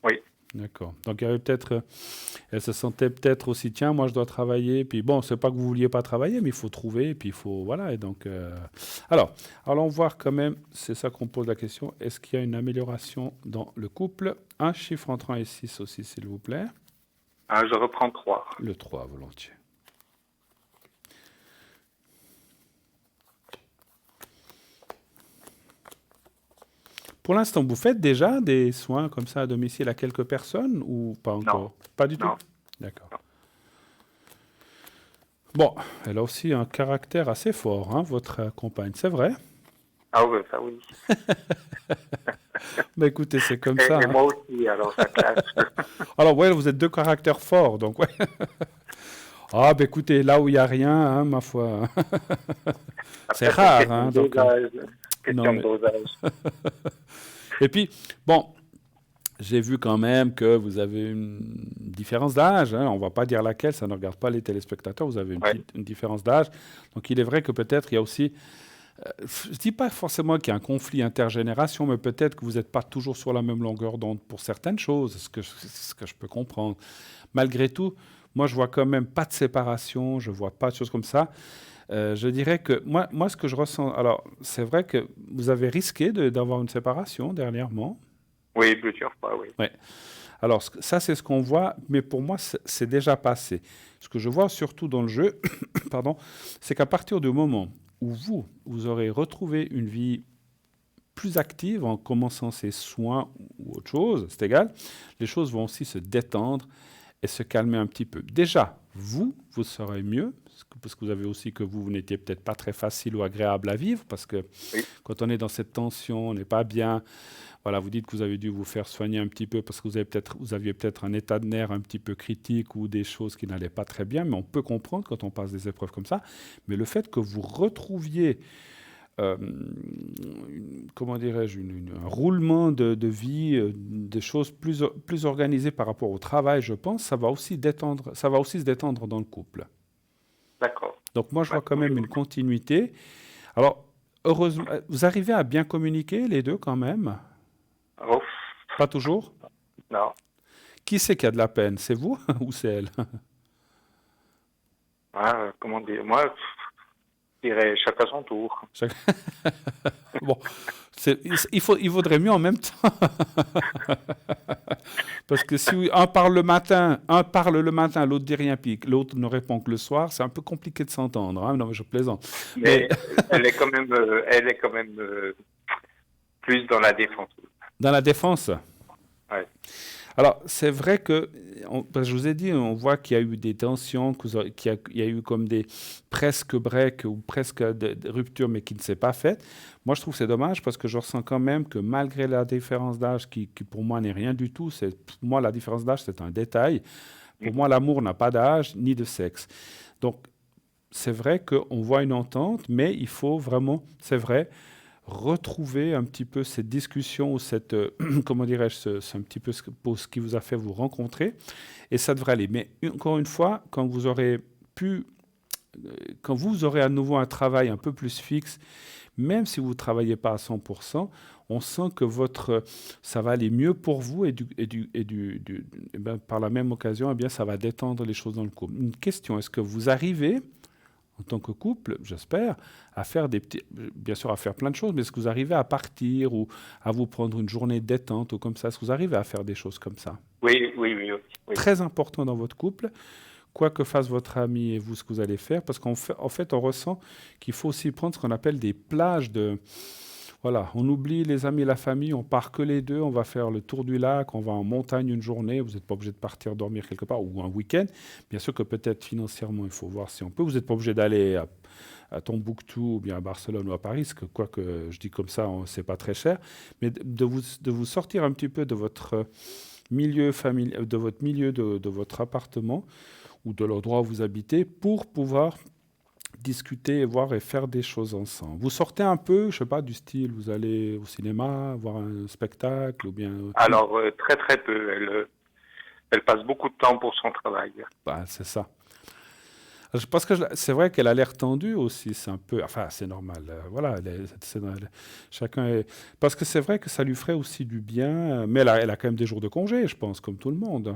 Speaker 4: Oui.
Speaker 1: D'accord. Donc il y avait peut-être, elle se sentait peut-être aussi, tiens, moi je dois travailler. Puis bon, c'est pas que vous vouliez pas travailler, mais il faut trouver. Puis il faut, voilà. Et donc, alors, allons voir quand même. C'est ça qu'on pose la question. Est-ce qu'il y a une amélioration dans le couple? Un chiffre entre 1 et 6 aussi, s'il vous plaît.
Speaker 4: Je reprends 3.
Speaker 1: Le 3, volontiers. Pour l'instant, vous faites déjà des soins comme ça à domicile à quelques personnes ou pas encore?
Speaker 4: Non.
Speaker 1: Pas du tout?
Speaker 4: Non.
Speaker 1: D'accord. Bon, elle a aussi un caractère assez fort, hein, votre compagne, c'est vrai?
Speaker 4: Ah oui, ça oui.
Speaker 1: Bah écoutez, c'est comme
Speaker 4: Et,
Speaker 1: ça.
Speaker 4: et
Speaker 1: Hein.
Speaker 4: moi aussi, alors ça clash.
Speaker 1: Alors, ouais, vous êtes deux caractères forts, donc ouais. Ah, bah écoutez, là où il n'y a rien, hein, ma foi. C'est
Speaker 4: Après,
Speaker 1: rare,
Speaker 4: question
Speaker 1: hein,
Speaker 4: de
Speaker 1: donc.
Speaker 4: dosage.
Speaker 1: Non,
Speaker 4: Question
Speaker 1: mais-
Speaker 4: de dosage.
Speaker 1: Et puis, bon, j'ai vu quand même que vous avez une différence d'âge. Hein, on ne va pas dire laquelle, ça ne regarde pas les téléspectateurs. Vous avez
Speaker 4: Ouais.
Speaker 1: une différence d'âge. Donc, il est vrai que peut-être il y a aussi. Je ne dis pas forcément qu'il y a un conflit intergénération, mais peut-être que vous n'êtes pas toujours sur la même longueur d'onde pour certaines choses, ce que je peux comprendre. Malgré tout, moi, je vois quand même pas de séparation, je vois pas de choses comme ça. Je dirais que moi, ce que je ressens, alors c'est vrai que vous avez risqué d'avoir une séparation dernièrement.
Speaker 4: Oui, plusieurs fois, oui.
Speaker 1: Ouais. Alors ça, c'est ce qu'on voit, mais pour moi, c'est déjà passé. Ce que je vois surtout dans le jeu, pardon, c'est qu'à partir du moment où vous aurez retrouvé une vie plus active en commençant ces soins ou autre chose, c'est égal, les choses vont aussi se détendre et se calmer un petit peu. Déjà, vous serez mieux, parce que vous avez aussi que vous n'étiez peut-être pas très facile ou agréable à vivre, parce que
Speaker 4: Oui.
Speaker 1: quand on est dans cette tension, on n'est pas bien. Voilà, vous dites que vous avez dû vous faire soigner un petit peu parce que vous aviez peut-être un état de nerf un petit peu critique ou des choses qui n'allaient pas très bien, mais on peut comprendre quand on passe des épreuves comme ça. Mais le fait que vous retrouviez comment dirais-je, un roulement de vie, des choses plus organisées par rapport au travail, je pense, ça va aussi se détendre dans le couple.
Speaker 4: D'accord.
Speaker 1: Donc moi, je vois
Speaker 4: Ouais,
Speaker 1: quand même une continuité. Alors, heureusement, vous arrivez à bien communiquer les deux quand même?
Speaker 4: Ouf,
Speaker 1: Pas toujours?
Speaker 4: non.
Speaker 1: Qui c'est qui a de la peine? C'est vous ou c'est elle?
Speaker 4: Comment dire? Moi, je dirais chacun son tour.
Speaker 1: Bon, il vaudrait mieux en même temps. Parce que si un parle le matin, l'autre dit rien, puis l'autre ne répond que le soir, c'est un peu compliqué de s'entendre. Hein. Non, mais je plaisante.
Speaker 4: Mais elle est quand même plus dans la défense.
Speaker 1: Dans la défense?
Speaker 4: Ouais.
Speaker 1: Alors, c'est vrai que, parce que je vous ai dit, on voit qu'il y a eu des tensions, qu'il y a eu comme des presque breaks ou presque de ruptures, mais qui ne s'est pas faite. Moi, je trouve que c'est dommage parce que je ressens quand même que malgré la différence d'âge, qui pour moi n'est rien du tout, pour moi, la différence d'âge, c'est un détail. Pour moi, l'amour n'a pas d'âge ni de sexe. Donc, c'est vrai qu'on voit une entente, mais il faut vraiment, c'est vrai, retrouver un petit peu cette discussion ou cette, comment dirais-je, c'est un petit peu ce qui vous a fait vous rencontrer, et ça devrait aller. Mais encore une fois, quand vous aurez à nouveau un travail un peu plus fixe, même si vous ne travaillez pas à 100%, on sent que ça va aller mieux pour vous et ben, par la même occasion, eh bien, ça va détendre les choses dans le couple. Une question, est-ce que vous arrivez en tant que couple, j'espère, à faire bien sûr à faire plein de choses, mais est-ce que vous arrivez à partir ou à vous prendre une journée de détente ou comme ça? Est-ce que vous arrivez à faire des choses comme ça?
Speaker 4: Oui, oui, oui, oui. Oui.
Speaker 1: Très important dans votre couple, quoi que fasse votre ami et vous, ce que vous allez faire, parce qu'en fait, on ressent qu'il faut aussi prendre ce qu'on appelle des plages de... Voilà, on oublie les amis et la famille, on part que les deux, on va faire le tour du lac, on va en montagne une journée, vous n'êtes pas obligé de partir dormir quelque part, ou un week-end. Bien sûr que peut-être financièrement, il faut voir si on peut. Vous n'êtes pas obligé d'aller à Tombouctou, ou bien à Barcelone ou à Paris, parce que quoi que je dis comme ça, c'est pas très cher. Mais de vous sortir un petit peu de votre milieu familial, de votre milieu, de votre appartement, ou de l'endroit où vous habitez, pour pouvoir discuter et voir et faire des choses ensemble. Vous sortez un peu, je sais pas, du style, vous allez au cinéma, voir un spectacle ou bien...
Speaker 4: Alors, très très peu. Elle passe beaucoup de temps pour son travail.
Speaker 1: Bah, c'est ça. Parce que c'est vrai qu'elle a l'air tendue aussi, c'est un peu... Enfin, c'est normal. Voilà, chacun est... Parce que c'est vrai que ça lui ferait aussi du bien, mais elle a quand même des jours de congé, je pense, comme tout le monde.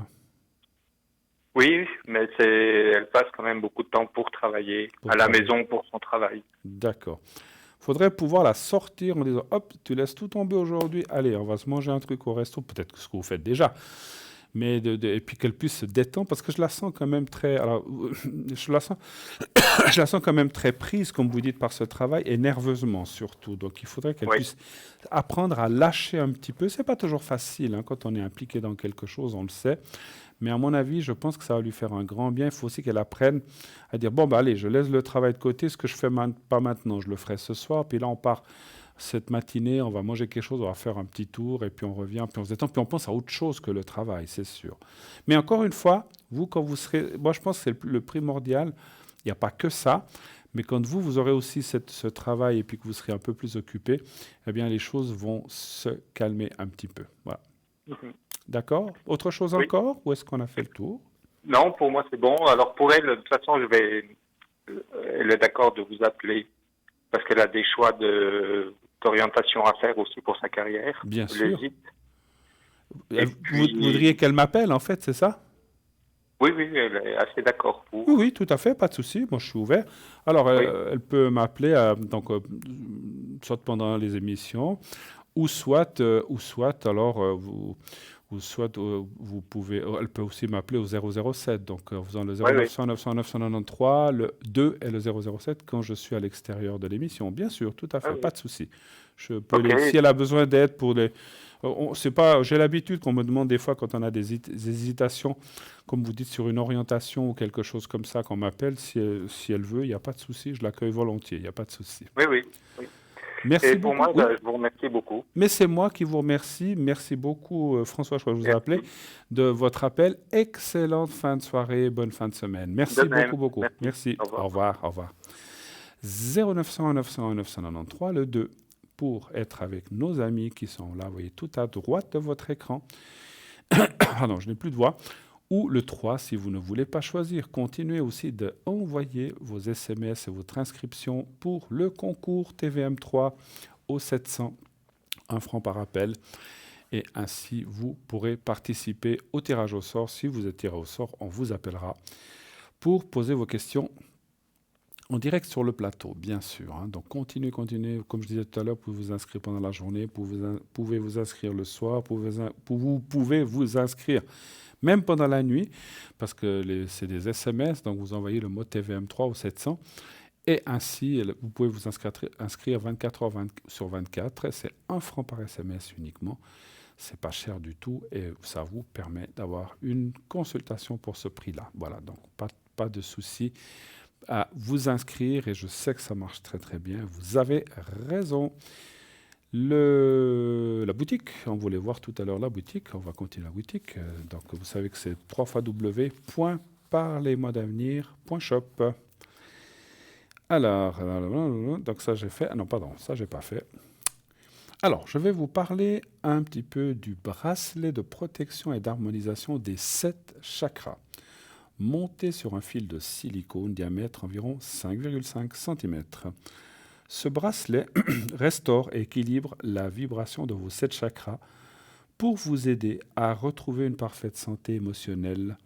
Speaker 4: Oui, mais elle passe quand même beaucoup de temps pour travailler,
Speaker 1: Pour
Speaker 4: à la
Speaker 1: travailler.
Speaker 4: maison pour son travail.
Speaker 1: D'accord. Faudrait pouvoir la sortir en disant, hop, tu laisses tout tomber aujourd'hui, allez, on va se manger un truc au resto, peut-être que ce que vous faites déjà, mais et puis qu'elle puisse se détendre, parce que je la sens quand même très, alors, je la sens, je la sens quand même très prise, comme vous dites, par ce travail, et nerveusement surtout. Donc il faudrait qu'elle
Speaker 4: Oui,
Speaker 1: puisse apprendre à lâcher un petit peu. C'est pas toujours facile, hein, quand on est impliqué dans quelque chose, on le sait. Mais à mon avis, je pense que ça va lui faire un grand bien. Il faut aussi qu'elle apprenne à dire, bon, bah, allez, je laisse le travail de côté, ce que je fais pas maintenant, je le ferai ce soir. Puis là, on part cette matinée, on va manger quelque chose, on va faire un petit tour, et puis on revient, puis on se détend, puis on pense à autre chose que le travail, c'est sûr. Mais encore une fois, vous, quand vous serez... Moi, je pense que c'est le primordial. Il n'y a pas que ça. Mais quand vous aurez aussi ce travail et puis que vous serez un peu plus occupé, eh bien, les choses vont se calmer un petit peu. Voilà.
Speaker 4: mhm.
Speaker 1: D'accord? Autre chose
Speaker 4: Oui.
Speaker 1: encore? Ou est-ce qu'on a fait le tour?
Speaker 4: Non, pour moi c'est bon. Alors pour elle, de toute façon, elle est d'accord de vous appeler parce qu'elle a des choix d'orientation à faire aussi pour sa carrière.
Speaker 1: Bien
Speaker 4: Je
Speaker 1: sûr.
Speaker 4: l'hésite. Et
Speaker 1: Vous voudriez
Speaker 4: puis,
Speaker 1: qu'elle m'appelle, en fait, c'est ça?
Speaker 4: oui, oui, elle est assez d'accord pour.
Speaker 1: Oui, oui, tout à fait, pas de souci. Moi, je suis ouvert. Alors,
Speaker 4: Oui,
Speaker 1: elle peut m'appeler soit pendant les émissions, ou soit alors vous pouvez. Elle peut aussi m'appeler au 007. Donc, en faisant le
Speaker 4: oui, oui.
Speaker 1: 0900 900 993, le 2 et le 007 quand je suis à l'extérieur de l'émission. Bien sûr, tout à
Speaker 4: Ah
Speaker 1: fait,
Speaker 4: oui.
Speaker 1: pas de souci. Je peux
Speaker 4: Ok.
Speaker 1: si elle a besoin d'aide pour les. C'est pas, j'ai l'habitude qu'on me demande des fois quand on a des hésitations, comme vous dites, sur une orientation ou quelque chose comme ça, qu'on m'appelle. Si elle veut, il n'y a pas de souci, je l'accueille volontiers, il n'y a pas de souci.
Speaker 4: Oui, oui, oui. Et
Speaker 1: Merci
Speaker 4: pour
Speaker 1: beaucoup.
Speaker 4: moi,
Speaker 1: Oui.
Speaker 4: je vous remercie beaucoup.
Speaker 1: Mais c'est moi qui vous remercie. Merci beaucoup, François, je crois que je vous ai appelé,
Speaker 4: Merci.
Speaker 1: de votre appel. Excellente fin de soirée, bonne fin de semaine.
Speaker 4: De
Speaker 1: Merci beaucoup,
Speaker 4: même.
Speaker 1: beaucoup.
Speaker 4: Merci.
Speaker 1: Merci.
Speaker 4: Au revoir.
Speaker 1: Au revoir, au revoir. 0900 900 993, le 2, pour être avec nos amis qui sont là, vous voyez, tout à droite de votre écran. Pardon, je n'ai plus de voix. Ou le 3, si vous ne voulez pas choisir. Continuez aussi d'envoyer vos SMS et votre inscription pour le concours TVM3 au 700, 1 franc par appel. Et ainsi, vous pourrez participer au tirage au sort. Si vous êtes tiré au sort, on vous appellera pour poser vos questions en direct sur le plateau, bien sûr. Hein. Donc, continuez. Comme je disais tout à l'heure, vous pouvez vous inscrire pendant la journée, vous pouvez vous inscrire le soir, vous pouvez vous inscrire même pendant la nuit, parce que c'est des SMS, donc vous envoyez le mot TVM3 au 700, et ainsi, vous pouvez vous inscrire 24 heures sur 24, c'est 1 franc par SMS uniquement. C'est pas cher du tout et ça vous permet d'avoir une consultation pour ce prix-là. Voilà, donc pas de souci à vous inscrire et je sais que ça marche très très bien. Vous avez raison. La boutique, on voulait voir tout à l'heure la boutique, on va continuer la boutique. Donc vous savez que c'est www.parlez-moi-d'avenir.shop. Alors, donc ça j'ai fait. Ah non, pardon, ça j'ai pas fait. Alors, je vais vous parler un petit peu du bracelet de protection et d'harmonisation des 7 chakras, monté sur un fil de silicone, diamètre environ 5,5 cm. Ce bracelet restaure et équilibre la vibration de vos 7 chakras pour vous aider à retrouver une parfaite santé émotionnelle,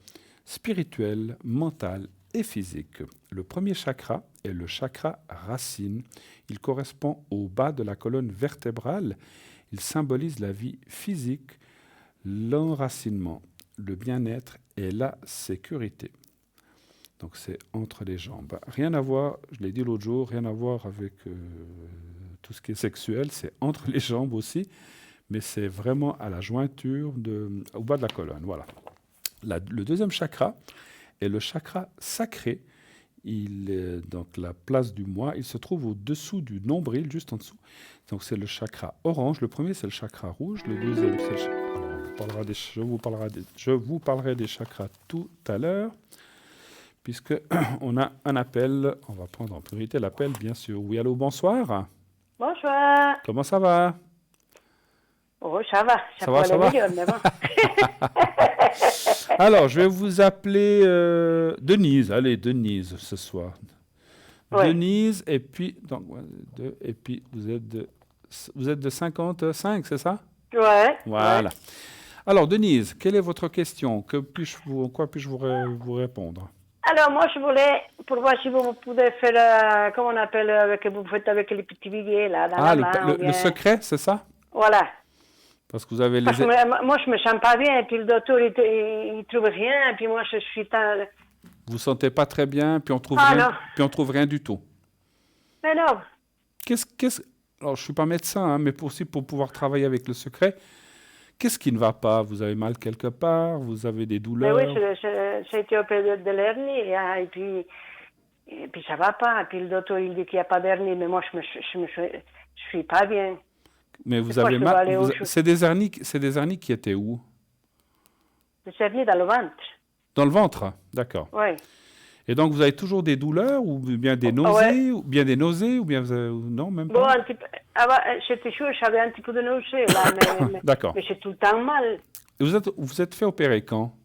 Speaker 1: spirituelle, mentale et physique. Le premier chakra est le chakra racine. Il correspond au bas de la colonne vertébrale. Il symbolise la vie physique, l'enracinement, le bien-être et la sécurité. Donc c'est entre les jambes. Rien à voir, je l'ai dit l'autre jour, rien à voir avec tout ce qui est sexuel, c'est entre les jambes aussi, mais c'est vraiment à la jointure, au bas de la colonne. Voilà. Le deuxième chakra est le chakra sacré. Il est donc la place du moi. Il se trouve au-dessous du nombril, juste en dessous. Donc c'est le chakra orange. Le premier, c'est le chakra rouge. Le deuxième, c'est le chakra... Alors, je vous parlerai des chakras tout à l'heure, puisque on a un appel. On va prendre en priorité l'appel, bien sûr. Oui, allô, bonsoir.
Speaker 5: Bonsoir.
Speaker 1: Comment ça va?
Speaker 5: Oh, ça va.
Speaker 1: Ça va, ça va.
Speaker 5: Mieux, mais bon.
Speaker 1: Alors, je vais vous appeler Denise. Allez, Denise, ce soir.
Speaker 5: Ouais.
Speaker 1: Denise, et puis, donc, vous êtes de 55, c'est ça?
Speaker 5: Ouais.
Speaker 1: Voilà.
Speaker 5: Ouais.
Speaker 1: Alors, Denise, quelle est votre question? Quoi puis-je vous répondre?
Speaker 5: Alors, moi, je voulais, pour voir si vous pouvez faire, comment on appelle, que vous faites avec les petits billets, là, dans
Speaker 1: Ah,
Speaker 5: la main.
Speaker 1: le secret, c'est ça?
Speaker 5: Voilà.
Speaker 1: Parce que vous avez
Speaker 5: Parce que moi, je me sens pas bien, et puis le docteur, il trouve rien, et puis moi, je suis...
Speaker 1: Vous sentez pas très bien, puis on trouve
Speaker 5: non.
Speaker 1: trouve rien du tout.
Speaker 5: Mais non.
Speaker 1: Alors, je suis pas médecin, hein, mais pour pouvoir travailler avec le secret, qu'est-ce qui ne va pas? Vous avez mal quelque part? Vous avez des douleurs?
Speaker 5: Mais oui, j'ai été opéré de l'hernie, hein, et puis ça va pas. Et puis le docteur, il dit qu'il n'y a pas d'hernie, mais moi, je suis pas bien.
Speaker 1: Mais vous avez mal. C'est des hernies qui étaient où?
Speaker 5: Des hernies dans le ventre.
Speaker 1: Dans le ventre, d'accord.
Speaker 5: Oui.
Speaker 1: Et donc vous avez toujours des douleurs ou bien des nausées, ou bien non, même pas.
Speaker 5: Bon, un petit peu, j'étais chaud, j'avais un petit peu de nausée là,
Speaker 1: d'accord.
Speaker 5: Mais j'ai tout le temps mal.
Speaker 1: Et vous êtes fait opérer quand?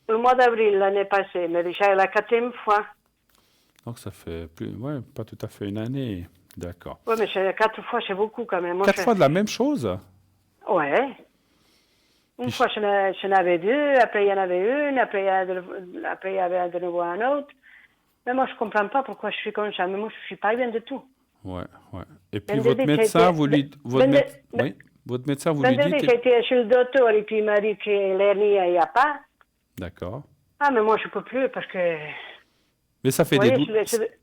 Speaker 5: Le mois d'avril l'année passée, mais déjà la 4e fois.
Speaker 1: Donc ça fait pas tout à fait une année, d'accord.
Speaker 5: Oui, mais 4 fois, c'est beaucoup quand même.
Speaker 1: 4 fois de la même chose?
Speaker 5: Ouais. Une fois, j'en avais 2, après il y en avait une, après il y avait de nouveau un autre. Mais moi, je ne comprends pas pourquoi je suis comme ça. Mais moi, je ne suis pas bien du tout.
Speaker 1: Ouais. Et puis votre médecin, votre médecin, vous lui dites...
Speaker 5: J'ai été chez le docteur et puis il m'a dit que l'hernie, il n'y a pas.
Speaker 1: D'accord.
Speaker 5: Ah, mais moi, je ne peux plus parce que...
Speaker 1: Mais ça fait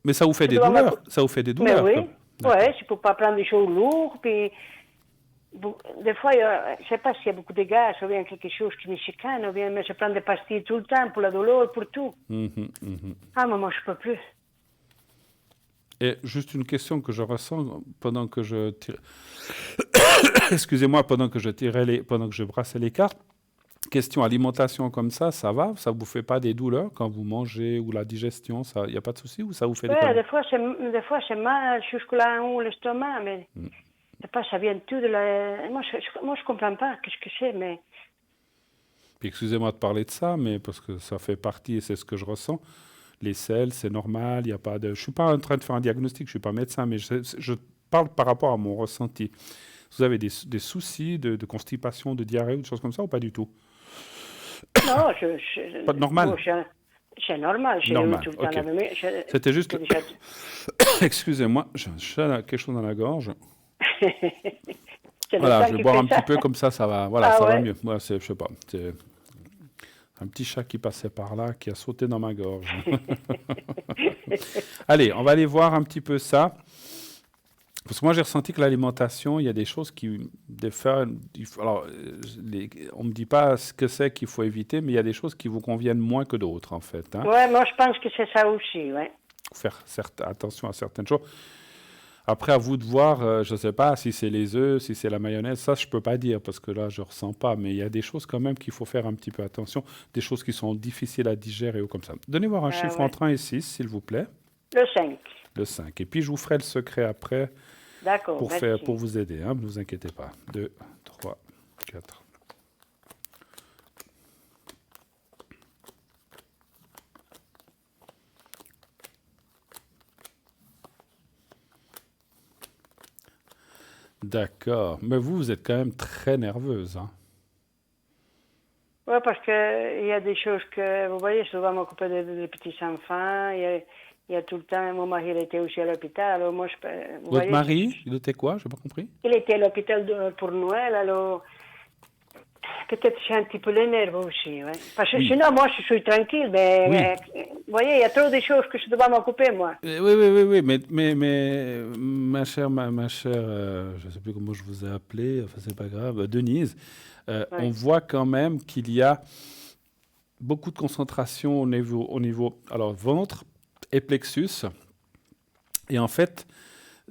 Speaker 1: mais ça vous fait des douleurs. Ça vous fait des douleurs.
Speaker 5: Mais oui. Ouais, je ne peux pas prendre des choses lourdes, puis... Des fois, je ne sais pas s'il y a beaucoup de gaz, ou bien quelque chose qui me chicane, ou bien mais je prends des pastilles tout le temps pour la douleur, pour tout. Ah, mais moi, je ne peux plus.
Speaker 1: Et juste une question que je ressens pendant que je tire... Excusez-moi, pendant que je brassais les cartes. Question alimentation comme ça va? Ça ne vous fait pas des douleurs quand vous mangez ou la digestion? Il n'y a pas de souci ou ça vous fait des problèmes?
Speaker 5: Des fois, c'est mal jusque-là en haut, l'estomac, mais... Je sais pas, ça vient tout de la... Moi, je comprends pas qu'est-ce que c'est, mais...
Speaker 1: Puis excusez-moi de parler de ça, mais parce que ça fait partie et c'est ce que je ressens. Les selles, c'est normal, il y a pas de... Je suis pas en train de faire un diagnostic, je suis pas médecin, mais je parle par rapport à mon ressenti. Vous avez des soucis de constipation, de diarrhée ou des choses comme ça ou pas du tout?
Speaker 5: Non,
Speaker 1: pas de normal.
Speaker 5: C'est normal.
Speaker 1: Normal,
Speaker 5: tout le temps
Speaker 1: ok.
Speaker 5: la même...
Speaker 1: C'était juste... Excusez-moi, j'ai quelque chose dans la gorge. Voilà, je vais boire un petit peu comme ça va. Voilà, ça va mieux. Moi, je sais pas. C'est un petit chat qui passait par là, qui a sauté dans ma gorge. Allez, on va aller voir un petit peu ça. Parce que moi, j'ai ressenti que l'alimentation, il y a des choses qui... alors, on ne me dit pas ce que c'est qu'il faut éviter, mais il y a des choses qui vous conviennent moins que d'autres, en fait. Hein.
Speaker 5: Ouais, moi je pense que c'est ça aussi, ouais.
Speaker 1: Faire attention à certaines choses. Après, à vous de voir, je ne sais pas si c'est les œufs, si c'est la mayonnaise, ça je ne peux pas dire parce que là je ne ressens pas, mais il y a des choses quand même qu'il faut faire un petit peu attention, des choses qui sont difficiles à digérer ou comme ça. Donnez-moi un chiffre entre 1 et 6, s'il vous plaît.
Speaker 5: Le 5.
Speaker 1: Le 5. Et puis je vous ferai le secret après
Speaker 5: D'accord,
Speaker 1: pour vous aider, hein, ne vous inquiétez pas. 2, 3, 4. D'accord. Mais vous êtes quand même très nerveuse. Hein.
Speaker 5: Oui, parce qu'il y a des choses que, vous voyez, je dois m'occuper des petits-enfants. Il y a tout le temps, mon mari il était aussi à l'hôpital. Alors moi,
Speaker 1: Votre mari, il était quoi? Je n'ai pas compris.
Speaker 5: Il était à l'hôpital pour Noël, alors peut-être j'ai un petit peu les nerfs aussi. Ouais. Parce que sinon, moi, je suis tranquille, mais vous voyez, il y a trop de choses que je dois m'occuper, moi.
Speaker 1: Oui, mais ma chère, je ne sais plus comment je vous ai appelé, enfin, c'est pas grave, Denise, on voit quand même qu'il y a beaucoup de concentration au niveau alors, ventre et plexus. Et en fait,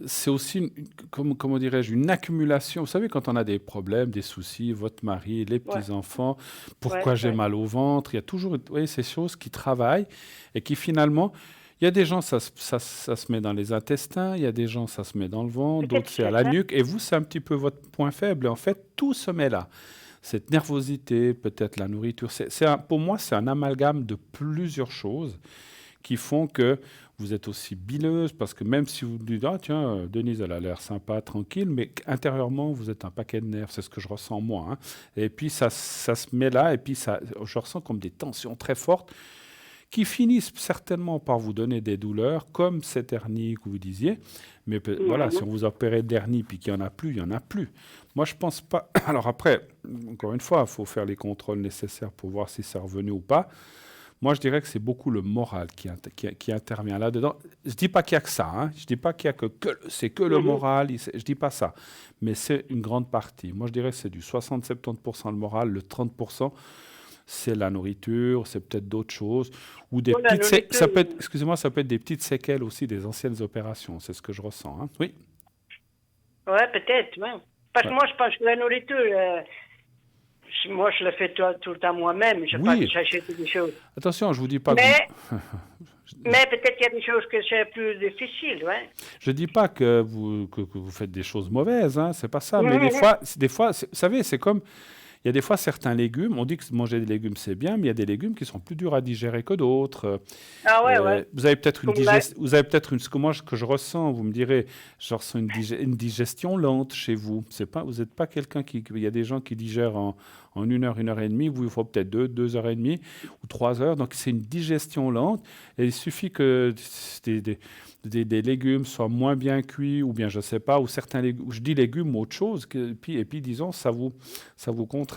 Speaker 1: c'est aussi, comment dirais-je, une accumulation. Vous savez, quand on a des problèmes, des soucis, votre mari, les petits-enfants, pourquoi j'ai mal au ventre, il y a toujours ces choses qui travaillent et qui finalement, il y a des gens, ça se met dans les intestins, il y a des gens, ça se met dans le ventre, d'autres, c'est à la nuque. Et vous, c'est un petit peu votre point faible. Et en fait, tout se met là. Cette nervosité, peut-être la nourriture. Pour moi, c'est un amalgame de plusieurs choses qui font que vous êtes aussi bileuse, parce que même si vous dites « Ah tiens, Denise, elle a l'air sympa, tranquille », mais intérieurement, vous êtes un paquet de nerfs, c'est ce que je ressens moi. Hein. Et puis ça se met là, et puis je ressens comme des tensions très fortes qui finissent certainement par vous donner des douleurs, comme cette hernie que vous disiez. Mais voilà, si on vous opérait d'hernie puis qu'il n'y en a plus, il n'y en a plus. Moi, je ne pense pas... Alors après, encore une fois, il faut faire les contrôles nécessaires pour voir si c'est revenu ou pas. Moi, je dirais que c'est beaucoup le moral qui intervient là-dedans. Je ne dis pas qu'il n'y a que ça. Hein. Je ne dis pas qu'il n'y a c'est que le moral. Je ne dis pas ça. Mais c'est une grande partie. Moi, je dirais que c'est du 60-70% le moral. Le 30%, c'est la nourriture. C'est peut-être d'autres choses. Ou des petites ça peut être, excusez-moi, ça peut être des petites séquelles aussi des anciennes opérations. C'est ce que je ressens. Hein. Oui.
Speaker 5: Oui, peut-être. Ouais. Parce que moi, je pense que la nourriture... moi, je le fais tout le temps moi-même. Je pas que j'achète des choses.
Speaker 1: Attention, je ne vous dis pas
Speaker 5: mais peut-être qu'il y a des choses que c'est plus difficile, ouais.
Speaker 1: Je ne dis pas que vous faites des choses mauvaises, hein, c'est pas ça. Mais des fois, vous savez, c'est comme... Il y a des fois certains légumes, on dit que manger des légumes c'est bien, mais il y a des légumes qui sont plus durs à digérer que d'autres.
Speaker 5: Ah ouais.
Speaker 1: Vous avez peut-être une digestion, que je ressens, vous me direz, je ressens une digestion lente chez vous. Vous n'êtes pas quelqu'un il y a des gens qui digèrent en 1 heure, 1 heure et demie, vous il faut peut-être 2 heures et demie ou 3 heures, donc c'est une digestion lente. Et il suffit que des légumes soient moins bien cuits, ou bien je ne sais pas, ou certains légumes, je dis légumes ou autre chose, et puis disons, ça vous contraint.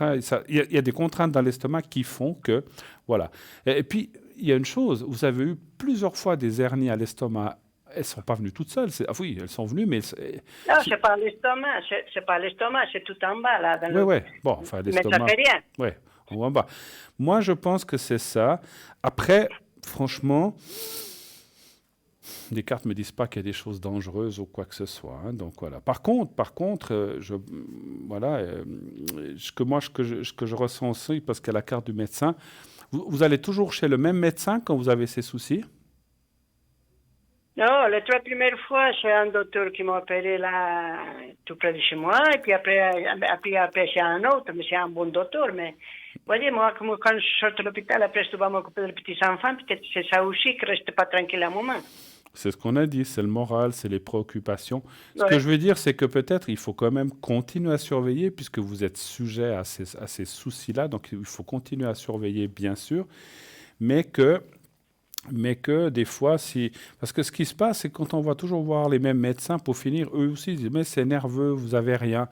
Speaker 1: Il y a des contraintes dans l'estomac qui font que, voilà. Et puis, il y a une chose, vous avez eu plusieurs fois des hernies à l'estomac. Elles ne sont pas venues toutes seules. Oui, elles sont venues, mais...
Speaker 5: Non, ce n'est pas l'estomac, c'est tout en bas, là.
Speaker 1: Oui. Bon, enfin, l'estomac...
Speaker 5: Mais ça fait rien.
Speaker 1: Oui, on va en bas. Moi, je pense que c'est ça. Après, franchement... Les cartes ne me disent pas qu'il y a des choses dangereuses ou quoi que ce soit. Hein, donc voilà. Par contre, ce que je ressens aussi, parce qu'il y a la carte du médecin, vous allez toujours chez le même médecin quand vous avez ces soucis?
Speaker 5: Non, les 3 premières fois, c'est un docteur qui m'a opéré là, tout près de chez moi, et puis après c'est un autre, mais c'est un bon docteur. Mais vous voyez, moi, quand je sors de l'hôpital, après je dois m'occuper des petits-enfants, peut-être c'est ça aussi qui ne reste pas tranquille à un moment.
Speaker 1: C'est ce qu'on a dit, c'est le moral, c'est les préoccupations. Ce que je veux dire, c'est que peut-être il faut quand même continuer à surveiller, puisque vous êtes sujet à ces soucis-là, donc il faut continuer à surveiller, bien sûr, mais que des fois, parce que ce qui se passe, c'est que quand on va toujours voir les mêmes médecins, pour finir, eux aussi, ils disent « mais c'est nerveux, vous n'avez rien ».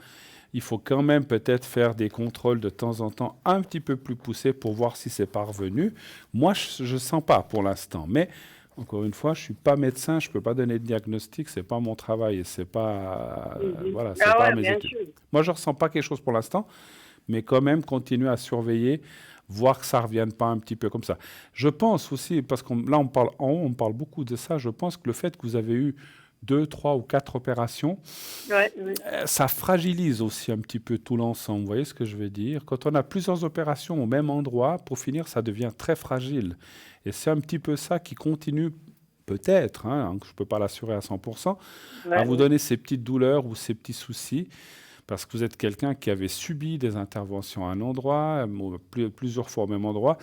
Speaker 1: Il faut quand même peut-être faire des contrôles de temps en temps un petit peu plus poussés pour voir si c'est parvenu. Moi, je ne sens pas pour l'instant, mais... Encore une fois, je suis pas médecin, je peux pas donner de diagnostic, c'est pas mon travail et c'est pas voilà, c'est
Speaker 5: Ah
Speaker 1: pas
Speaker 5: ouais,
Speaker 1: mes
Speaker 5: bien
Speaker 1: études.
Speaker 5: sûr.
Speaker 1: Moi, je ressens pas quelque chose pour l'instant, mais quand même continuer à surveiller, voir que ça revienne pas un petit peu comme ça. Je pense aussi, parce qu'on là on parle en haut, on parle beaucoup de ça. Je pense que le fait que vous avez eu 2, 3 ou 4 opérations,
Speaker 5: Ouais, oui.
Speaker 1: ça fragilise aussi un petit peu tout l'ensemble. Vous voyez ce que je veux dire? Quand on a plusieurs opérations au même endroit, pour finir, ça devient très fragile. Et c'est un petit peu ça qui continue, peut-être, hein, je ne peux pas l'assurer à 100%, à
Speaker 5: Ouais,
Speaker 1: vous
Speaker 5: oui.
Speaker 1: donner ces petites douleurs ou ces petits soucis, parce que vous êtes quelqu'un qui avait subi des interventions à un endroit, plusieurs fois au même endroit.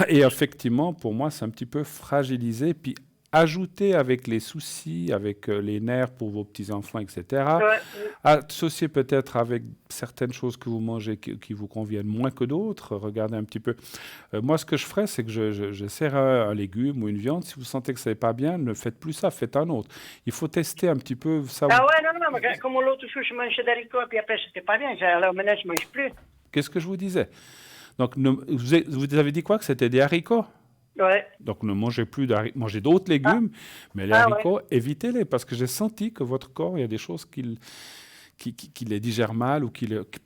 Speaker 1: Et effectivement, pour moi, c'est un petit peu fragilisé. Puis ajouter avec les soucis, avec les nerfs pour vos petits-enfants, etc.
Speaker 5: Ouais, oui.
Speaker 1: Associer peut-être avec certaines choses que vous mangez qui vous conviennent moins que d'autres. Regardez un petit peu. Moi, ce que je ferais, c'est que j'essaierais un légume ou une viande. Si vous sentez que ça n'est pas bien, ne faites plus ça, faites un autre. Il faut tester un petit peu ça.
Speaker 5: Ah ouais, non, non, mais comme l'autre jour, je mangeais des haricots, puis après, c'était pas bien. Alors maintenant, je mange plus.
Speaker 1: Qu'est-ce que je vous disais? Donc, vous avez dit quoi? Que c'était des haricots?
Speaker 5: Ouais.
Speaker 1: Donc, ne mangez plus d'haricots. Mangez d'autres
Speaker 5: Ah,
Speaker 1: légumes, mais les
Speaker 5: ah ouais.
Speaker 1: haricots, évitez-les parce que j'ai senti que votre corps, il y a des choses qui les digèrent mal ou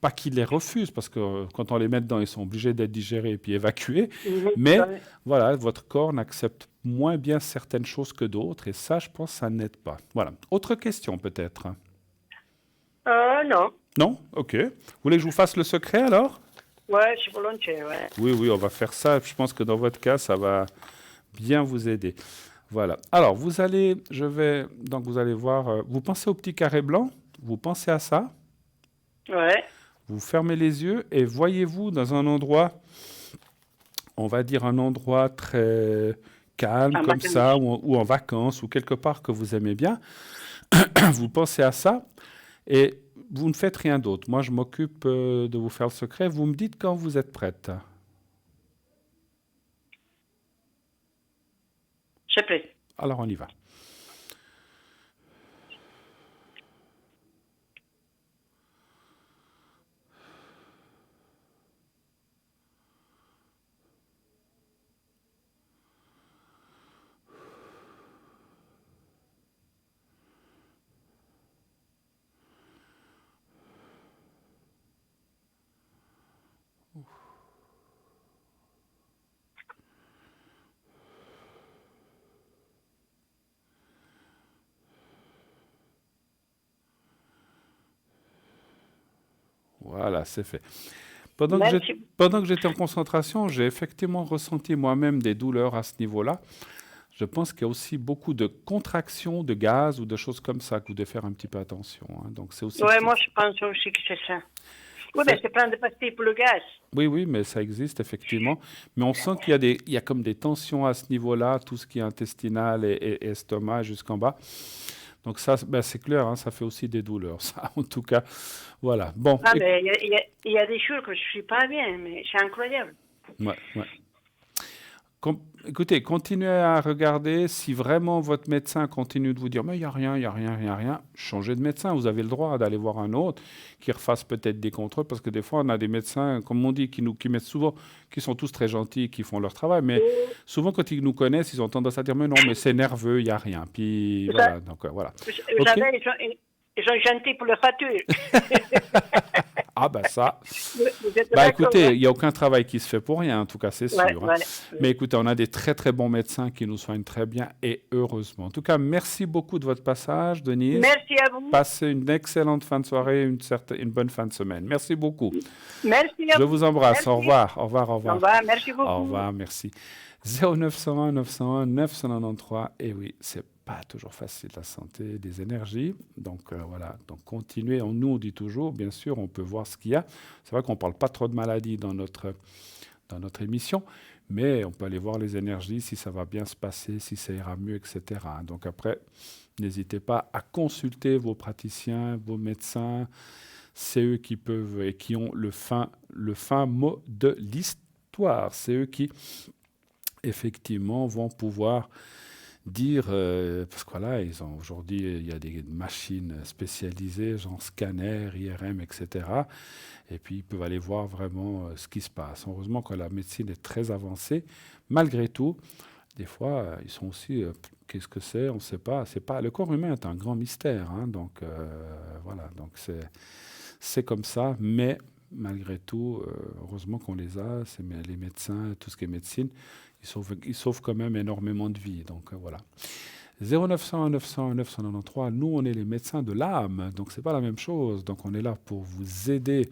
Speaker 1: pas qu'il les refuse parce que quand on les met dedans, ils sont obligés d'être digérés et puis évacués. Mais
Speaker 5: Ouais.
Speaker 1: voilà, votre corps n'accepte moins bien certaines choses que d'autres et ça, je pense, ça n'aide pas. Voilà. Autre question peut-être?
Speaker 5: Non.
Speaker 1: Non? Ok. Vous voulez que je vous fasse le secret alors?
Speaker 5: Ouais, c'est volontiers, ouais.
Speaker 1: Oui, oui, on va faire ça. Je pense que dans votre cas, ça va bien vous aider. Voilà. Alors, vous allez voir, vous pensez au petit carré blanc, vous pensez à ça,
Speaker 5: Ouais.
Speaker 1: vous fermez les yeux et voyez-vous dans un endroit, on va dire un endroit très calme
Speaker 5: En
Speaker 1: comme
Speaker 5: vacances.
Speaker 1: ça, ou en vacances, ou quelque part que vous aimez bien. Vous pensez à ça et vous ne faites rien d'autre. Moi, je m'occupe de vous faire le secret. Vous me dites quand vous êtes prête.
Speaker 5: C'est prêt.
Speaker 1: Alors, on y va. Voilà, c'est fait.
Speaker 5: Merci.
Speaker 1: Pendant que j'étais en concentration, j'ai effectivement ressenti moi-même des douleurs à ce niveau-là. Je pense qu'il y a aussi beaucoup de contractions de gaz ou de choses comme ça que vous devez faire un petit peu attention, hein. Donc c'est aussi
Speaker 5: Ouais, moi, je pense aussi que c'est ça. Oui,
Speaker 1: ça-
Speaker 5: ben, c'est plein de pastilles pour le gaz.
Speaker 1: oui, oui, mais ça existe effectivement. Mais on sent il y a comme des tensions à ce niveau-là, tout ce qui est intestinal et estomac jusqu'en bas. Donc ça, ben, c'est clair, hein, ça fait aussi des douleurs, ça, en tout cas. Voilà. Bon,
Speaker 5: Ah, ben, il y a des jours que je suis pas bien, mais c'est incroyable.
Speaker 1: ouais, ouais. Écoutez, continuez à regarder. Si vraiment votre médecin continue de vous dire, mais il n'y a rien, il n'y a rien, il n'y a rien, changez de médecin. Vous avez le droit d'aller voir un autre qui refasse peut-être des contrôles, parce que des fois, on a des médecins, comme on dit, qui mettent souvent, qui sont tous très gentils, qui font leur travail, mais souvent, quand ils nous connaissent, ils ont tendance à dire, mais non, mais c'est nerveux, il n'y a rien. Puis voilà, donc voilà.
Speaker 5: Vous
Speaker 1: OK?
Speaker 5: savez, ils sont gentils pour la facture.
Speaker 1: Ah ben ça,
Speaker 5: Vous êtes
Speaker 1: bah
Speaker 5: d'accord,
Speaker 1: écoutez,
Speaker 5: hein?
Speaker 1: il n'y a aucun travail qui se fait pour rien, en tout cas, c'est
Speaker 5: Ouais,
Speaker 1: sûr, hein.
Speaker 5: ouais.
Speaker 1: Mais écoutez, on a des très très bons médecins qui nous soignent très bien et heureusement. En tout cas, merci beaucoup de votre passage, Denise.
Speaker 5: Merci à vous.
Speaker 1: Passez une excellente fin de soirée, une bonne fin de semaine. Merci beaucoup.
Speaker 5: Merci à
Speaker 1: Je
Speaker 5: vous.
Speaker 1: vous embrasse.
Speaker 5: Merci.
Speaker 1: Au revoir, au revoir, au
Speaker 5: Au
Speaker 1: revoir.
Speaker 5: revoir, merci beaucoup.
Speaker 1: Au revoir, merci. 0901 901 993. Et oui, c'est pas toujours facile la santé, des énergies. Donc voilà, donc continuez. Nous, on dit toujours, bien sûr, on peut voir ce qu'il y a. C'est vrai qu'on parle pas trop de maladies dans notre émission, mais on peut aller voir les énergies, si ça va bien se passer, si ça ira mieux, etc. Donc après, n'hésitez pas à consulter vos praticiens, vos médecins. C'est eux qui peuvent et qui ont le fin mot de l'histoire. C'est eux qui, effectivement, vont pouvoir dire, parce que voilà, aujourd'hui, il y a des machines spécialisées, genre scanner, IRM, etc. Et puis, ils peuvent aller voir vraiment ce qui se passe. Heureusement que la médecine est très avancée. Malgré tout, des fois, ils sont aussi, qu'est-ce que c'est? On ne sait pas. C'est pas. Le corps humain est un grand mystère, hein, donc voilà. Donc c'est comme ça, mais malgré tout, heureusement qu'on les a. C'est les médecins, tout ce qui est médecine, ils sauvent quand même énormément de vies. Donc voilà. 0900 900 993, nous on est les médecins de l'âme, donc c'est pas la même chose. Donc on est là pour vous aider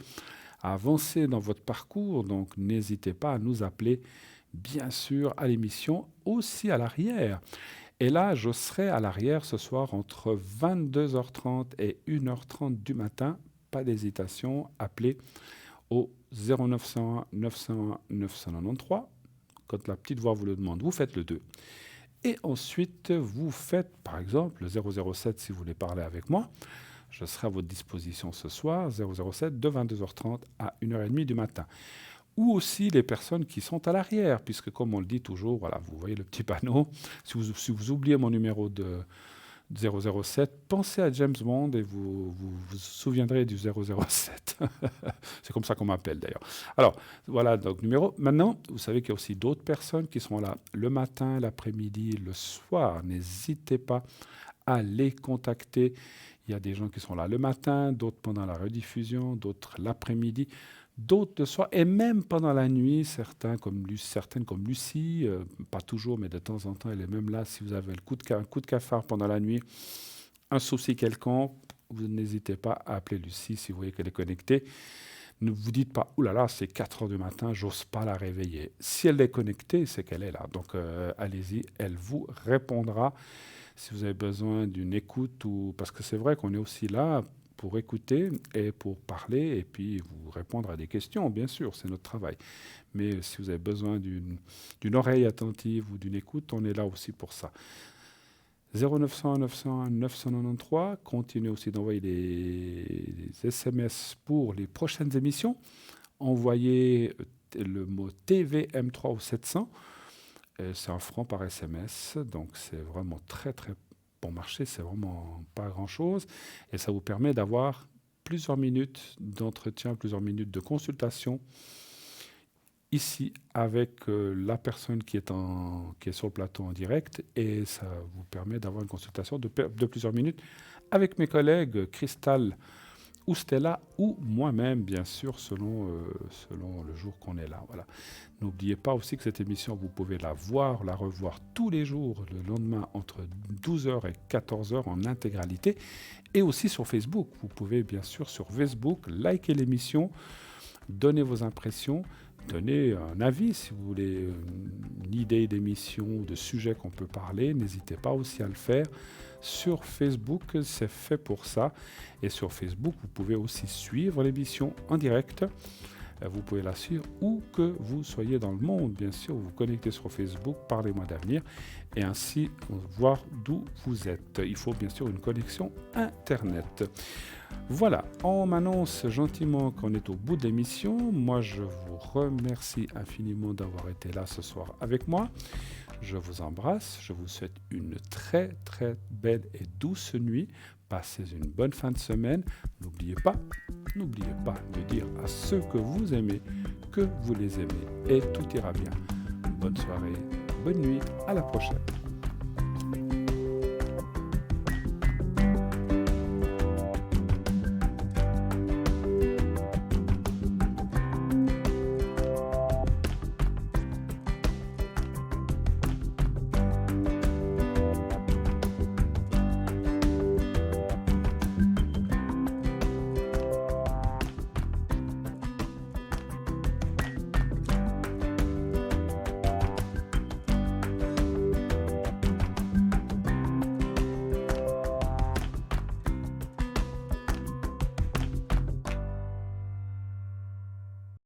Speaker 1: à avancer dans votre parcours. Donc n'hésitez pas à nous appeler, bien sûr, à l'émission, aussi à l'arrière. Et là, je serai à l'arrière ce soir entre 22h30 et 1h30 du matin. Pas d'hésitation, appelez au 0901 901 993. Quand la petite voix vous le demande, vous faites le 2. Et ensuite, vous faites, par exemple, le 007 si vous voulez parler avec moi. Je serai à votre disposition ce soir, 007, de 22h30 à 1h30 du matin. Ou aussi les personnes qui sont à l'arrière, puisque comme on le dit toujours, voilà, vous voyez le petit panneau, si vous oubliez mon numéro de 007, pensez à James Bond et vous souviendrez du 007. C'est comme ça qu'on m'appelle d'ailleurs. Alors, voilà, donc numéro. Maintenant, vous savez qu'il y a aussi d'autres personnes qui sont là le matin, l'après-midi, le soir. N'hésitez pas à les contacter. Il y a des gens qui sont là le matin, d'autres pendant la rediffusion, d'autres l'après-midi, d'autres le soir, et même pendant la nuit, certaines comme Lucie, pas toujours, mais de temps en temps, elle est même là. Si vous avez un coup de cafard pendant la nuit, un souci quelconque, vous n'hésitez pas à appeler Lucie si vous voyez qu'elle est connectée. Ne vous dites pas, « Ouh là là, c'est 4 heures du matin, j'ose pas la réveiller ». Si elle est connectée, c'est qu'elle est là. Donc allez-y, elle vous répondra si vous avez besoin d'une écoute, parce que c'est vrai qu'on est aussi là pour écouter et pour parler et puis vous répondre à des questions, bien sûr, c'est notre travail. Mais si vous avez besoin d'une oreille attentive ou d'une écoute, on est là aussi pour ça. 0900 901 993, continuez aussi d'envoyer des SMS pour les prochaines émissions. Envoyez le mot TVM3 au 700. C'est un franc par SMS, donc c'est vraiment très très bon marché, c'est vraiment pas grand-chose. Et ça vous permet d'avoir plusieurs minutes d'entretien, plusieurs minutes de consultation ici avec la personne qui est sur le plateau en direct. Et ça vous permet d'avoir une consultation de plusieurs minutes avec mes collègues Christelle ou Stella, ou moi-même, bien sûr, selon le jour qu'on est là. Voilà. N'oubliez pas aussi que cette émission, vous pouvez la revoir tous les jours, le lendemain, entre 12h et 14h en intégralité, et aussi sur Facebook. Vous pouvez, bien sûr, sur Facebook, liker l'émission, donner vos impressions, donner un avis, si vous voulez, une idée d'émission ou de sujet qu'on peut parler. N'hésitez pas aussi à le faire. Sur Facebook, c'est fait pour ça. Et sur Facebook, vous pouvez aussi suivre l'émission en direct. Vous pouvez la suivre où que vous soyez dans le monde. Bien sûr, vous vous connectez sur Facebook, Parlez-moi d'avenir, et ainsi voir d'où vous êtes. Il faut bien sûr une connexion Internet. Voilà, on m'annonce gentiment qu'on est au bout de l'émission. Moi, je vous remercie infiniment d'avoir été là ce soir avec moi. Je vous embrasse, je vous souhaite une très très belle et douce nuit. Passez une bonne fin de semaine. N'oubliez pas de dire à ceux que vous aimez que vous les aimez. Et tout ira bien. Bonne soirée, bonne nuit, à la prochaine.